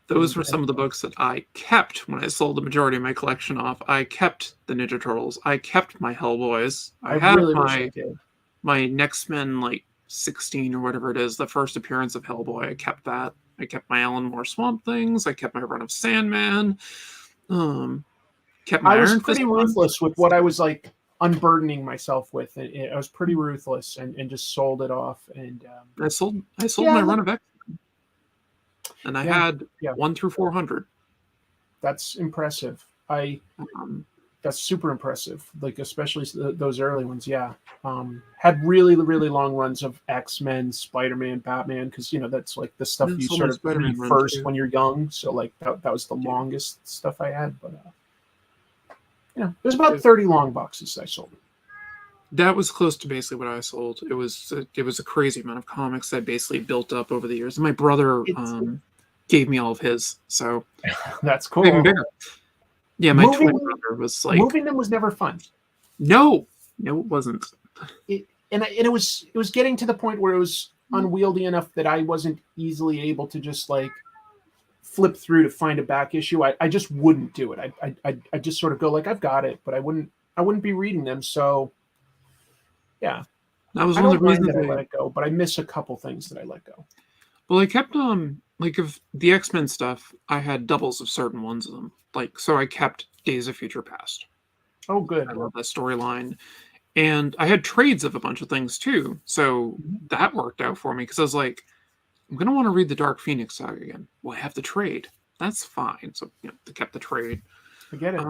Speaker 2: Those were some of the books that I kept when I sold the majority of my collection off. I kept the Ninja Turtles. I kept my Hellboys. I had
Speaker 3: really wish I did.
Speaker 2: my Next Men, like, 16 or whatever it is, the first appearance of Hellboy. I kept that. I kept my Alan Moore Swamp Things. I kept my run of Sandman. Kept my
Speaker 3: I was
Speaker 2: Iron
Speaker 3: pretty
Speaker 2: Fist
Speaker 3: ruthless with what I was like unburdening myself with. I was pretty ruthless and just sold it off. And
Speaker 2: I sold
Speaker 3: Yeah,
Speaker 2: my
Speaker 3: look-
Speaker 2: run of X-Men. And I
Speaker 3: Yeah,
Speaker 2: had
Speaker 3: yeah.
Speaker 2: 1 through 400.
Speaker 3: that's impressive. That's super impressive. Like especially those early ones. Yeah, had really really long runs of X-Men, Spider-Man, Batman, because that's like the stuff you
Speaker 2: sold
Speaker 3: sort
Speaker 2: my
Speaker 3: of
Speaker 2: Spider-Man
Speaker 3: read
Speaker 2: run,
Speaker 3: first
Speaker 2: too.
Speaker 3: when you're young. So like that was the
Speaker 2: Yeah.
Speaker 3: longest stuff I had. But there's about 30 long boxes I sold.
Speaker 2: That was close to basically what I sold. It was a crazy amount of comics that basically built up over the years. And my brother gave me all of his, so
Speaker 3: That's cool.
Speaker 2: even bigger. Yeah, my
Speaker 3: Moving-
Speaker 2: twin brother was like,
Speaker 3: Moving them was never fun.
Speaker 2: no, it wasn't.
Speaker 3: It was getting to the point where it was unwieldy enough that I wasn't easily able to just like flip through to find a back issue. I just wouldn't do it. I just sort of go like I've got it, but I wouldn't be reading them. So yeah,
Speaker 2: That was
Speaker 3: I
Speaker 2: one
Speaker 3: don't
Speaker 2: of the
Speaker 3: mind
Speaker 2: reasons
Speaker 3: that I let it go, but I miss a couple things that I let go.
Speaker 2: Well, I kept like of the X-Men stuff, I had doubles of certain ones of them. Like, so I kept Days of Future Past.
Speaker 3: Oh, good.
Speaker 2: I love that storyline. And I had trades of a bunch of things too. So that worked out for me because I was like, I'm going to want to read the Dark Phoenix saga again. Well, I have the trade. That's fine. So, I kept the trade.
Speaker 3: I get it.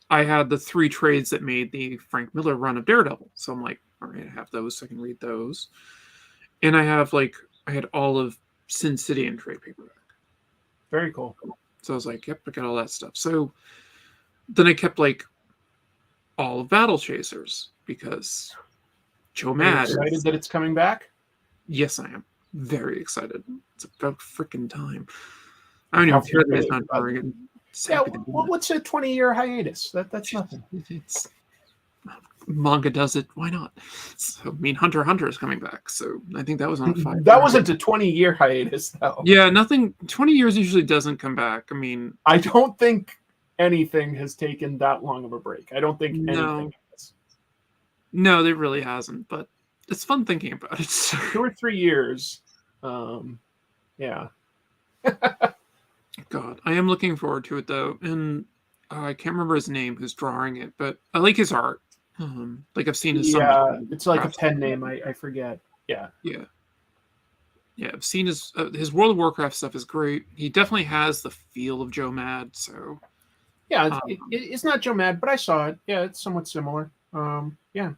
Speaker 2: I had the 3 trades that made the Frank Miller run of Daredevil. So I'm like, all right, I have those. So I can read those. And I had all of Sin City in trade paperback.
Speaker 3: Very cool.
Speaker 2: So I was like, yep, I got all that stuff. So then I kept like all of Battle Chasers because Joe
Speaker 3: Are you
Speaker 2: Mad.
Speaker 3: excited that it's coming back?
Speaker 2: Yes, I am very excited. It's about freaking time. I don't even care that it's not Oregon.
Speaker 3: Yeah, what's a 20-year hiatus? That's nothing.
Speaker 2: It's manga does it. Why not? So, I mean, Hunter x Hunter is coming back. So I think that was on a 5.
Speaker 3: That wasn't a 20-year hiatus, though.
Speaker 2: Yeah, nothing. 20 years usually doesn't come back. I mean,
Speaker 3: I don't think anything has taken that long of a break. I don't think
Speaker 2: No.
Speaker 3: anything has.
Speaker 2: no, it really hasn't. But it's fun thinking about it.
Speaker 3: 2 or 3 years. Yeah.
Speaker 2: God, I am looking forward to it though, and I can't remember his name who's drawing it, but I like his art. Like I've seen his
Speaker 3: Yeah, it's like a
Speaker 2: crafts.
Speaker 3: pen name. I forget. Yeah.
Speaker 2: Yeah, I've seen his World of Warcraft stuff is great. He definitely has the feel of Joe Mad. So
Speaker 3: Yeah, it's not Joe Mad, but I saw it. Yeah, it's somewhat similar. Yeah,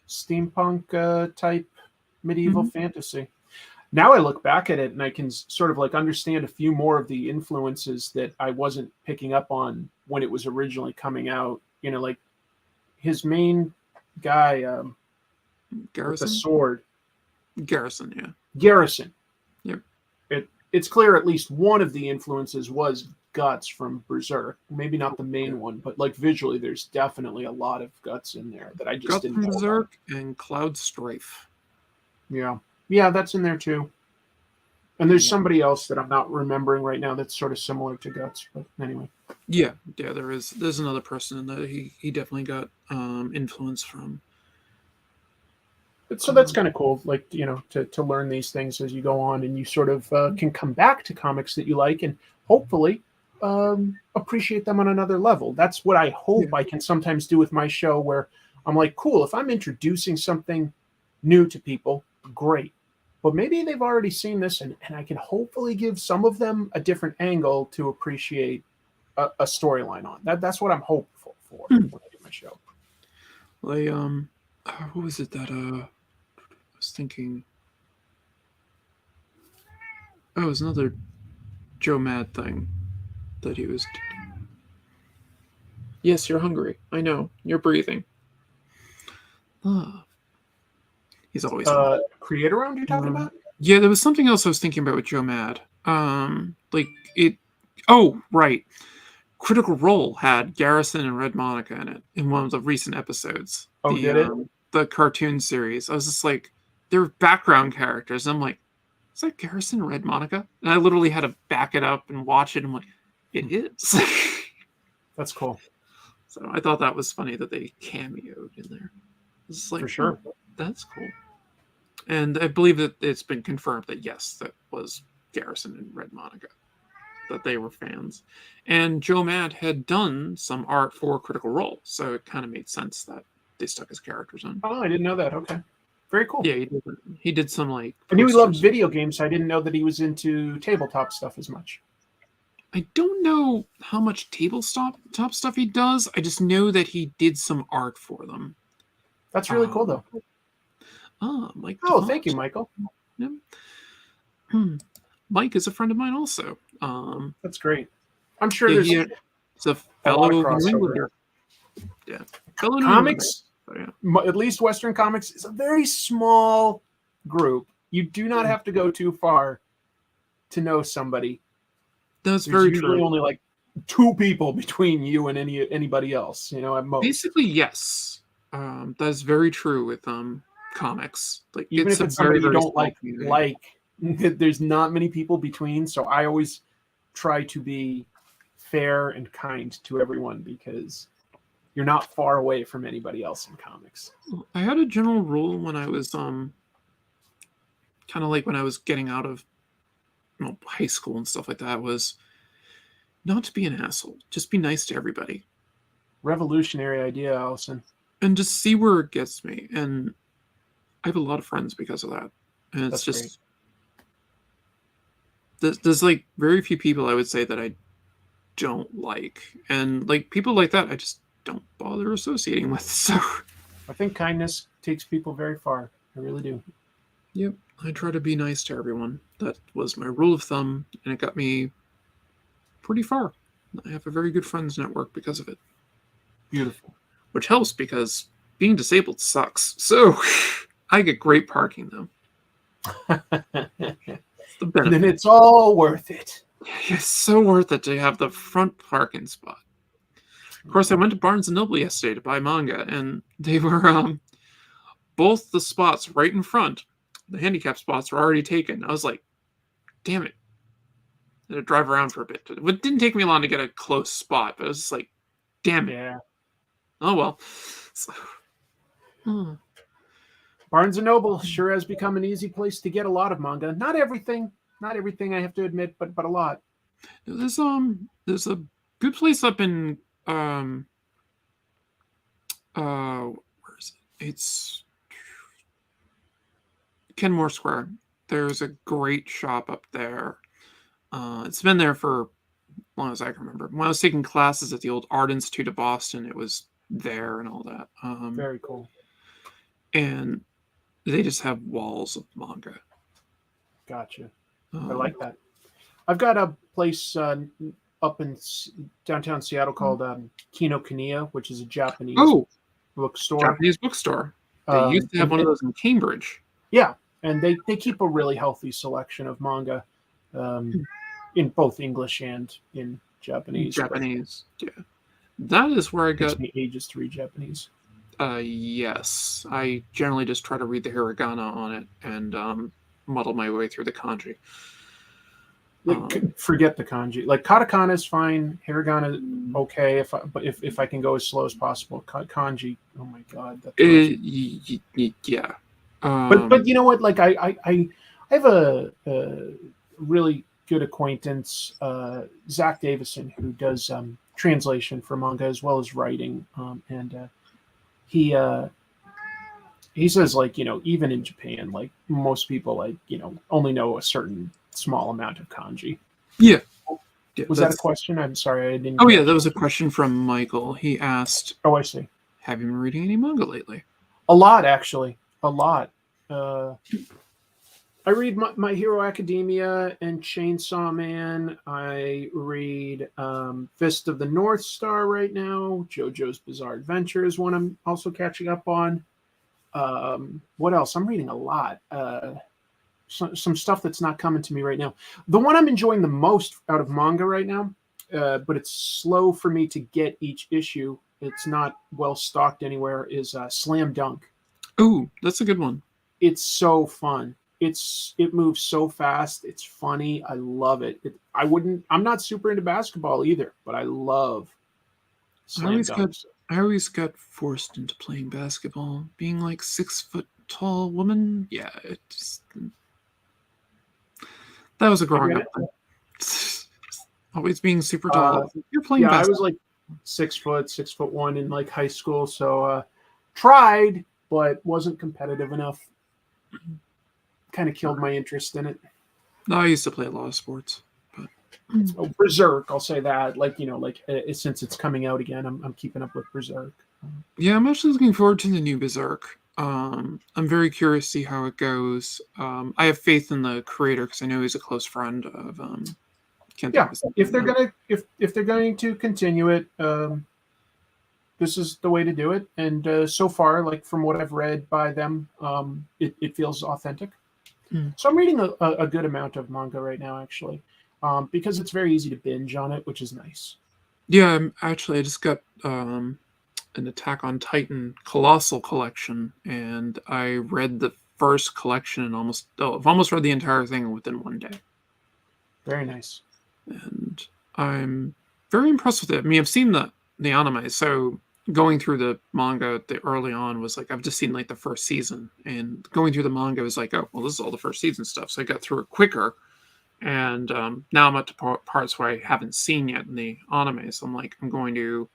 Speaker 3: steampunk type medieval fantasy. Now I look back at it and I can sort of like understand a few more of the influences that I wasn't picking up on when it was originally coming out. Like his main guy with the
Speaker 2: Garrison,
Speaker 3: sword,
Speaker 2: Garrison, yeah,
Speaker 3: Garrison.
Speaker 2: Yep.
Speaker 3: It's clear at least one of the influences was Guts from Berserk. Maybe not the main one, but like visually, there's definitely a lot of Guts in there that I just
Speaker 2: Guts
Speaker 3: didn't
Speaker 2: from
Speaker 3: know about.
Speaker 2: Berserk and Cloud Strife.
Speaker 3: Yeah, that's in there too. And there's somebody else that I'm not remembering right now that's sort of similar to Guts. But anyway.
Speaker 2: Yeah, there's another person in that he definitely got influence from.
Speaker 3: So that's kind of cool, like, to learn these things as you go on, and you sort of can come back to comics that you like and hopefully appreciate them on another level. That's what I hope I can sometimes do with my show, where I'm like, cool, if I'm introducing something new to people, great. But maybe they've already seen this, and I can hopefully give some of them a different angle to appreciate a storyline on. That's what I'm hopeful for when I do my show.
Speaker 2: Like, what was it that I was thinking? Oh, it was another Joe Mad thing that he was. Yes, you're hungry. I know. You're breathing. He's always
Speaker 3: Creator Round you're talking about?
Speaker 2: Yeah, there was something else I was thinking about with Joe Mad. Like it. Oh, right. Critical Role had Garrison and Red Monica in it in one of the recent episodes.
Speaker 3: Oh, did it?
Speaker 2: The cartoon series. I was just like, they're background characters. I'm like, is that Garrison and Red Monica? And I literally had to back it up and watch it. I'm like, it is.
Speaker 3: That's cool.
Speaker 2: So I thought that was funny that they cameoed in there. It's like,
Speaker 3: For sure.
Speaker 2: That's cool. And I believe that it's been confirmed that yes, that was Garrison and Red Monica, that they were fans. And Joe Matt had done some art for Critical Role, so it kind of made sense that they stuck his characters in.
Speaker 3: Oh, I didn't know that. Okay. Very cool.
Speaker 2: Yeah, he did some like.
Speaker 3: I knew he loved
Speaker 2: posters.
Speaker 3: video games. I didn't know that he was into tabletop stuff as much.
Speaker 2: I don't know how much tabletop stuff he does. I just know that he did some art for them.
Speaker 3: That's really cool, though.
Speaker 2: Mike.
Speaker 3: Oh, thank you, Michael.
Speaker 2: Yeah. Mike is a friend of mine also.
Speaker 3: That's great. I'm sure
Speaker 2: he's a fellow New
Speaker 3: crossover.
Speaker 2: Englander. Yeah, fellow New
Speaker 3: Comics,
Speaker 2: Englander. So, yeah.
Speaker 3: at least Western comics, is a very small group. You do not have to go too far to know somebody.
Speaker 2: That's
Speaker 3: There's
Speaker 2: very
Speaker 3: usually
Speaker 2: true.
Speaker 3: only like 2 people between you and anybody else. At most.
Speaker 2: Basically, yes. That is very true with comics. Like
Speaker 3: Even if it's
Speaker 2: very,
Speaker 3: somebody you
Speaker 2: very
Speaker 3: don't
Speaker 2: small community.
Speaker 3: like, there's not many people between. So I always try to be fair and kind to everyone because you're not far away from anybody else in comics.
Speaker 2: I had a general rule when I was kind of like when I was getting out of high school and stuff like that, was not to be an asshole. Just be nice to everybody.
Speaker 3: Revolutionary idea, Allison.
Speaker 2: And just see where it gets me. And I have a lot of friends because of that. And it's
Speaker 3: That's
Speaker 2: just there's like very few people I would say that I don't like. And like people like that I just don't bother associating with. So
Speaker 3: I think kindness takes people very far. I really do.
Speaker 2: Yep. I try to be nice to everyone. That was my rule of thumb, and it got me pretty far. I have a very good friends network because of it.
Speaker 3: Beautiful.
Speaker 2: Which helps because being disabled sucks. So I get great parking though. It's the benefit.
Speaker 3: Then it's all worth it.
Speaker 2: It's so worth it to have the front parking spot. Of course, I went to Barnes & Noble yesterday to buy manga, and they were both the spots right in front. The handicap spots were already taken. I was like, damn it. I had to drive around for a bit. It didn't take me long to get a close spot, but I was just like, damn it.
Speaker 3: Yeah.
Speaker 2: Oh, well. So,
Speaker 3: Barnes & Noble sure has become an easy place to get a lot of manga. Not everything, I have to admit, but a lot.
Speaker 2: There's a good place up in where is it? It's Kenmore Square. There's a great shop up there. It's been there for as long as I can remember. When I was taking classes at the old Art Institute of Boston, it was there and all that.
Speaker 3: Very cool.
Speaker 2: And they just have walls of manga.
Speaker 3: Gotcha. I like that. I've got a place up in downtown Seattle called Kinokuniya, which is a Japanese bookstore.
Speaker 2: Japanese bookstore. They used to have one of those in Cambridge.
Speaker 3: Yeah, and they keep a really healthy selection of manga in both English and in Japanese.
Speaker 2: Japanese, yeah. That is where I got...
Speaker 3: me ages to read Japanese.
Speaker 2: Yes. I generally just try to read the hiragana on it and muddle my way through the kanji.
Speaker 3: Forget the kanji. Like katakana is fine. Hiragana okay. If I can go as slow as possible. Kanji, oh my god.
Speaker 2: Yeah.
Speaker 3: But you know what? Like I have a really good acquaintance, Zach Davison, who does translation for manga as well as writing, and he says, like, even in Japan, like most people only know a certain small amount of kanji.
Speaker 2: Yeah.
Speaker 3: Was that a question? I'm sorry, I didn't.
Speaker 2: Oh yeah, that was a question from Michael. He asked,
Speaker 3: Oh, I see.
Speaker 2: have you been reading any manga lately?
Speaker 3: A lot, actually. A lot. I read My Hero Academia and Chainsaw Man. I read Fist of the North Star right now. JoJo's Bizarre Adventure is one I'm also catching up on. What else? I'm reading a lot. Some stuff that's not coming to me right now. The one I'm enjoying the most out of manga right now, but it's slow for me to get each issue. It's not well stocked anywhere, is Slam Dunk.
Speaker 2: Oh, that's a good one.
Speaker 3: It's so fun. It moves so fast. It's funny. I love it. I'm not super into basketball either, but I love Slam Dunk.
Speaker 2: I always got forced into playing basketball. Being like 6'5" tall woman. Yeah, that was a growing up thing. Always being super tall. You're playing
Speaker 3: Yeah, I
Speaker 2: basketball.
Speaker 3: was like 6'1" in like high school, so tried, but wasn't competitive enough. Kind of killed my interest in it.
Speaker 2: No, I used to play a lot of sports. But
Speaker 3: Oh, Berserk, I'll say that. Like, since it's coming out again, I'm keeping up with Berserk.
Speaker 2: yeah, I'm actually looking forward to the new Berserk. I'm very curious to see how it goes. I have faith in the creator because I know he's a close friend of can't think
Speaker 3: Yeah,
Speaker 2: of his name,
Speaker 3: if they're
Speaker 2: but-
Speaker 3: gonna if they're going to continue it, this is the way to do it. And so far, like from what I've read by them, it feels authentic. So I'm reading a good amount of manga right now, actually, because it's very easy to binge on it, which is nice.
Speaker 2: Yeah, I just got an Attack on Titan Colossal collection, and I read the first collection and I've almost read the entire thing within one day.
Speaker 3: Very nice.
Speaker 2: And I'm very impressed with it. I mean, I've seen the anime, so going through the manga early on was like I've just seen like the first season, and going through the manga was like, oh well, this is all the first season stuff. So I got through it quicker, and now I'm at the parts where I haven't seen yet in the anime. So I'm like, I'm going to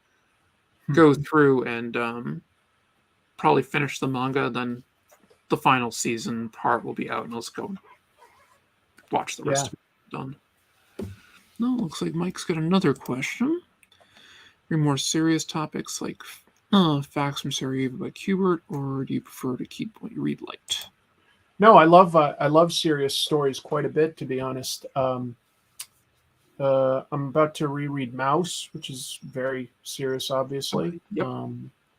Speaker 2: go through and probably finish the manga. Then the final season part will be out, and let's go watch the rest of it done. No, looks like Mike's got another question. Are more serious topics like facts from Sarajevo by Kubert, or do you prefer to keep what you read light?
Speaker 3: No, I love serious stories quite a bit, to be honest. I'm about to reread Mouse, which is very serious, obviously.
Speaker 2: Yep.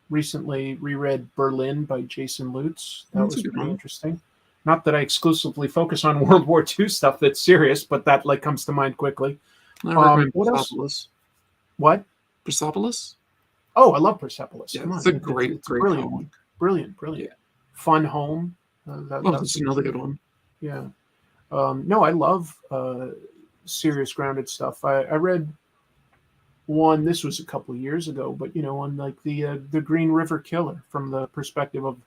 Speaker 3: Recently reread Berlin by Jason Lutz. That
Speaker 2: That's a
Speaker 3: was
Speaker 2: good
Speaker 3: pretty
Speaker 2: one.
Speaker 3: interesting. Not that I exclusively focus on World War II stuff that's serious, but that like comes to mind quickly.
Speaker 2: I recommend
Speaker 3: What else?
Speaker 2: Persepolis.
Speaker 3: What?
Speaker 2: Persepolis?
Speaker 3: Oh, I love Persepolis.
Speaker 2: Yeah,
Speaker 3: Come
Speaker 2: it's
Speaker 3: on.
Speaker 2: a great
Speaker 3: brilliant
Speaker 2: comic.
Speaker 3: Brilliant.
Speaker 2: Yeah.
Speaker 3: Fun Home.
Speaker 2: That's another good one.
Speaker 3: Yeah. No, I love serious grounded stuff. I read one, this was a couple of years ago, but on like the Green River Killer, from the perspective of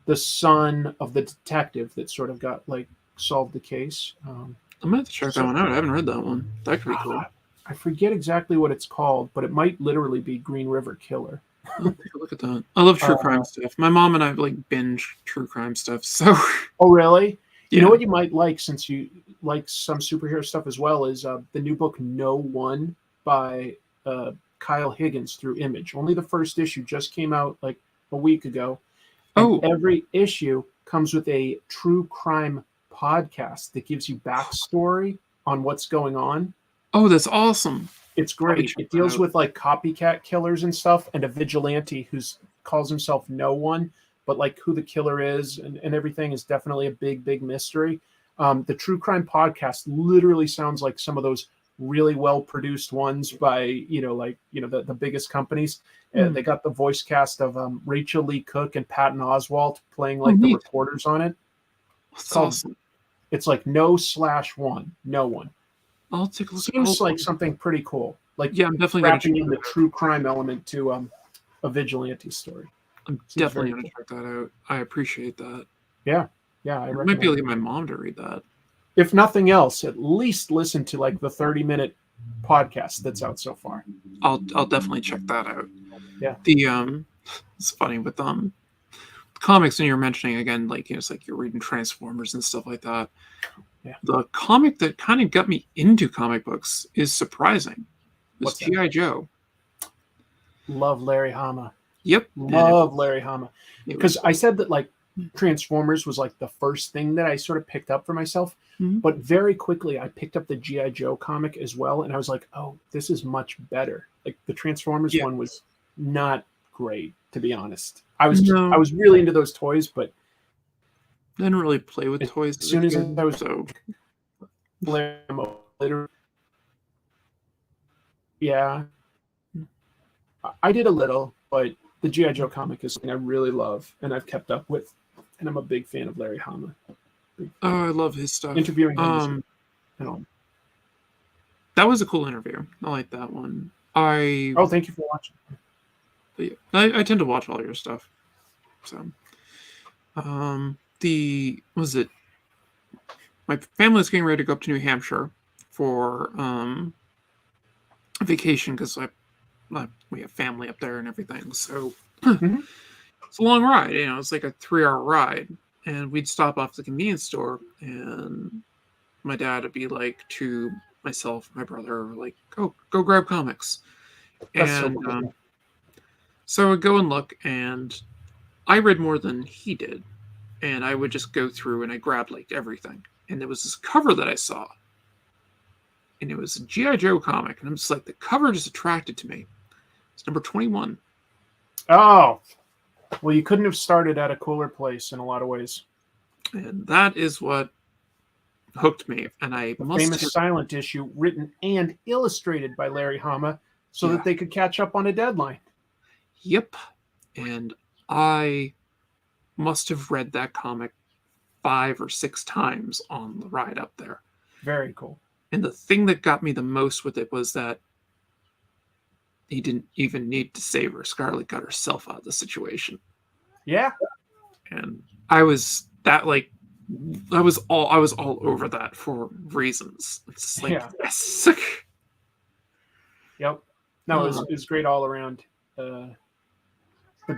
Speaker 3: the son of the detective that sort of got like solved the case.
Speaker 2: I'm gonna have to check that one out. I haven't read that one. That could be cool.
Speaker 3: I forget exactly what it's called, but it might literally be Green River Killer.
Speaker 2: I'll take a look at that. I love true crime stuff. My mom and I like binge true crime stuff. So
Speaker 3: Oh, really? You
Speaker 2: yeah.
Speaker 3: know what you might like, since you like some superhero stuff as well, is the new book No One by Kyle Higgins through Image. Only the first issue just came out like a week ago. And every issue comes with a true crime podcast that gives you backstory on what's going on.
Speaker 2: Oh, that's awesome.
Speaker 3: It's great. It deals with like copycat killers and stuff, and a vigilante who calls himself No One, but like who the killer is and everything is definitely a big mystery. The true crime podcast literally sounds like some of those really well produced ones by the biggest companies. They got the voice cast of Rachel Lee Cook and Patton Oswalt playing like the reporters on it.
Speaker 2: That's awesome.
Speaker 3: It's like No/1, No One.
Speaker 2: I'll take a look.
Speaker 3: Seems like something pretty cool. Like,
Speaker 2: yeah, I'm definitely
Speaker 3: wrapping in the true crime element to a vigilante story.
Speaker 2: I'm definitely going to check that out. I appreciate that.
Speaker 3: Yeah.
Speaker 2: I might be able to get my mom to read that.
Speaker 3: If nothing else, at least listen to like the 30-minute podcast that's out so far.
Speaker 2: I'll definitely check that out.
Speaker 3: Yeah.
Speaker 2: It's funny with comics, and you're mentioning again, like it's like you're reading Transformers and stuff like that.
Speaker 3: Yeah.
Speaker 2: The comic that kind of got me into comic books is surprising. It's
Speaker 3: What's that?
Speaker 2: G.I. Joe.
Speaker 3: Love Larry Hama.
Speaker 2: Yep.
Speaker 3: Love Larry Hama. Because I said that like Transformers was like the first thing that I sort of picked up for myself.
Speaker 2: Mm-hmm.
Speaker 3: But very quickly I picked up the G.I. Joe comic as well. And I was like, oh, this is much better. Like the Transformers one was not great, to be honed. I was really into those toys, but
Speaker 2: I didn't really play with toys.
Speaker 3: As soon as I was yeah, I did a little, but the G.I. Joe comic is something I really love and I've kept up with, and I'm a big fan of Larry Hama.
Speaker 2: Oh, I love his stuff.
Speaker 3: Interviewing him,
Speaker 2: that was a cool interview. I like that one.
Speaker 3: Thank you for watching.
Speaker 2: I tend to watch all your stuff. So My family was getting ready to go up to New Hampshire for a vacation because we have family up there and everything. So
Speaker 3: Mhm.
Speaker 2: it's a long ride. It's like a 3-hour ride, and we'd stop off at the convenience store, and my dad would be like to myself, my brother, like, go grab comics,
Speaker 3: That's so
Speaker 2: and
Speaker 3: cool.
Speaker 2: so I would go and look, and I read more than he did, and I would just go through and I grabbed like everything, and there was this cover that I saw, and it was a GI Joe comic, and I'm just like, the cover just attracted to me. It's number 21.
Speaker 3: Oh, well, you couldn't have started at a cooler place in a lot of ways.
Speaker 2: And that is what hooked me. And I
Speaker 3: The
Speaker 2: must
Speaker 3: famous silent issue, written and illustrated by Larry Hama, so
Speaker 2: Yeah.
Speaker 3: that they could catch up on a deadline.
Speaker 2: Yep. And I must have read that comic 5 or 6 times on the ride up there.
Speaker 3: Very cool.
Speaker 2: And the thing that got me the most with it was that he didn't even need to save her. Scarlet got herself out of the situation.
Speaker 3: Yeah.
Speaker 2: And I was all over that for reasons. It's just like,
Speaker 3: Yeah.
Speaker 2: yes.
Speaker 3: Yep. No, it was great all around. The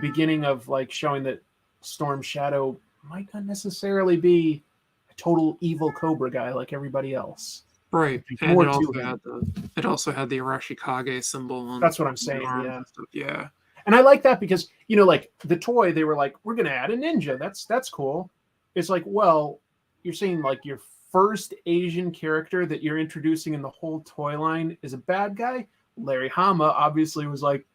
Speaker 3: beginning of like showing that Storm Shadow might not necessarily be a total evil Cobra guy like everybody else.
Speaker 2: Right. And
Speaker 3: More
Speaker 2: it also
Speaker 3: to him.
Speaker 2: had the Arashikage symbol on
Speaker 3: That's what I'm
Speaker 2: the
Speaker 3: saying.
Speaker 2: arm
Speaker 3: Yeah.
Speaker 2: and stuff. Yeah.
Speaker 3: And I like that because, like the toy, they were like, we're going to add a ninja. That's cool. It's like, well, you're saying like your first Asian character that you're introducing in the whole toy line is a bad guy. Larry Hama obviously was like,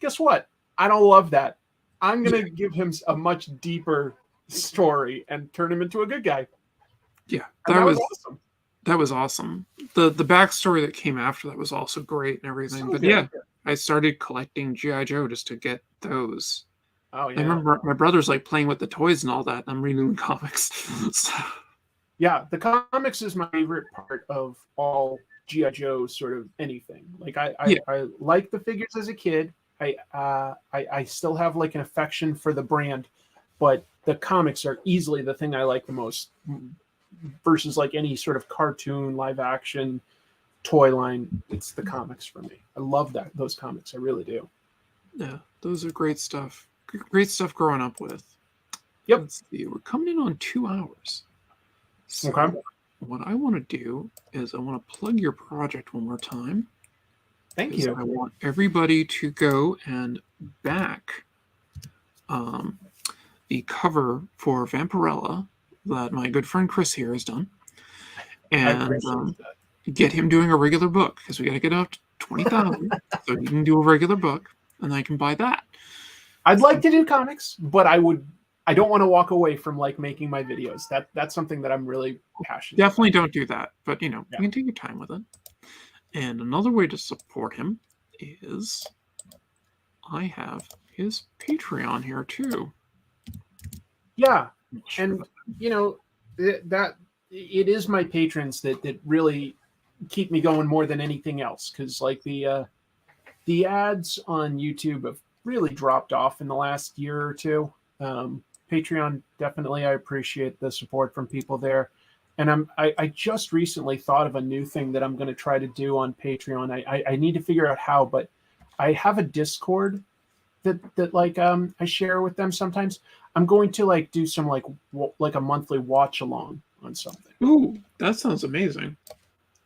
Speaker 3: guess what? I don't love that. I'm going to give him a much deeper story and turn him into a good guy.
Speaker 2: Yeah.
Speaker 3: And that was awesome.
Speaker 2: That was awesome. The backstory that came after that was also great and everything.
Speaker 3: So
Speaker 2: but
Speaker 3: good.
Speaker 2: yeah, I started collecting G.I. Joe just to get those.
Speaker 3: Oh, yeah.
Speaker 2: I remember my brother's like playing with the toys and all that. And I'm reading the comics. So,
Speaker 3: yeah, the comics is my favorite part of all G.I. Joe sort of anything. Like I like the figures as a kid. I still have like an affection for the brand, but the comics are easily the thing I like the most versus like any sort of cartoon, live action, toy line. It's the comics for me. I love those comics. I really do.
Speaker 2: yeah, those are great stuff. Great stuff growing up with.
Speaker 3: Yep.
Speaker 2: Let's see. We're coming in on 2 hours. So
Speaker 3: Okay.
Speaker 2: what I want to do is I want to plug your project one more time.
Speaker 3: Thank you.
Speaker 2: I want everybody to go and back the cover for Vampirella that my good friend Chris here has done, and get him doing a regular book because we got to get up to 20,000 so he can do a regular book, and I can buy that.
Speaker 3: I'd like to do comics, but I don't want to walk away from like making my videos. That's something that I'm really passionate
Speaker 2: Definitely
Speaker 3: about.
Speaker 2: Don't do that, but you can take your time with it. And another way to support him is I have his Patreon here too.
Speaker 3: Yeah, and that it is my patrons that really keep me going more than anything else, because like the ads on YouTube have really dropped off in the last year or two. Patreon, definitely, I appreciate the support from people there. And I just recently thought of a new thing that I'm going to try to do on Patreon. I need to figure out how, but I have a Discord that like I share with them sometimes. I'm going to like do some like a monthly watch along on something.
Speaker 2: Ooh, that sounds amazing.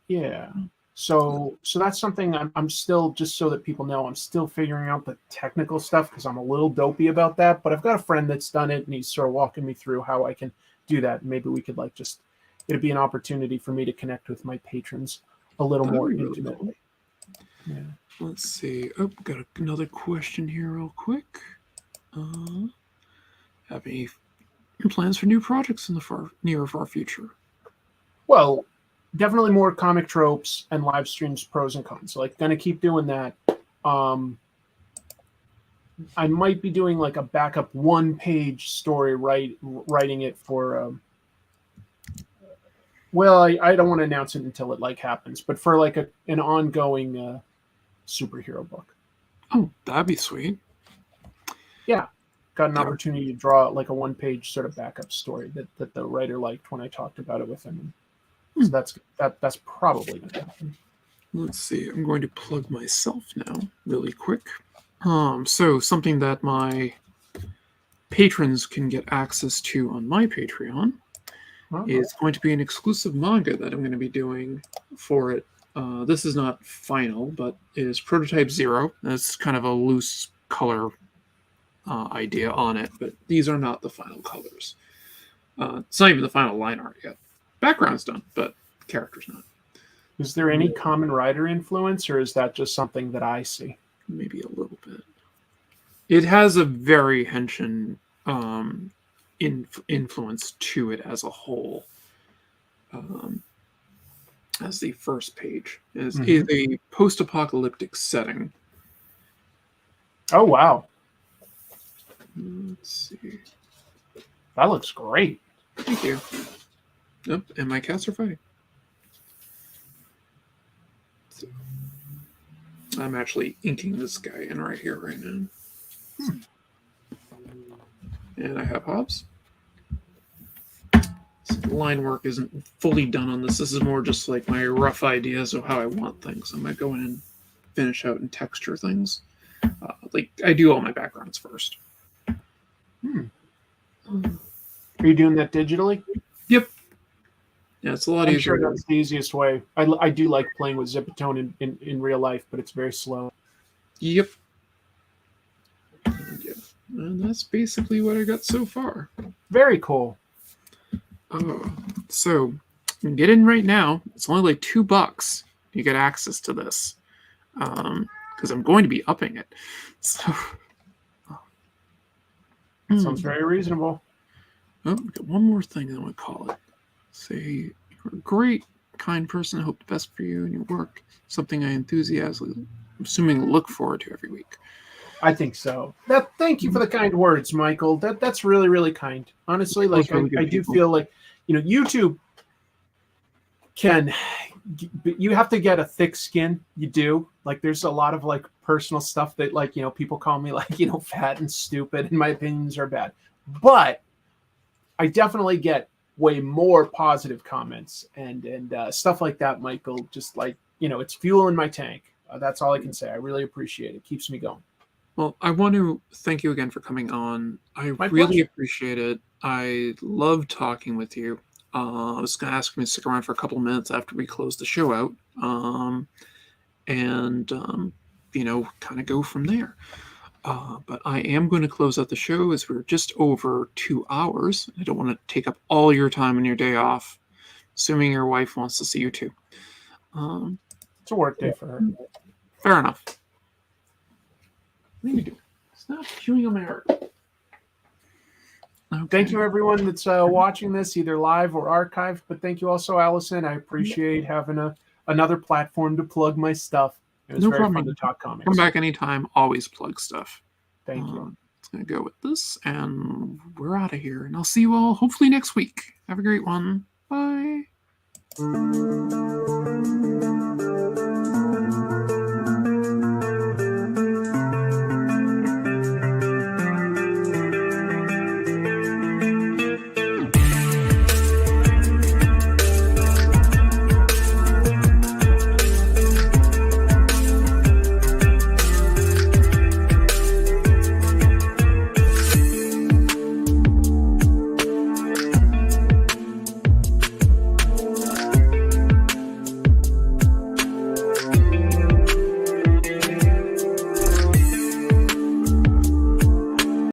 Speaker 3: Yeah. So that's something I'm still, just so that people know, I'm still figuring out the technical stuff because I'm a little dopey about that. But I've got a friend that's done it, and he's sort of walking me through how I can do that. Maybe we could like it'd be an opportunity for me to connect with my patrons a little more intimately. Yeah.
Speaker 2: Let's see. Oh, got another question here real quick. Have any plans for new projects in the near or far future?
Speaker 3: Well, definitely more comic tropes and live streams, pros and cons. So like gonna keep doing that. I might be doing like a backup 1-page story, writing it for well, I don't want to announce it until it like happens, but for like an ongoing superhero book.
Speaker 2: Oh, that'd be sweet.
Speaker 3: Yeah. got an opportunity to draw like a one-page sort of backup story that the writer liked when I talked about it with him. So that's probably going to happen.
Speaker 2: Let's see. I'm going to plug myself now, really quick. So something that my patrons can get access to on my Patreon is going to be an exclusive manga that I'm going to be doing for it. This is not final, but it is Prototype Zero. That's kind of a loose color idea on it, but these are not the final colors. It's not even the final line art yet. Background's done, but character's not.
Speaker 3: Is there any common writer influence, or is that just something that I see?
Speaker 2: Maybe a little bit. It has a very Henshin influence to it as a whole. As the first page is a post-apocalyptic setting.
Speaker 3: Oh wow!
Speaker 2: Let's see.
Speaker 3: That looks great.
Speaker 2: Thank you. Yep, and my cats are fighting. So, I'm actually inking this guy in right here, right now. And I have Hobbs. So the line work isn't fully done on this. This is more just like my rough ideas of how I want things. I might go in and finish out and texture things. Like I do all my backgrounds first.
Speaker 3: Are you doing that digitally?
Speaker 2: Yep. Yeah, it's a lot
Speaker 3: I'm
Speaker 2: easier.
Speaker 3: sure that's the easiest way. I do like playing with Zipatone in real life, but it's very slow.
Speaker 2: Yep. And that's basically what I got so far.
Speaker 3: Very cool.
Speaker 2: So you can get in right now. It's only like $2. You get access to this because I'm going to be upping it. So
Speaker 3: Sounds very reasonable.
Speaker 2: Oh, we got one more thing I want to call it. Say you're a great, kind person. I hope the best for you and your work. Something I enthusiastically, assuming, look forward to every week.
Speaker 3: I think so. Thank you for the kind words, Michael. That's really, really kind. Honestly, like really I do feel like, YouTube you have to get a thick skin. You do. Like there's a lot of like personal stuff that like, people call me like, fat and stupid and my opinions are bad. But I definitely get way more positive comments and stuff like that, Michael. Just like, it's fuel in my tank. That's all I can say. I really appreciate it. Keeps me going.
Speaker 2: Well, I want to thank you again for coming on. I really appreciate it. I love talking with you. I was going to ask you to stick around for a couple of minutes after we close the show out, and kind of go from there. But I am going to close out the show as we're just over 2 hours. I don't want to take up all your time on your day off, assuming your wife wants to see you too.
Speaker 3: It's a work day for her.
Speaker 2: Fair enough. What are you doing? Stop chewing on my heart. Okay.
Speaker 3: Thank you, everyone that's watching this, either live or archived. But thank you also, Allison. I appreciate having another platform to plug my stuff. It was very fun to talk comics.
Speaker 2: Come back anytime. Always plug stuff.
Speaker 3: Thank you.
Speaker 2: It's going to go with this, and we're out of here. And I'll see you all hopefully next week. Have a great one. Bye.